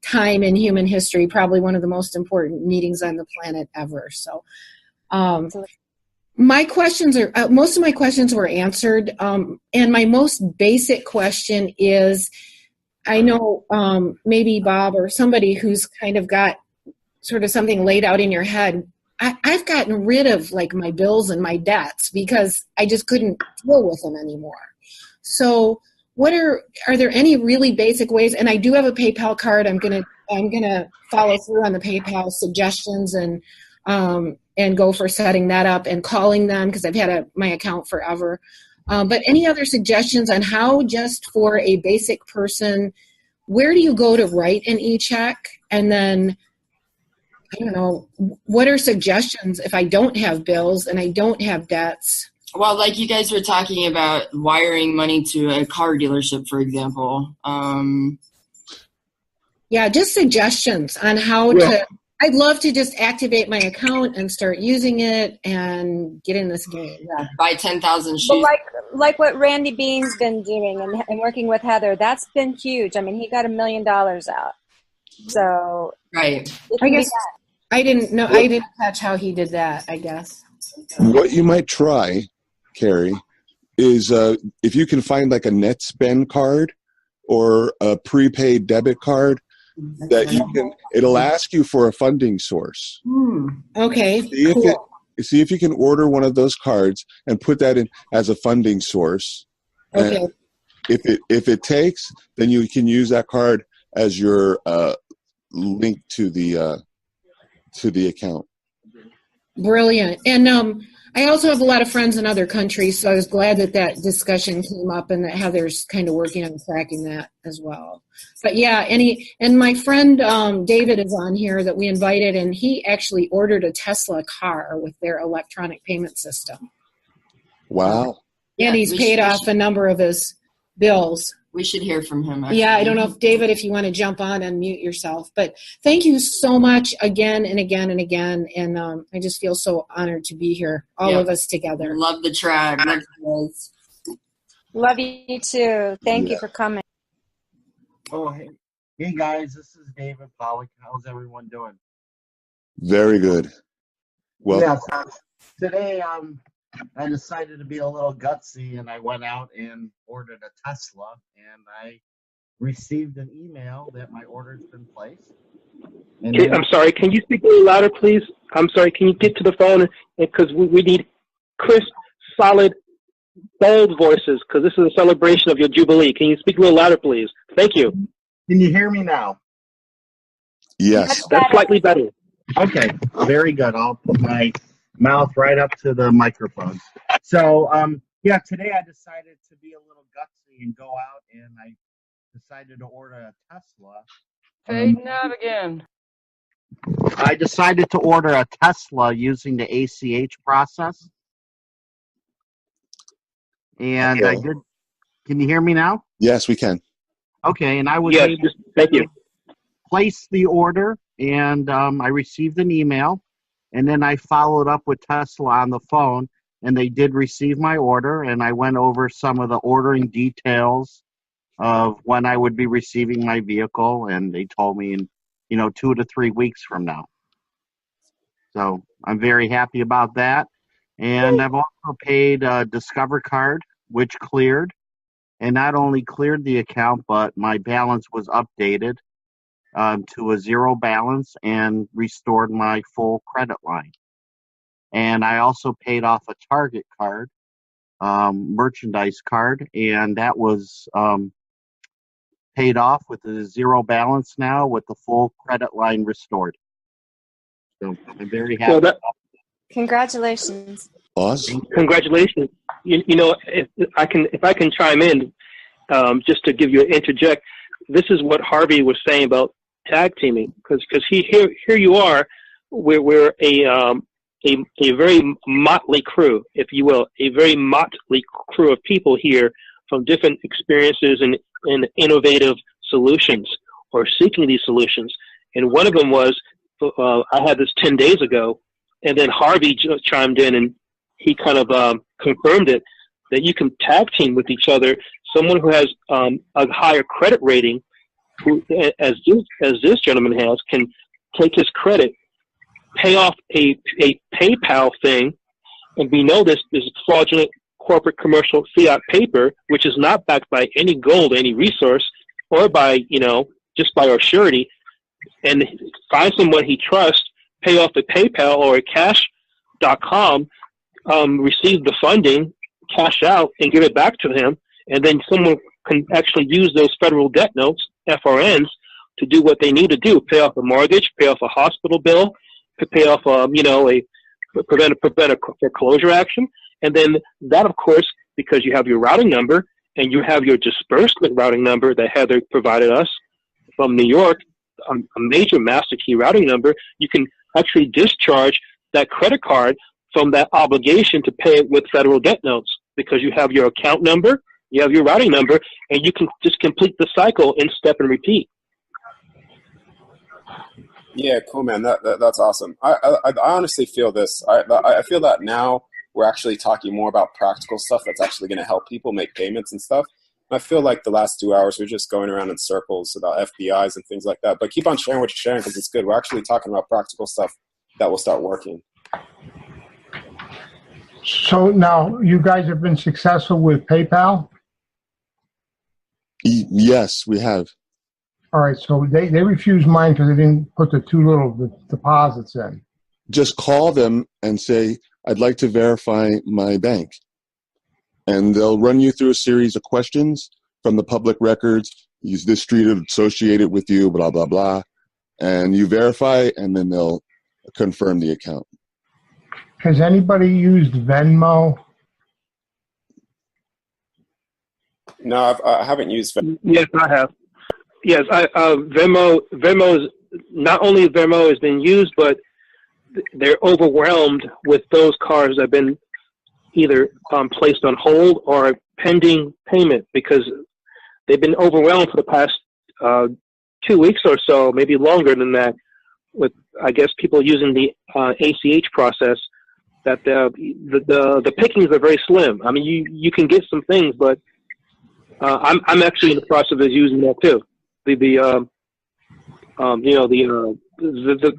time in human history, probably one of the most important meetings on the planet ever. So my questions are, most of my questions were answered. And my most basic question is, I know maybe Bob or somebody who's kind of got sort of something laid out in your head. I've gotten rid of like my bills and my debts because I just couldn't deal with them anymore. So what are there any really basic ways? And I do have a PayPal card. I'm gonna follow through on the PayPal suggestions and go for setting that up and calling them because I've had my account forever. But any other suggestions on how, just for a basic person, where do you go to write an e-check? And then, I don't know, what are suggestions if I don't have bills and I don't have debts? Well, like you guys were talking about wiring money to a car dealership, for example. Yeah, just suggestions on how to. I'd love to just activate my account and start using it and get in this game. Yeah, buy 10,000 shoes. Well, like what Randy Bean's been doing and working with Heather, that's been huge. I mean, he got $1 million out. So right. I guess I didn't know. I didn't catch how he did that, I guess. What you might try, Carrie, is if you can find like a net spend card or a prepaid debit card that you can, it'll ask you for a funding source. Okay. See if you can order one of those cards and put that in as a funding source. Okay. And if it takes, then you can use that card as your link to the account. Brilliant. And I also have a lot of friends in other countries, so I was glad that discussion came up and that Heather's kind of working on tracking that as well. But yeah, and my friend David is on here that we invited, and he actually ordered a Tesla car with their electronic payment system. Wow. And he's paid off a number of his bills. We should hear from him. Actually. Yeah, I don't know if David, if you want to jump on and mute yourself, but thank you so much again and again and again. And I just feel so honored to be here, all of us together. Love the tribe. Love you guys. Love you too. Thank you for coming. Oh, hey guys, this is David Pollock. How's everyone doing? Very good. Well, yeah, so today I decided to be a little gutsy, and I went out and ordered a Tesla, and I received an email that my order's been placed. I'm sorry, can you speak a little louder, please? I'm sorry, can you get to the phone? Because we need crisp, solid, bold voices, because this is a celebration of your Jubilee. Can you speak a little louder, please? Thank you. Can you hear me now? Yes. That's slightly better. Okay, very good. I'll put my mouth right up to the microphone. So, yeah, today I decided to be a little gutsy and go out, and I decided to order a Tesla. Fading out again. I decided to order a Tesla using the ACH process. And I did. Can you hear me now? Yes, we can. Okay, and I was able to place the order, and I received an email. And then I followed up with Tesla on the phone, and they did receive my order, and I went over some of the ordering details of when I would be receiving my vehicle, and they told me in, 2 to 3 weeks from now. So I'm very happy about that. And I've also paid a Discover card, which cleared, and not only cleared the account, but my balance was updated to a zero balance and restored my full credit line. And I also paid off a Target card, merchandise card, and that was paid off with a zero balance now with the full credit line restored. So I'm very happy. Congratulations. Awesome. Congratulations. If I can chime in, just to give you an interject, this is what Harvey was saying about tag teaming, because here you are, we're a very motley crew, if you will, a very motley crew of people here from different experiences and innovative solutions, or seeking these solutions. And one of them was, I had this 10 days ago, and then Harvey chimed in, and he kind of confirmed it, that you can tag team with each other. Someone who has a higher credit rating, who, as this gentleman has, can take his credit, pay off a PayPal thing, and we know this is fraudulent corporate commercial fiat paper, which is not backed by any gold, any resource, or by, just by our surety, and find someone he trusts, pay off a PayPal or a Cash.com, receive the funding, cash out, and give it back to him, and then someone can actually use those federal debt notes, FRNs, to do what they need to do: pay off a mortgage, pay off a hospital bill, to pay off, prevent a foreclosure action, and then that, of course, because you have your routing number and you have your disbursement routing number that Heather provided us from New York, a major master key routing number, you can actually discharge that credit card from that obligation to pay it with federal debt notes, because you have your account number, you have your routing number, and you can just complete the cycle in step and repeat. Yeah, cool, man. That's awesome. I honestly feel this. I feel that now we're actually talking more about practical stuff that's actually going to help people make payments and stuff. I feel like the last 2 hours we're just going around in circles about FBIs and things like that. But keep on sharing what you're sharing, because it's good. We're actually talking about practical stuff that will start working. So now you guys have been successful with PayPal? Yes, we have. All right, so they refused mine because they didn't put the two little deposits in. Just call them and say, I'd like to verify my bank. And they'll run you through a series of questions from the public records. Is this street associated with you, blah, blah, blah. And you verify, and then they'll confirm the account. Has anybody used Venmo? No, I haven't used Venmo. Yes, I have. Yes, Venmo is, not only Venmo has been used, but they're overwhelmed with those cards that have been either placed on hold or pending payment, because they've been overwhelmed for the past 2 weeks or so, maybe longer than that, with, I guess, people using the ACH process. That the pickings are very slim. I mean, you can get some things, but I'm actually in the process of using that too. The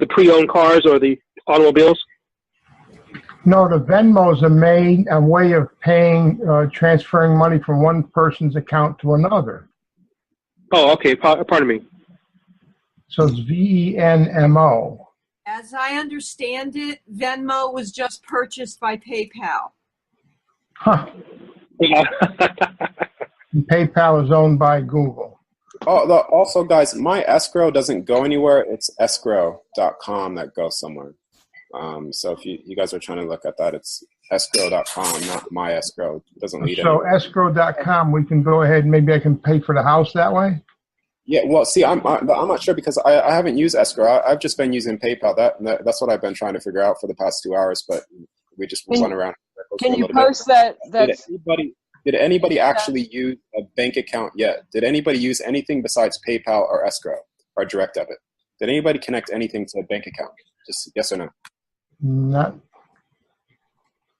pre-owned cars or the automobiles. No, the Venmo is a way of paying, transferring money from one person's account to another. Oh, okay. Pardon me. So it's VENMO. As I understand it, Venmo was just purchased by PayPal. Huh. And PayPal is owned by Google. Oh, also, guys, my escrow doesn't go anywhere. It's escrow.com that goes somewhere. So if you guys are trying to look at that, it's escrow.com, not my escrow. It doesn't lead anywhere. So escrow.com, we can go ahead and maybe I can pay for the house that way? Yeah, well, see, I'm not sure, because I haven't used escrow. I've just been using PayPal. That's what I've been trying to figure out for the past 2 hours, but we just run around. Can you post that? Did anybody actually use a bank account yet? Did anybody use anything besides PayPal or escrow or direct debit? Did anybody connect anything to a bank account? Just yes or no?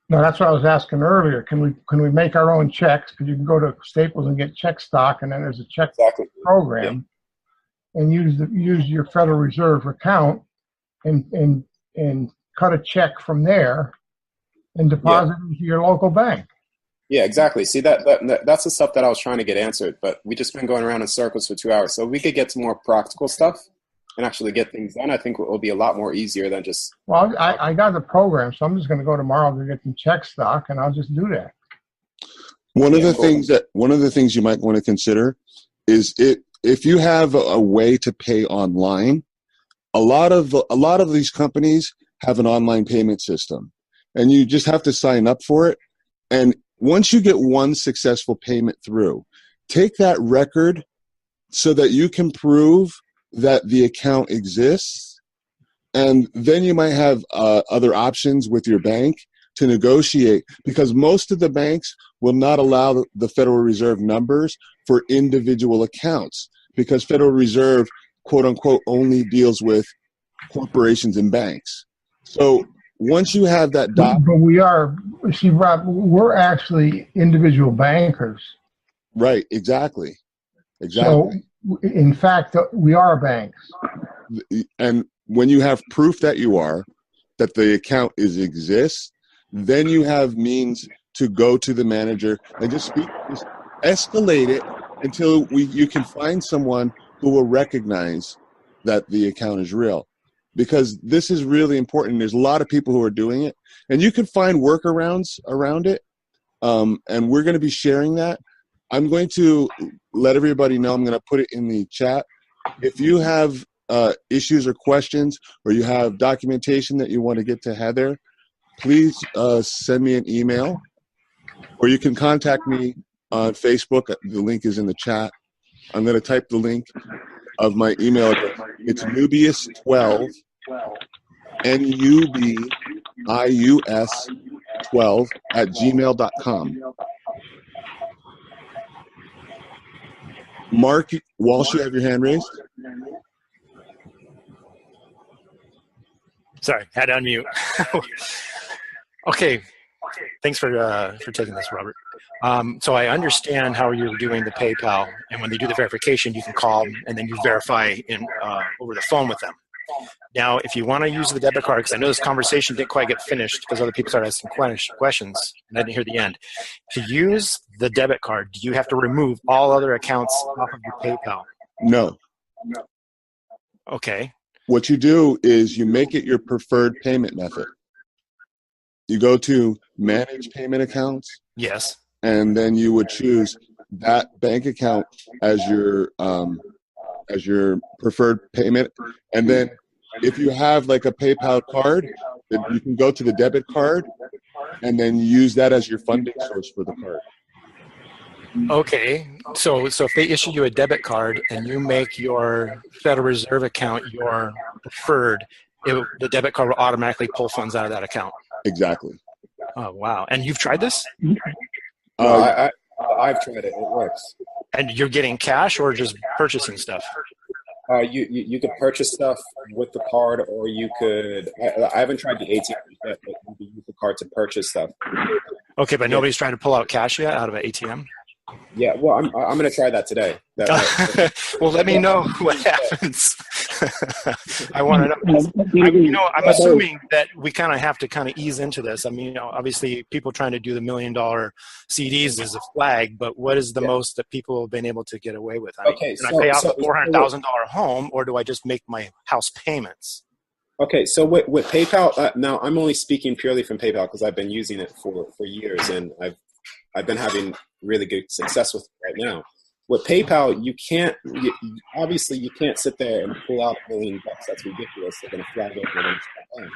No, that's what I was asking earlier. Can we make our own checks? Because you can go to Staples and get check stock, and then there's a check program, and use your Federal Reserve account and cut a check from there and deposit it into your local bank. Yeah, exactly. See, that's the stuff that I was trying to get answered, but we just been going around in circles for 2 hours. So if we could get some more practical stuff and actually get things done, I think it will be a lot more easier than just... Well, I got the program, so I'm just going to go tomorrow to get some check stock, and I'll just do that. One of the things you might want to consider is if you have a way to pay online, a lot of these companies have an online payment system, and you just have to sign up for it. And once you get one successful payment through, take that record so that you can prove that the account exists, and then you might have other options with your bank to negotiate, because most of the banks will not allow the Federal Reserve numbers for individual accounts, because Federal Reserve, quote unquote, only deals with corporations and banks. So once you have that but we are, see, Rob, we're actually individual bankers. Right, exactly. So, in fact, we are banks. And when you have proof that you are, that the account exists, then you have means to go to the manager and just escalate it until you can find someone who will recognize that the account is real. Because this is really important. There's a lot of people who are doing it, and you can find workarounds around it. And we're going to be sharing that. I'm going to let everybody know. I'm going to put it in the chat. If you have issues or questions, or you have documentation that you want to get to Heather, please send me an email, or you can contact me on Facebook. The link is in the chat. I'm going to type the link of my email address. It's Nubius12, NUBIUS12 @gmail.com. Mark Walsh, you have your hand raised. Sorry, had to unmute. Okay, thanks for taking this, Robert. So I understand how you're doing the PayPal, and when they do the verification, you can call them, and then you verify over the phone with them. Now, if you want to use the debit card, because I know this conversation didn't quite get finished because other people started asking questions, and I didn't hear the end. To use the debit card, do you have to remove all other accounts off of your PayPal? No. Okay. What you do is you make it your preferred payment method. You go to Manage Payment Accounts. Yes. And then you would choose that bank account as your preferred payment. And then if you have like a PayPal card, then you can go to the debit card and then use that as your funding source for the card. Okay, so if they issue you a debit card and you make your Federal Reserve account your preferred, the debit card will automatically pull funds out of that account. Exactly. Oh, wow. And you've tried this? I've tried it. It works. And you're getting cash or just purchasing stuff? You could purchase stuff with the card, or you could. I haven't tried the ATM yet, but you could use the card to purchase stuff. Okay, but nobody's trying to pull out cash yet out of an ATM? Yeah, well, I'm going to try that today. Well, let me know what happens. I want to know. I'm assuming that we kind of have to kind of ease into this. I mean, obviously, people trying to do the $1 million CDs is a flag, but what is the most that people have been able to get away with? I mean, can I pay off a $400,000 home, or do I just make my house payments? Okay, so with PayPal, now I'm only speaking purely from PayPal because I've been using it for years, and I've been having really good success with it right now. With PayPal, obviously you can't sit there and pull out $1 million. That's ridiculous. They're going to flag over the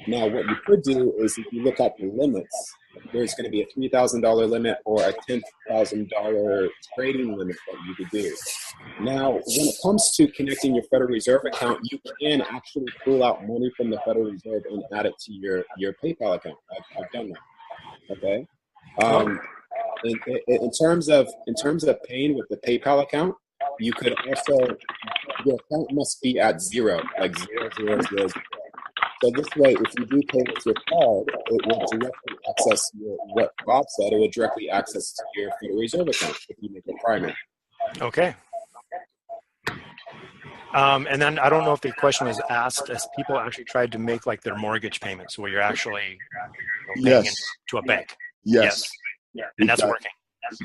Now, what you could do is if you look up the limits, there's going to be a $3,000 limit or a $10,000 trading limit that you could do. Now, when it comes to connecting your Federal Reserve account, you can actually pull out money from the Federal Reserve and add it to your PayPal account. I've done that. Okay. In terms of paying with the PayPal account, you could also, your account must be at zero, like 0, 0, 0, 0. So this way, if you do pay with your card, it will directly access what Bob said. It would directly access your Federal Reserve account if you make it primary. Okay. And then I don't know if the question was asked as people actually tried to make like their mortgage payments, where you're actually paying into a bank. Yes. And that's working.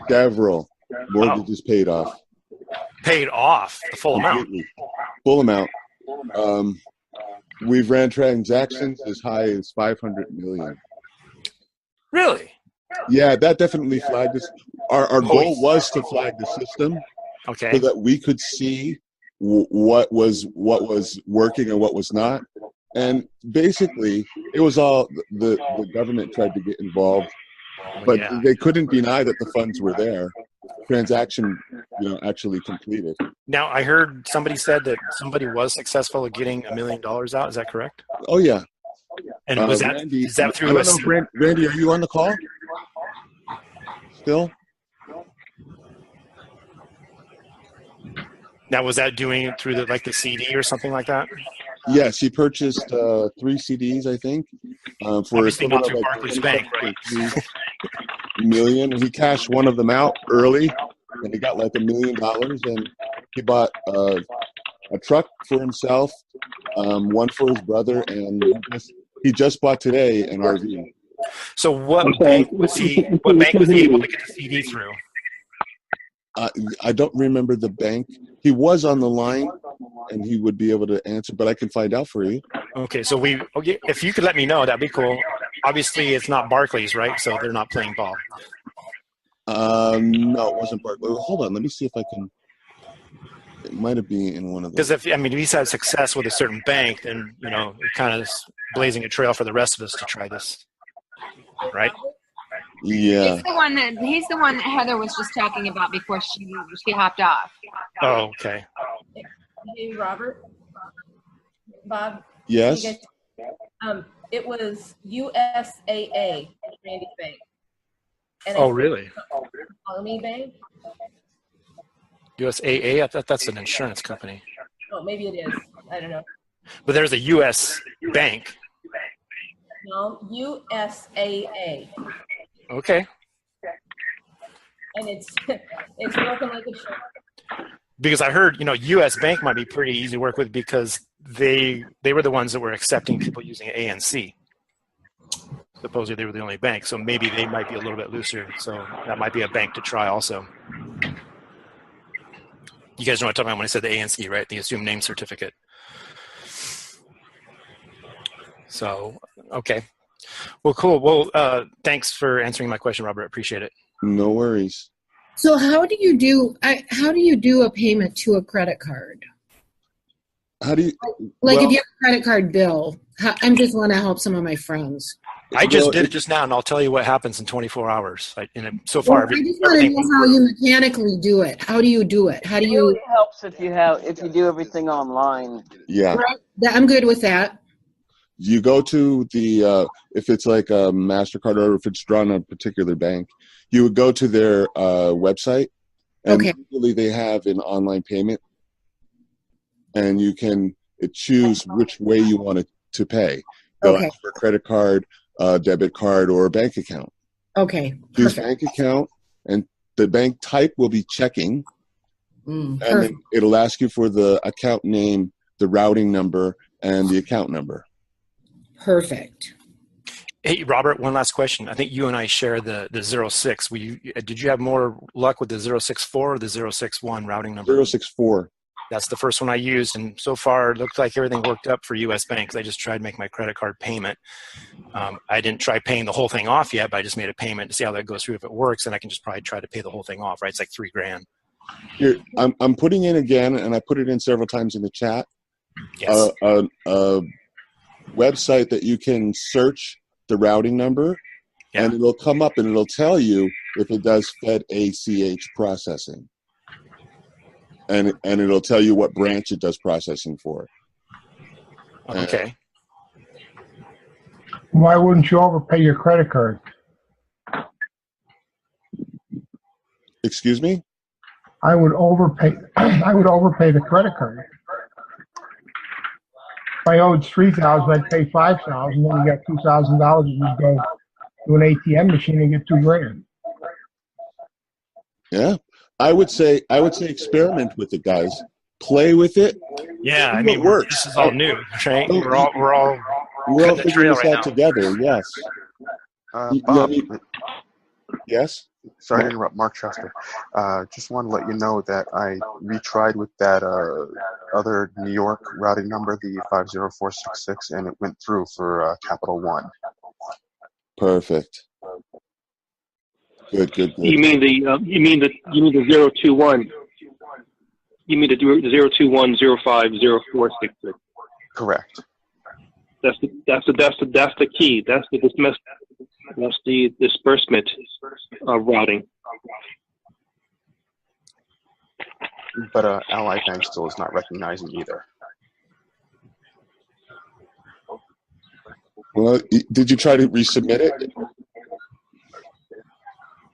Several mortgages paid off. Paid off the full amount. Full amount. We've ran transactions as high as 500 million. Really? Yeah, that definitely flagged us. Our goal was to flag the system, okay, so that we could see what was working and what was not. And basically, it was all the government tried to get involved, but they couldn't deny that the funds were there. Transaction, actually completed. Now, I heard somebody said that somebody was successful at getting $1 million out. Is that correct? Oh yeah. And was that Randy, is that through? I don't know, Randy, are you on the call? Still? Now, was that doing it through the CD or something like that? Yes, he purchased 3 CDs, I think, for Obviously not through Barclays Bank, right? million. He cashed one of them out early, and he got like $1 million. And he bought a truck for himself, one for his brother, and he just bought today an RV. So what bank was he able to get the CD through? I don't remember the bank. He was on the line, and he would be able to answer, but I can find out for you. Okay, so if you could let me know, that'd be cool. Obviously, it's not Barclays, right? So they're not playing ball. No, it wasn't Barclays. Hold on, let me see if I can. It might have been in one of those. Because if he's had success with a certain bank, then it kind of blazing a trail for the rest of us to try this, right? Yeah. He's the one that Heather was just talking about before she hopped off. Oh, okay. Hey, Robert, Bob. Yes. It was USAA, Randy's bank. And oh, really? Colony Bank. USAA? I thought that's an insurance company. Oh, maybe it is. I don't know. But there's a U.S. bank. No, USAA. Okay. And it's working like a show. Because I heard, U.S. Bank might be pretty easy to work with because they were the ones that were accepting people using ANC. Supposedly they were the only bank, so maybe they might be a little bit looser. So that might be a bank to try also. You guys know what I'm talking about when I said the ANC, right? The assumed name certificate. So, okay. Well, cool. Well, thanks for answering my question, Robert. I appreciate it. No worries. So how do you do a payment to a credit card? How do you if you have a credit card bill? I just want to help some of my friends. I just did it just now, and I'll tell you what happens in 24 hours. So far, I just want to know how you mechanically do it. How do you do it? How do you? It really helps if you do everything online. Yeah. Right? I'm good with that. You go to the if it's like a MasterCard or if it's drawn on a particular bank, you would go to their website, and usually they have an online payment, and you can choose which way you want it to pay. They'll ask for a credit card, debit card, or a bank account. Okay. Choose bank account, and the bank type will be checking, and then it'll ask you for the account name, the routing number, and the account number. Perfect. Hey, Robert, one last question. I think you and I share the 06. Did you have more luck with the 064 or the 061 routing number? 064. That's the first one I used, and so far it looked like everything worked up for U.S. Bank. I just tried to make my credit card payment. I didn't try paying the whole thing off yet, but I just made a payment to see how that goes through. If it works, then I can just probably try to pay the whole thing off, right? It's like $3,000. Here, I'm putting in again, and I put it in several times in the chat. Yes. A website that you can search the routing number, and it'll come up and it'll tell you if it does Fed ACH processing. And it'll tell you what branch it does processing for. Okay. Why wouldn't you overpay your credit card? Excuse me? I would overpay the credit card. If I owed $3,000, I'd pay $5,000. Then you got $2,000. You just go to an ATM machine and get $2,000. Yeah. I would say experiment with it, guys. Play with it. Yeah, I mean, this is all new, right? We're all figuring this out together. Yes. Bob, yes. Sorry to interrupt, Mark Chester. Just want to let you know that I retried with that other New York routing number, the 50466, and it went through for Capital One. Perfect. Good. You mean the 021? You mean the 021050466? Correct. That's the key. That's the disbursement routing. But Ally Bank still is not recognizing either. Well, did you try to resubmit it?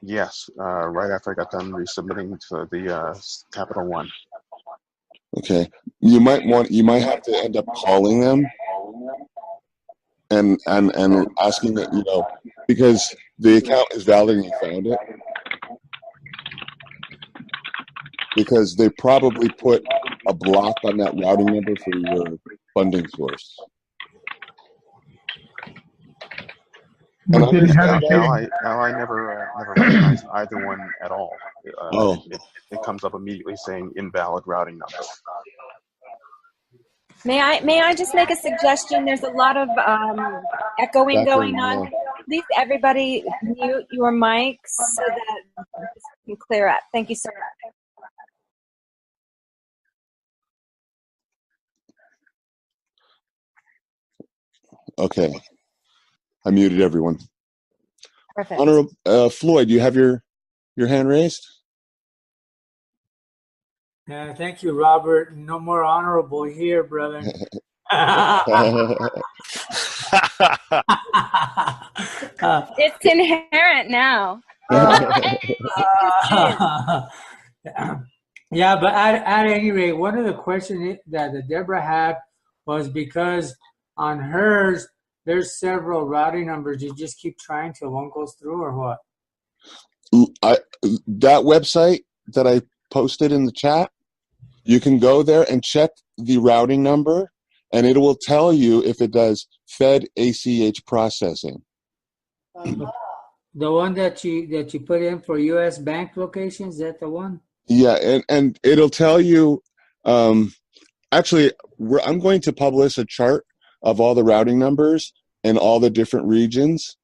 Yes, right after I got done resubmitting to the Capital One. Okay. You might have to end up calling them and asking that, because the account is valid and you found it. Because they probably put a block on that routing number for your funding source. And now I never recognized either one at all. It comes up immediately saying invalid routing number. May I just make a suggestion? There's a lot of echoing going on. Please, everybody, mute your mics so that this can clear up. Thank you so much. Okay, I muted everyone. Perfect. Honorable Floyd, you have your hand raised? Thank you, Robert. No more honorable here, brother. It's inherent now. Yeah, but at any rate, one of the questions that Deborah had was because on hers, there's several routing numbers. You just keep trying till one goes through, or what? That website that I posted in the chat, you can go there and check the routing number, and it will tell you if it does Fed ACH processing. The one that you put in for U.S. bank locations, is that the one? Yeah, and it'll tell you. Actually, I'm going to publish a chart of all the routing numbers in all the different regions,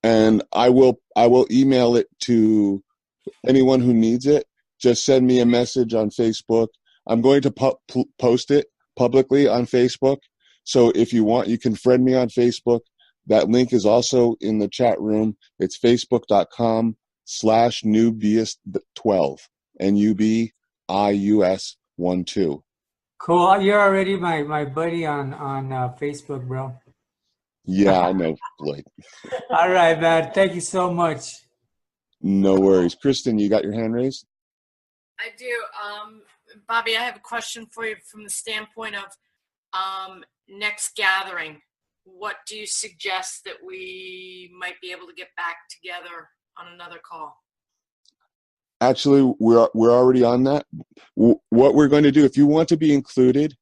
and I will email it to anyone who needs it. Just send me a message on Facebook. I'm going to post it publicly on Facebook, so if you want, you can friend me on Facebook. That link is also in the chat room. It's facebook.com/Nubius12, NUBIUS12. Cool. You're already my buddy on Facebook, bro. Yeah, I know, Blake. All right, man. Thank you so much. No worries. Kristen, you got your hand raised? I do. Bobby, I have a question for you from the standpoint of next gathering. What do you suggest that we might be able to get back together on another call? Actually, we're already on that. What we're going to do, if you want to be included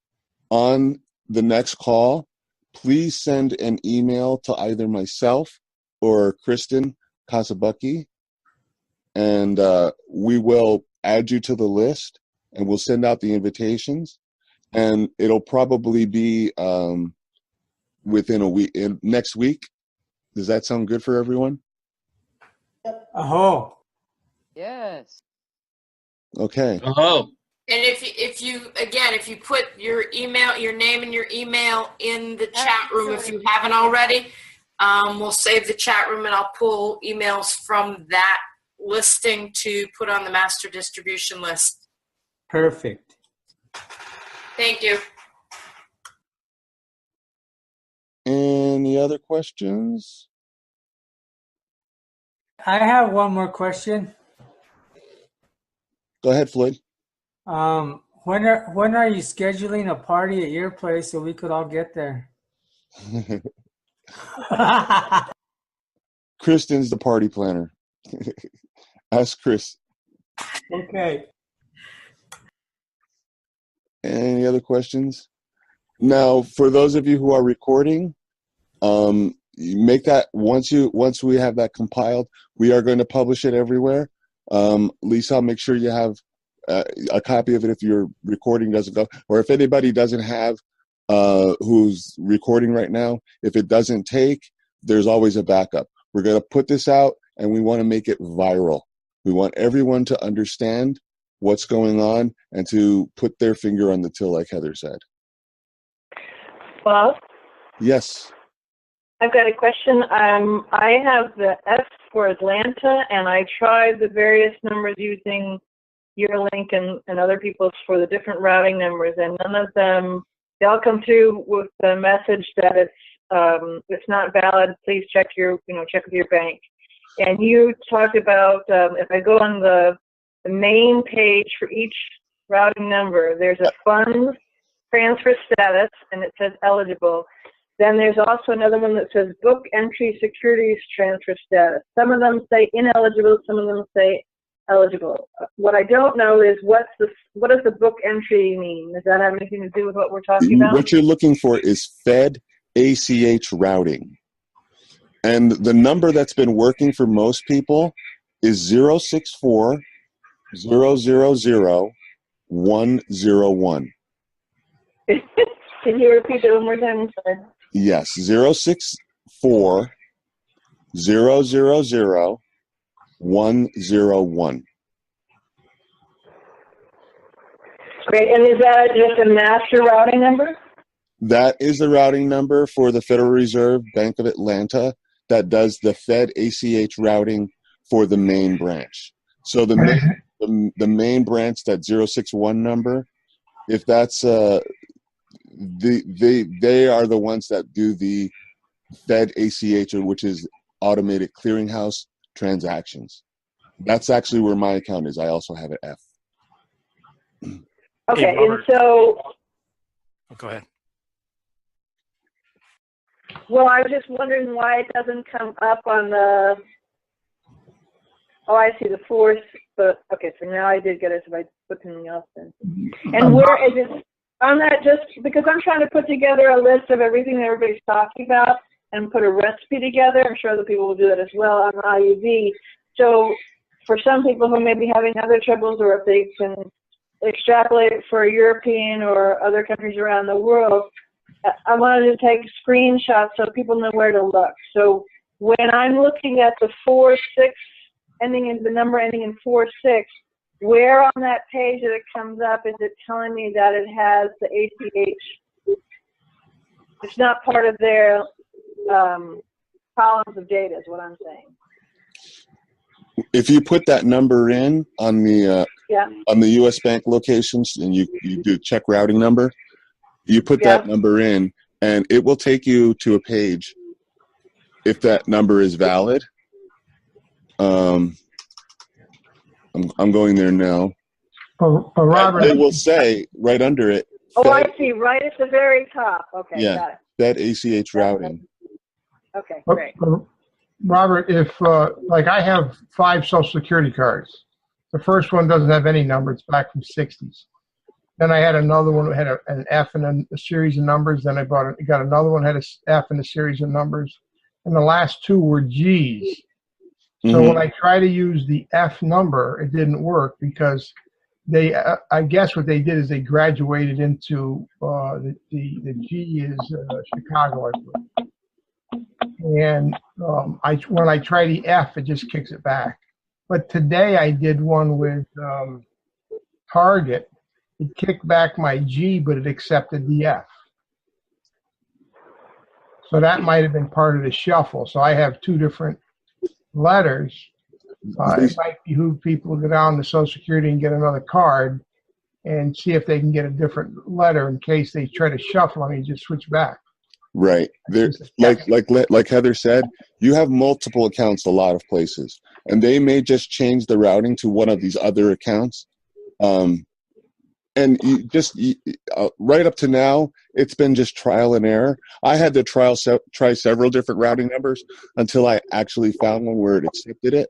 on the next call, please send an email to either myself or Kristen Kasabucky, and we will add you to the list, and we'll send out the invitations, and it'll probably be within a week, next week. Does that sound good for everyone? Oh. Yes. Okay. Oh. And if you put your email, your name and your email in the chat room, if you haven't already, we'll save the chat room and I'll pull emails from that listing to put on the master distribution list. Perfect. Thank you. Any other questions? I have one more question. Go ahead, Floyd. When are you scheduling a party at your place so we could all get there? Kristen's the party planner. Ask Chris. Okay. Any other questions? Now, for those of you who are recording, you make that once we have that compiled, we are going to publish it everywhere. Lisa, I'll make sure you have a copy of it if your recording doesn't go, or if anybody doesn't have who's recording right now, if it doesn't take, there's always a backup. We're going to put this out, and we want to make it viral. We want everyone to understand what's going on and to put their finger on the till, like Heather said. Bob? Yes. I've got a question. I have the F for Atlanta, and I tried the various numbers using your link and other people's for the different routing numbers, and none of them, they all come through with the message that it's not valid. Please check check with your bank. And you talked about if I go on the main page for each routing number. There's a funds transfer status, and it says eligible. Then there's also another one that says book entry securities transfer status. Some of them say ineligible, some of them say eligible. What I don't know is what does the book entry mean? Does that have anything to do with what we're talking about? What you're looking for is Fed ACH routing. And the number that's been working for most people is 064 000 101. Can you repeat it one more time? I'm sorry. Yes, 064 000 101. Great. And is that just a master routing number? That is the routing number for the Federal Reserve Bank of Atlanta that does the Fed ACH routing for the main branch. So the main branch, that 061 number, if that's they are the ones that do the Fed ACH, which is automated clearinghouse transactions. That's actually where my account is. I also have an F. Okay, Hey, and so, Oh, go ahead. well, I was just wondering why it doesn't come up on the, oh, I see the fourth, but, okay, so now I did get it, so I put something else in. And where is it, on that, just because I'm trying to put together a list of everything that everybody's talking about and put a recipe together. I'm sure the people will do that as well on IUV. So for some people who may be having other troubles, or if they can extrapolate it for European or other countries around the world, I wanted to take screenshots so people know where to look. So when I'm looking at the 46 ending in the number ending in 46, where on that page that it comes up is it telling me that it has the ACH? It's not part of their columns of data, is what I'm saying. If you put that number in on the U.S. Bank locations and you do check routing number, you put that number in, and it will take you to a page if that number is valid. I'm going there now. But Robert, it will say right under it. Oh, I see, right at the very top. Okay, got it. That ACH routing. Okay, great. Robert, if like I have 5 Social Security cards. The first one doesn't have any number. It's back from 60s. Then I had another one that had an F and a series of numbers. Then I got another one that had an F and a series of numbers. And the last 2 were G's. So when I try to use the F number, it didn't work because they, I guess what they did is they graduated into the G is Chicago, I believe. And when I try the F, it just kicks it back. But today I did one with Target. It kicked back my G, but it accepted the F. So that might have been part of the shuffle. So I have 2 different letters. It might behoove people to go down to Social Security and get another card and see if they can get a different letter in case they try to shuffle them and just switch back. Right. There, like Heather said, you have multiple accounts a lot of places, and they may just change the routing to one of these other accounts. And right up to now, it's been just trial and error. I had to try several different routing numbers until I actually found one where it accepted it,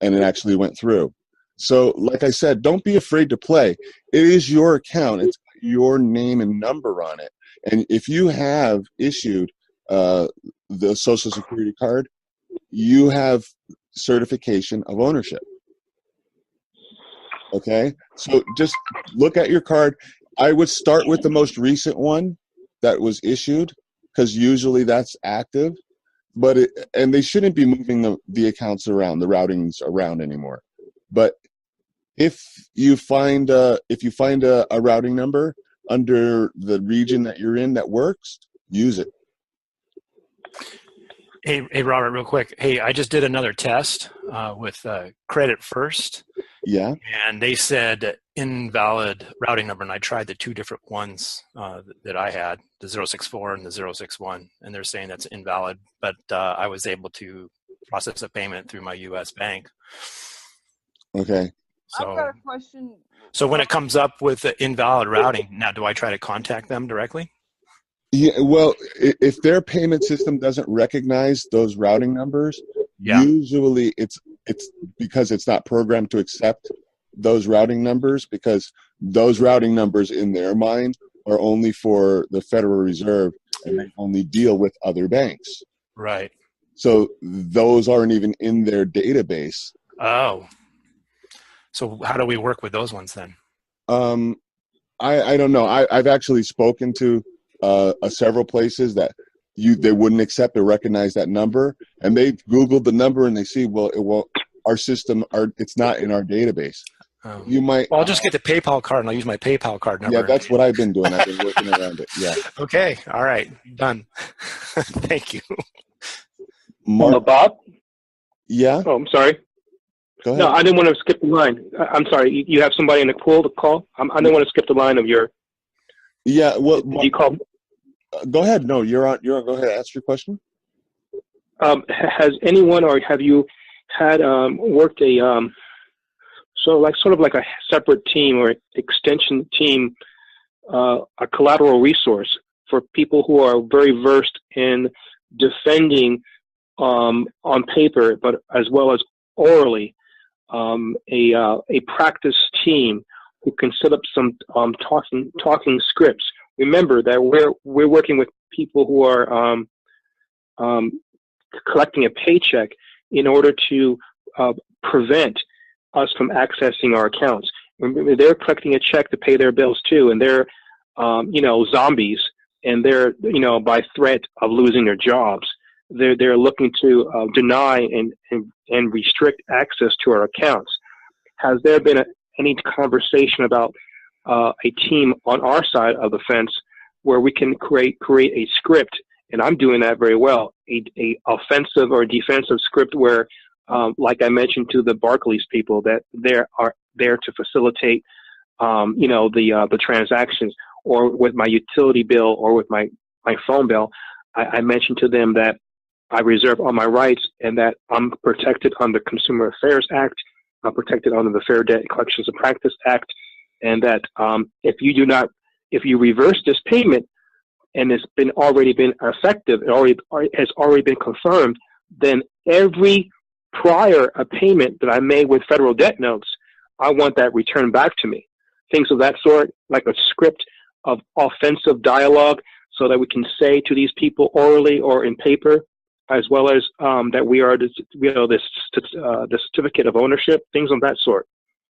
and it actually went through. So, like I said, don't be afraid to play. It is your account. It's your name and number on it. And if you have issued the Social Security card, you have certification of ownership. Okay, so just look at your card. I would start with the most recent one that was issued because usually that's active, and they shouldn't be moving the accounts around, the routings around anymore. But if you find a routing number under the region that you're in that works, use it. Hey, Robert, real quick. Hey, I just did another test with Credit First. Yeah. And they said invalid routing number, and I tried the 2 different ones that I had, the 064 and the 061, and they're saying that's invalid. But I was able to process a payment through my U.S. bank. Okay. I've got a question. So when it comes up with invalid routing, now do I try to contact them directly? Yeah, well, if their payment system doesn't recognize those routing numbers, usually it's because it's not programmed to accept those routing numbers, because those routing numbers in their mind are only for the Federal Reserve and they only deal with other banks. Right. So those aren't even in their database. Oh. So how do we work with those ones then? I don't know. I've actually spoken to several places that they wouldn't accept or recognize that number, and they Googled the number and they see, well, our system, it's not in our database. Oh. You might. Well, I'll just get the PayPal card and I'll use my PayPal card number. Yeah, that's what I've been doing. I've been working around it. Yeah. Okay. All right. Done. Thank you. Bob? Yeah? Oh, I'm sorry. Go ahead. No, I didn't want to skip the line. I'm sorry. You have somebody in the pool to call? I didn't want to skip the line of your... Yeah, well... Did you call? Go ahead. No, you're on. Go ahead. Ask your question. Has anyone, or have you had worked a... sort of like a separate team or extension team, a collateral resource for people who are very versed in defending on paper, but as well as orally, a practice team who can set up some talking scripts. Remember that we're working with people who are collecting a paycheck in order to prevent us from accessing our accounts. Remember, they're collecting a check to pay their bills too, and they're zombies, and they're by threat of losing their jobs. They're looking to deny and restrict access to our accounts. Has there been any conversation about a team on our side of the fence where we can create a script, and I'm doing that very well, a offensive or defensive script where, like I mentioned to the Barclays people, that they are there to facilitate, the transactions, or with my utility bill or with my phone bill. I mentioned to them that I reserve all my rights and that I'm protected under the Consumer Affairs Act. I'm protected under the Fair Debt Collections and Practice Act, and that if you reverse this payment and it's already been effective, it has already been confirmed, then every prior payment that I made with federal debt notes, I want that returned back to me. Things of that sort, like a script of offensive dialogue, so that we can say to these people orally or in paper, as well as that we are, the certificate of ownership, things of that sort.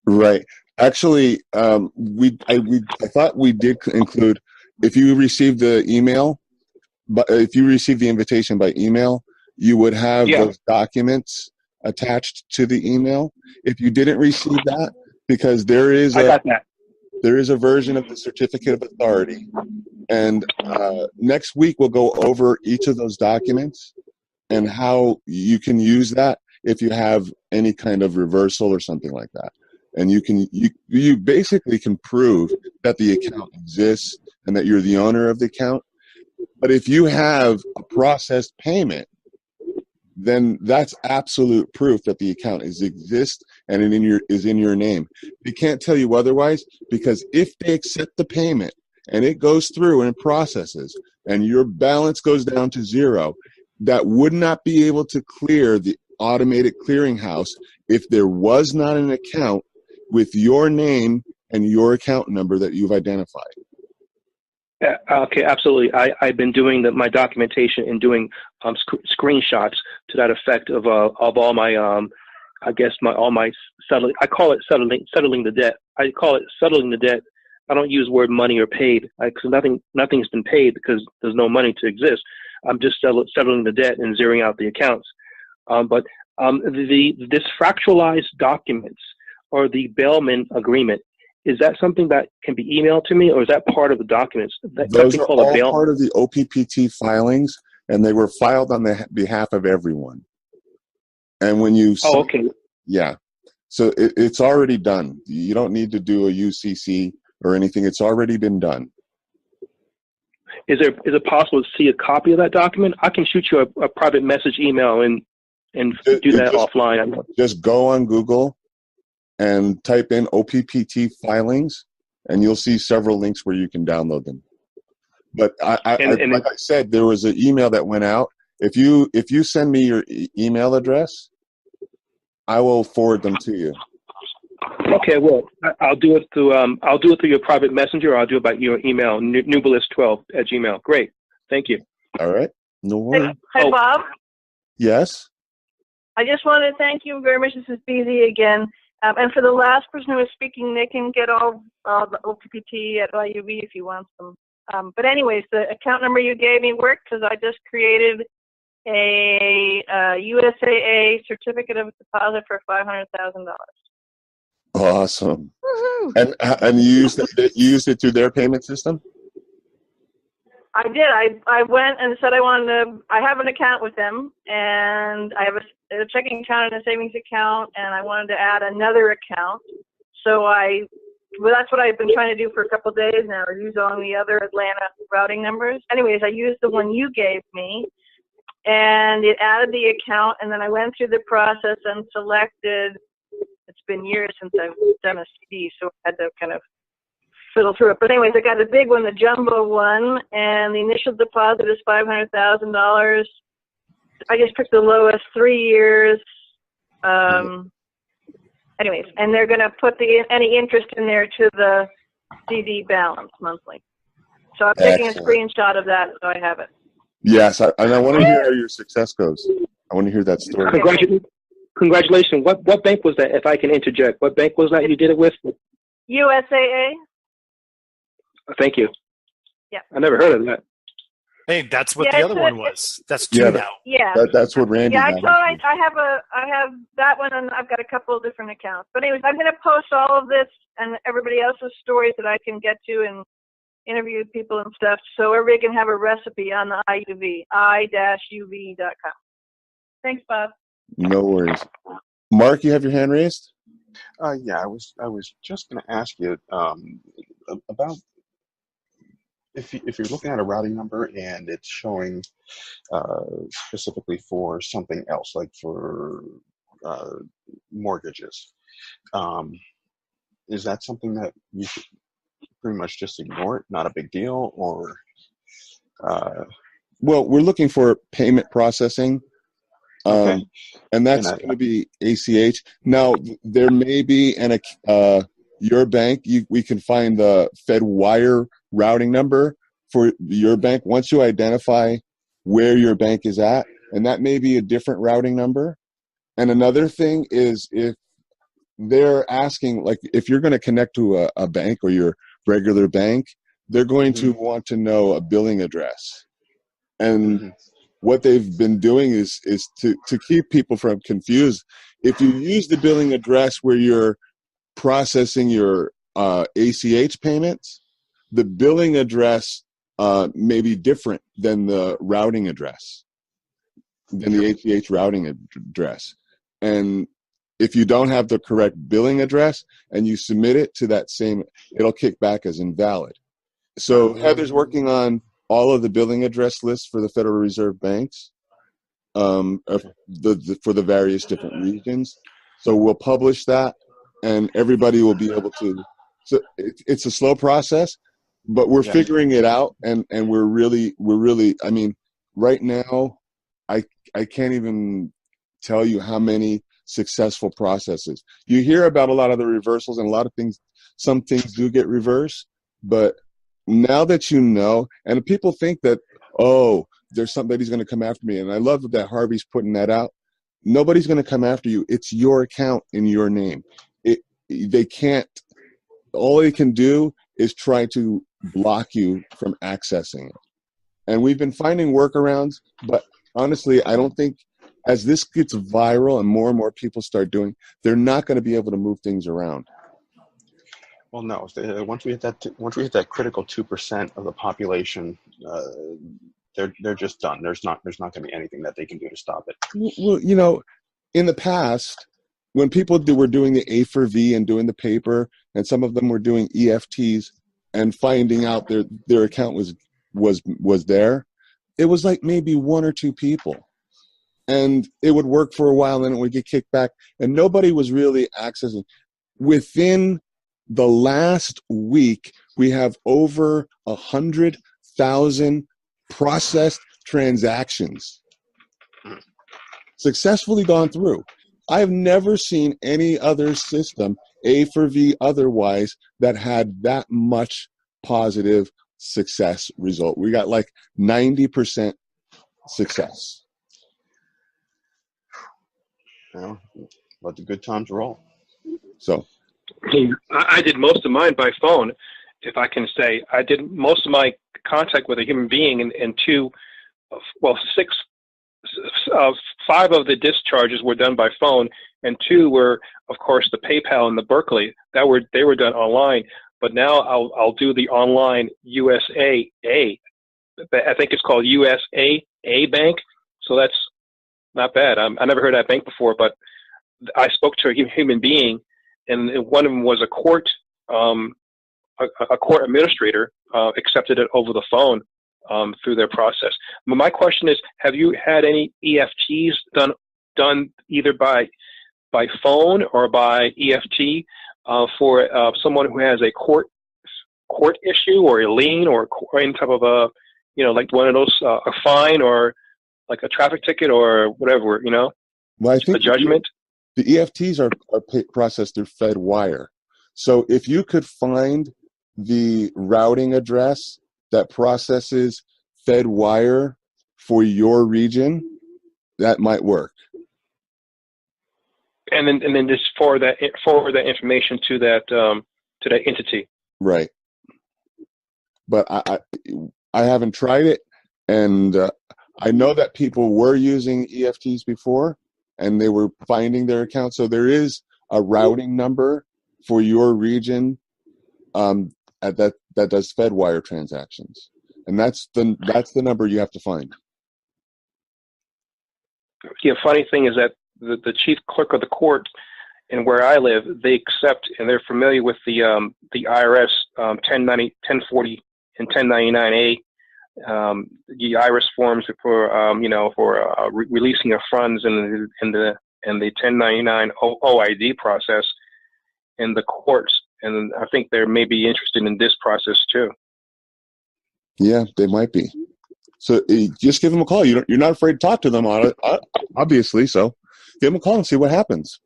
Right. Actually, I thought we did include, if you received the email, but if you received the invitation by email, you would have those documents attached to the email. If you didn't receive that, because there is a version of the certificate of authority, and next week we'll go over each of those documents and how you can use that if you have any kind of reversal or something like that. And you basically can prove that the account exists and that you're the owner of the account. But if you have a processed payment, then that's absolute proof that the account exists and is in your name. They can't tell you otherwise, because if they accept the payment and it goes through and processes and your balance goes down to zero, that would not be able to clear the automated clearinghouse if there was not an account with your name and your account number that you've identified. Okay, absolutely. I've been doing my documentation and doing screenshots to that effect of all my all my settling. I call it settling the debt. I call it settling the debt. I don't use the word money or paid, because nothing's been paid because there's no money to exist. I'm just settling the debt and zeroing out the accounts. But this fractionalized documents, or the bailment agreement, is that something that can be emailed to me, or is that part of the documents? Those are all part of the OPPT filings, and they were filed on the behalf of everyone. And when you... Oh, okay. Yeah. So it's already done. You don't need to do a UCC or anything. It's already been done. Is it possible to see a copy of that document? I can shoot you a private message email and do that offline. Just go on Google and type in OPPT filings, and you'll see several links where you can download them. But like I said, there was an email that went out. If you send me your email address, I will forward them to you. Okay, well, I'll do it through your private messenger, or I'll do it by your email, nubilis12@gmail. Great, thank you. All right, no worries. Hi, Bob. Yes. I just want to thank you very much. This is BZ again. And for the last person who was speaking, they can get all the OPPT at IUB if you want them. But anyways, the account number you gave me worked because I just created a USAA certificate of deposit for $500,000. Awesome. And you used it through their payment system? I did. I went and said I have an account with them, and I have a checking account and a savings account, and I wanted to add another account. So that's what I've been trying to do for a couple of days now, is use all the other Atlanta routing numbers. Anyways, I used the one you gave me, and it added the account, and then I went through the process and selected. It's been years since I've done a CD, so I had to kind of fiddle through it. But anyways, I got the big one, the jumbo one, and the initial deposit is $500,000. I just picked the lowest, 3 years. Anyways, and they're going to put any interest in there to the CD balance monthly. So I'm taking a screenshot of that, so I have it. Yes, and I want to hear how your success goes. I want to hear that story. Congratulations. What bank was that, if I can interject? What bank was that you did it with? USAA. Thank you. Yeah. I never heard of that. Hey, that's what the other one was. That's two now. Yeah. That's what Randy. Yeah, I have that one, and I've got a couple of different accounts. But anyways, I'm going to post all of this and everybody else's stories that I can get to and interview people and stuff, so everybody can have a recipe on the IUV, i-uv.com. Thanks, Bob. No worries. Mark, you have your hand raised? Yeah, I was just going to ask you about if you're looking at a routing number and it's showing specifically for something else, like for mortgages, is that something that you should pretty much just ignore it? Not a big deal, or? Well, we're looking for payment processing. Okay. And that's going to be ACH. Now, there may be your bank. We can find the FedWire routing number for your bank once you identify where your bank is at, and that may be a different routing number. And another thing is, if they're asking, like, if you're going to connect to a bank or your regular bank, they're going to want to know a billing address. And what they've been doing is to keep people from confused. If you use the billing address where you're processing your ACH payments, the billing address may be different than the routing address, than the ACH routing address. And if you don't have the correct billing address and you submit it to that same, it'll kick back as invalid. So Heather's working on all of the billing address lists for the Federal Reserve banks for the various different regions. So we'll publish that, and everybody will be able to. So it's a slow process, but we're figuring it out, and we're really. I mean, right now, I can't even tell you how many successful processes. You hear about a lot of the reversals, and a lot of things. Some things do get reversed, but now that you know, and people think that, oh, there's somebody's going to come after me, and I love that Harvey's putting that out. Nobody's going to come after you. It's your account in your name. They can't. All they can do is try to block you from accessing it. And we've been finding workarounds, but honestly, I don't think as this gets viral and more people start doing, they're not going to be able to move things around. Well, no. Once we hit that critical 2% of the population, they're just done. There's not going to be anything that they can do to stop it. Well, you know, in the past, when people were doing the A for V and doing the paper, and some of them were doing EFTs and finding out their account was there, it was like maybe one or two people, and it would work for a while, and then it would get kicked back, and nobody was really accessing. within the last week, we have over 100,000 processed transactions successfully gone through. I've never seen any other system, A for V otherwise, that had that much positive success result. We got like 90% success. Well, let the good times roll. So I did most of mine by phone, if I can say. I did most of my contact with a human being, and five of the discharges were done by phone, and 2 were, of course, the PayPal and the Berkeley. They were done online. But now I'll do the online USAA. I think it's called USAA Bank. So that's not bad. I never heard of that bank before, but I spoke to a human being, and one of them was a court administrator, accepted it over the phone through their process. But my question is, have you had any EFTs done either by phone or by EFT for someone who has a court issue or a lien or any type of a, like one of those, a fine or like a traffic ticket or whatever, Well, I think a judgment? The EFTs are processed through FedWire. So if you could find the routing address that processes FedWire for your region, that might work. And then just forward that information to that entity. Right. But I haven't tried it, and I know that people were using EFTs before, and they were finding their account. So there is a routing number for your region that does FedWire transactions, and that's the number you have to find. Yeah, funny thing is that the chief clerk of the court, and where I live, they accept and they're familiar with the IRS 1040 and 1099A, the IRS forms for releasing of funds and the 1099 OID process in the courts, and I think they may be interested in this process too. Yeah, they might be. So just give them a call. You're not afraid to talk to them on it, obviously. So give them a call and see what happens.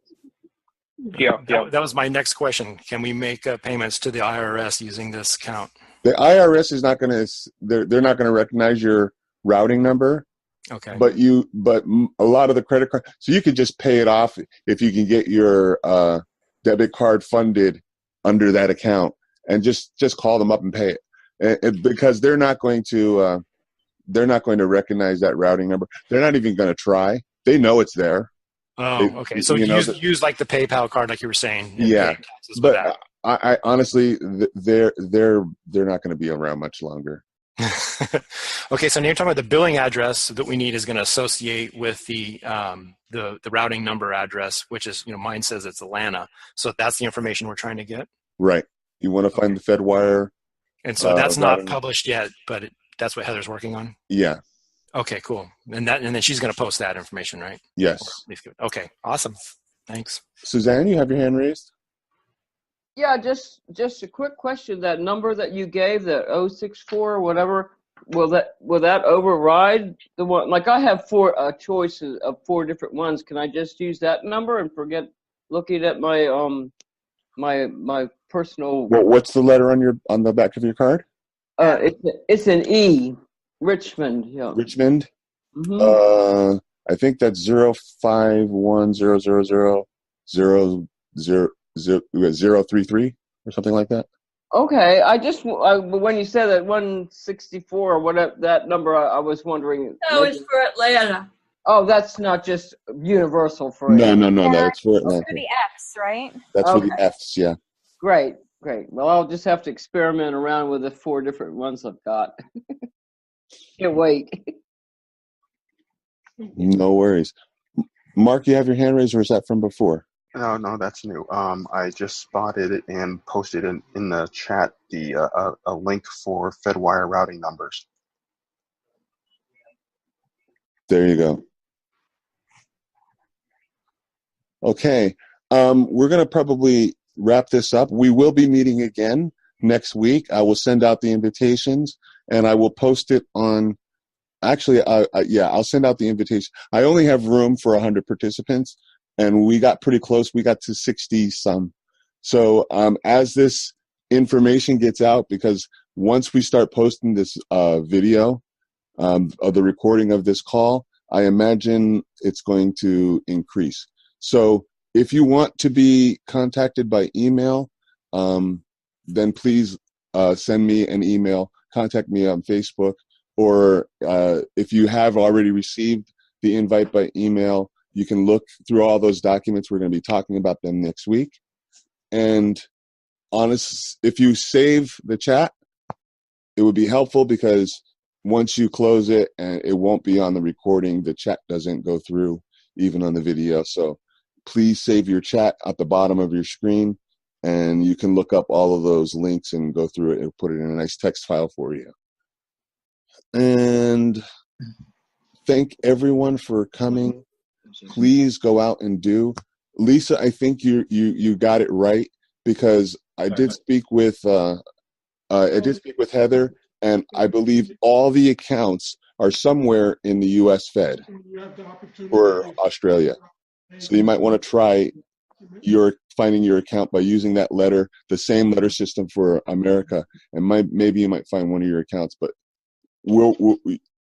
Yeah. That was my next question. Can we make payments to the IRS using this account? The IRS is not going to. They're not going to recognize your routing number. Okay. But a lot of the credit card. So you could just pay it off if you can get your debit card funded under that account, and just call them up and pay it, because they're not going to recognize that routing number. They're not even going to try. They know it's there. Oh, okay. So use like the PayPal card, like you were saying. Yeah, but I honestly, they're not going to be around much longer. Okay, so now you're talking about the billing address that we need is going to associate with the routing number address, which is, mine says it's Atlanta. So that's the information we're trying to get. Right. You want to find the FedWire. And so that's not published yet, but that's what Heather's working on. Yeah. Okay, cool. And then she's going to post that information, right? Yes. Okay, awesome. Thanks. Suzanne, you have your hand raised? Yeah, just a quick question. That number that you gave, that 064 or whatever, will that override the one? Like, I have 4 choices of 4 different ones. Can I just use that number and forget looking at my my personal? Well, what's the letter on the back of your card? It's an E. Richmond, yeah. Richmond? Mm-hmm. I think that's 05100000033 or something like that. Okay, when you said that 164 or whatever that number, I was wondering. No, it's for Atlanta. Oh, that's not just universal for No, Atlanta. that's for Atlanta. Those are the Fs, right? That's for the Fs, yeah. Great. Well, I'll just have to experiment around with the 4 different ones I've got. Can't wait. No worries. Mark, you have your hand raised, or is that from before? No, that's new. I just spotted it and posted in the chat a link for FedWire routing numbers. There you go. Okay. We're going to probably wrap this up. We will be meeting again next week. I will send out the invitations, and I will post it on. Actually, I'll send out the invitation. I only have room for 100 participants, and we got pretty close. We got to 60 some. So as this information gets out, because once we start posting this video of the recording of this call, I imagine it's going to increase. So if you want to be contacted by email, then please send me an email, contact me on Facebook, or if you have already received the invite by email, you can look through all those documents. We're going to be talking about them next week. And if you save the chat, it would be helpful, because once you close it and it won't be on the recording, the chat doesn't go through even on the video. So please save your chat at the bottom of your screen, and you can look up all of those links and go through it and put it in a nice text file for you. And thank everyone for coming. Please go out and do. Lisa, I think you got it right, because I did speak with Heather, and I believe all the accounts are somewhere in the U.S. Fed or Australia. So you might want to try finding your account by using that letter, the same letter system for America, and maybe you might find one of your accounts. But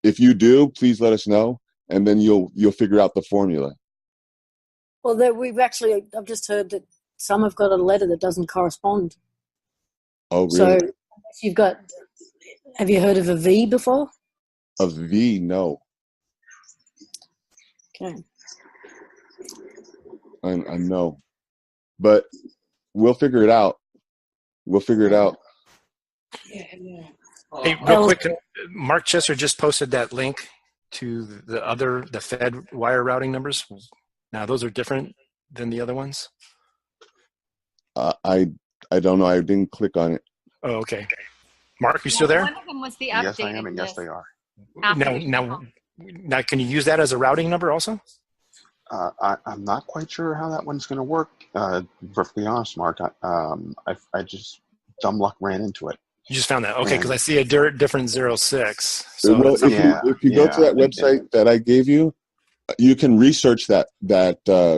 if you do, please let us know, and then you'll figure out the formula. Well, I've just heard that some have got a letter that doesn't correspond. Oh, really? So have you heard of a V before? A V, no. Okay. I know, but we'll figure it out. Hey, real quick, Mark Chester just posted that link to the Fed wire routing numbers. Now, those are different than the other ones? I don't know. I didn't click on it. Oh, okay. Mark, you still there? One of them was the update. Yes, I am, and yes, they are. Now, can you use that as a routing number also? I'm not quite sure how that one's going to work. Perfectly honest, Mark. I just dumb luck ran into it. You just found that, okay? Because I see a different 06. So if you go to that website that I gave you, you can research that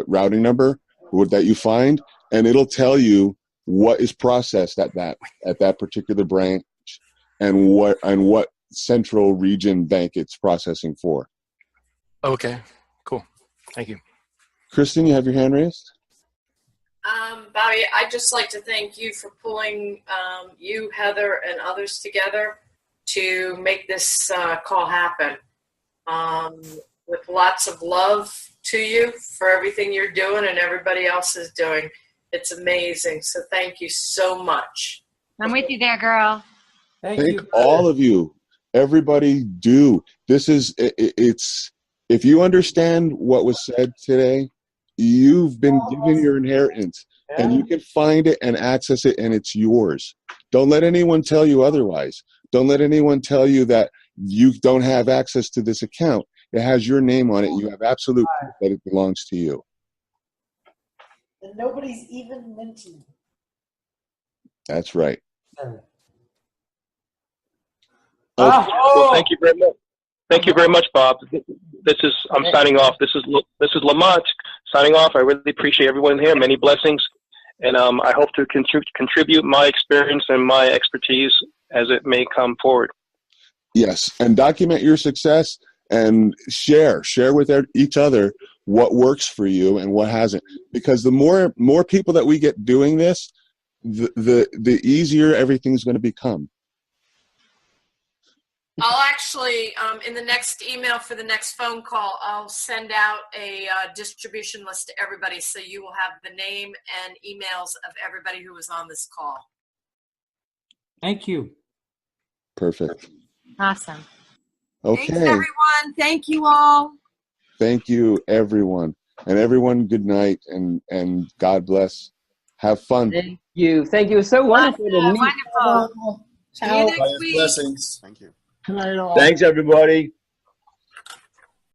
routing number that you find, and it'll tell you what is processed at that particular branch, and what central region bank it's processing for. Okay, cool. Thank you. Kristen, you have your hand raised? Bobby, I'd just like to thank you for pulling you, Heather, and others together to make this call happen. With lots of love to you for everything you're doing and everybody else is doing. It's amazing. So thank you so much. I'm with you there, girl. Thank you. All of you. Everybody do. It's if you understand what was said today, you've been given your inheritance, and you can find it and access it, and it's yours. Don't let anyone tell you otherwise. Don't let anyone tell you that you don't have access to this account. It has your name on it. You have absolute proof that it belongs to you. And nobody's even mentioned. That's right. Well, thank you very much. Thank you very much, Bob. I'm signing off. This is Lamont signing off. I really appreciate everyone here. Many blessings, and I hope to contribute my experience and my expertise as it may come forward. Yes, and document your success and share with each other what works for you and what hasn't. Because the more people that we get doing this, the easier everything's going to become. I'll actually, in the next email for the next phone call, I'll send out a distribution list to everybody, so you will have the name and emails of everybody who was on this call. Thank you. Perfect. Awesome. Okay. Thanks, everyone. Thank you all. Thank you, everyone. And everyone, good night, and God bless. Have fun. Thank you. Thank you. It's so wonderful to meet. Wonderful. See you next week. Blessings. Thank you. Good night, all. Thanks, everybody.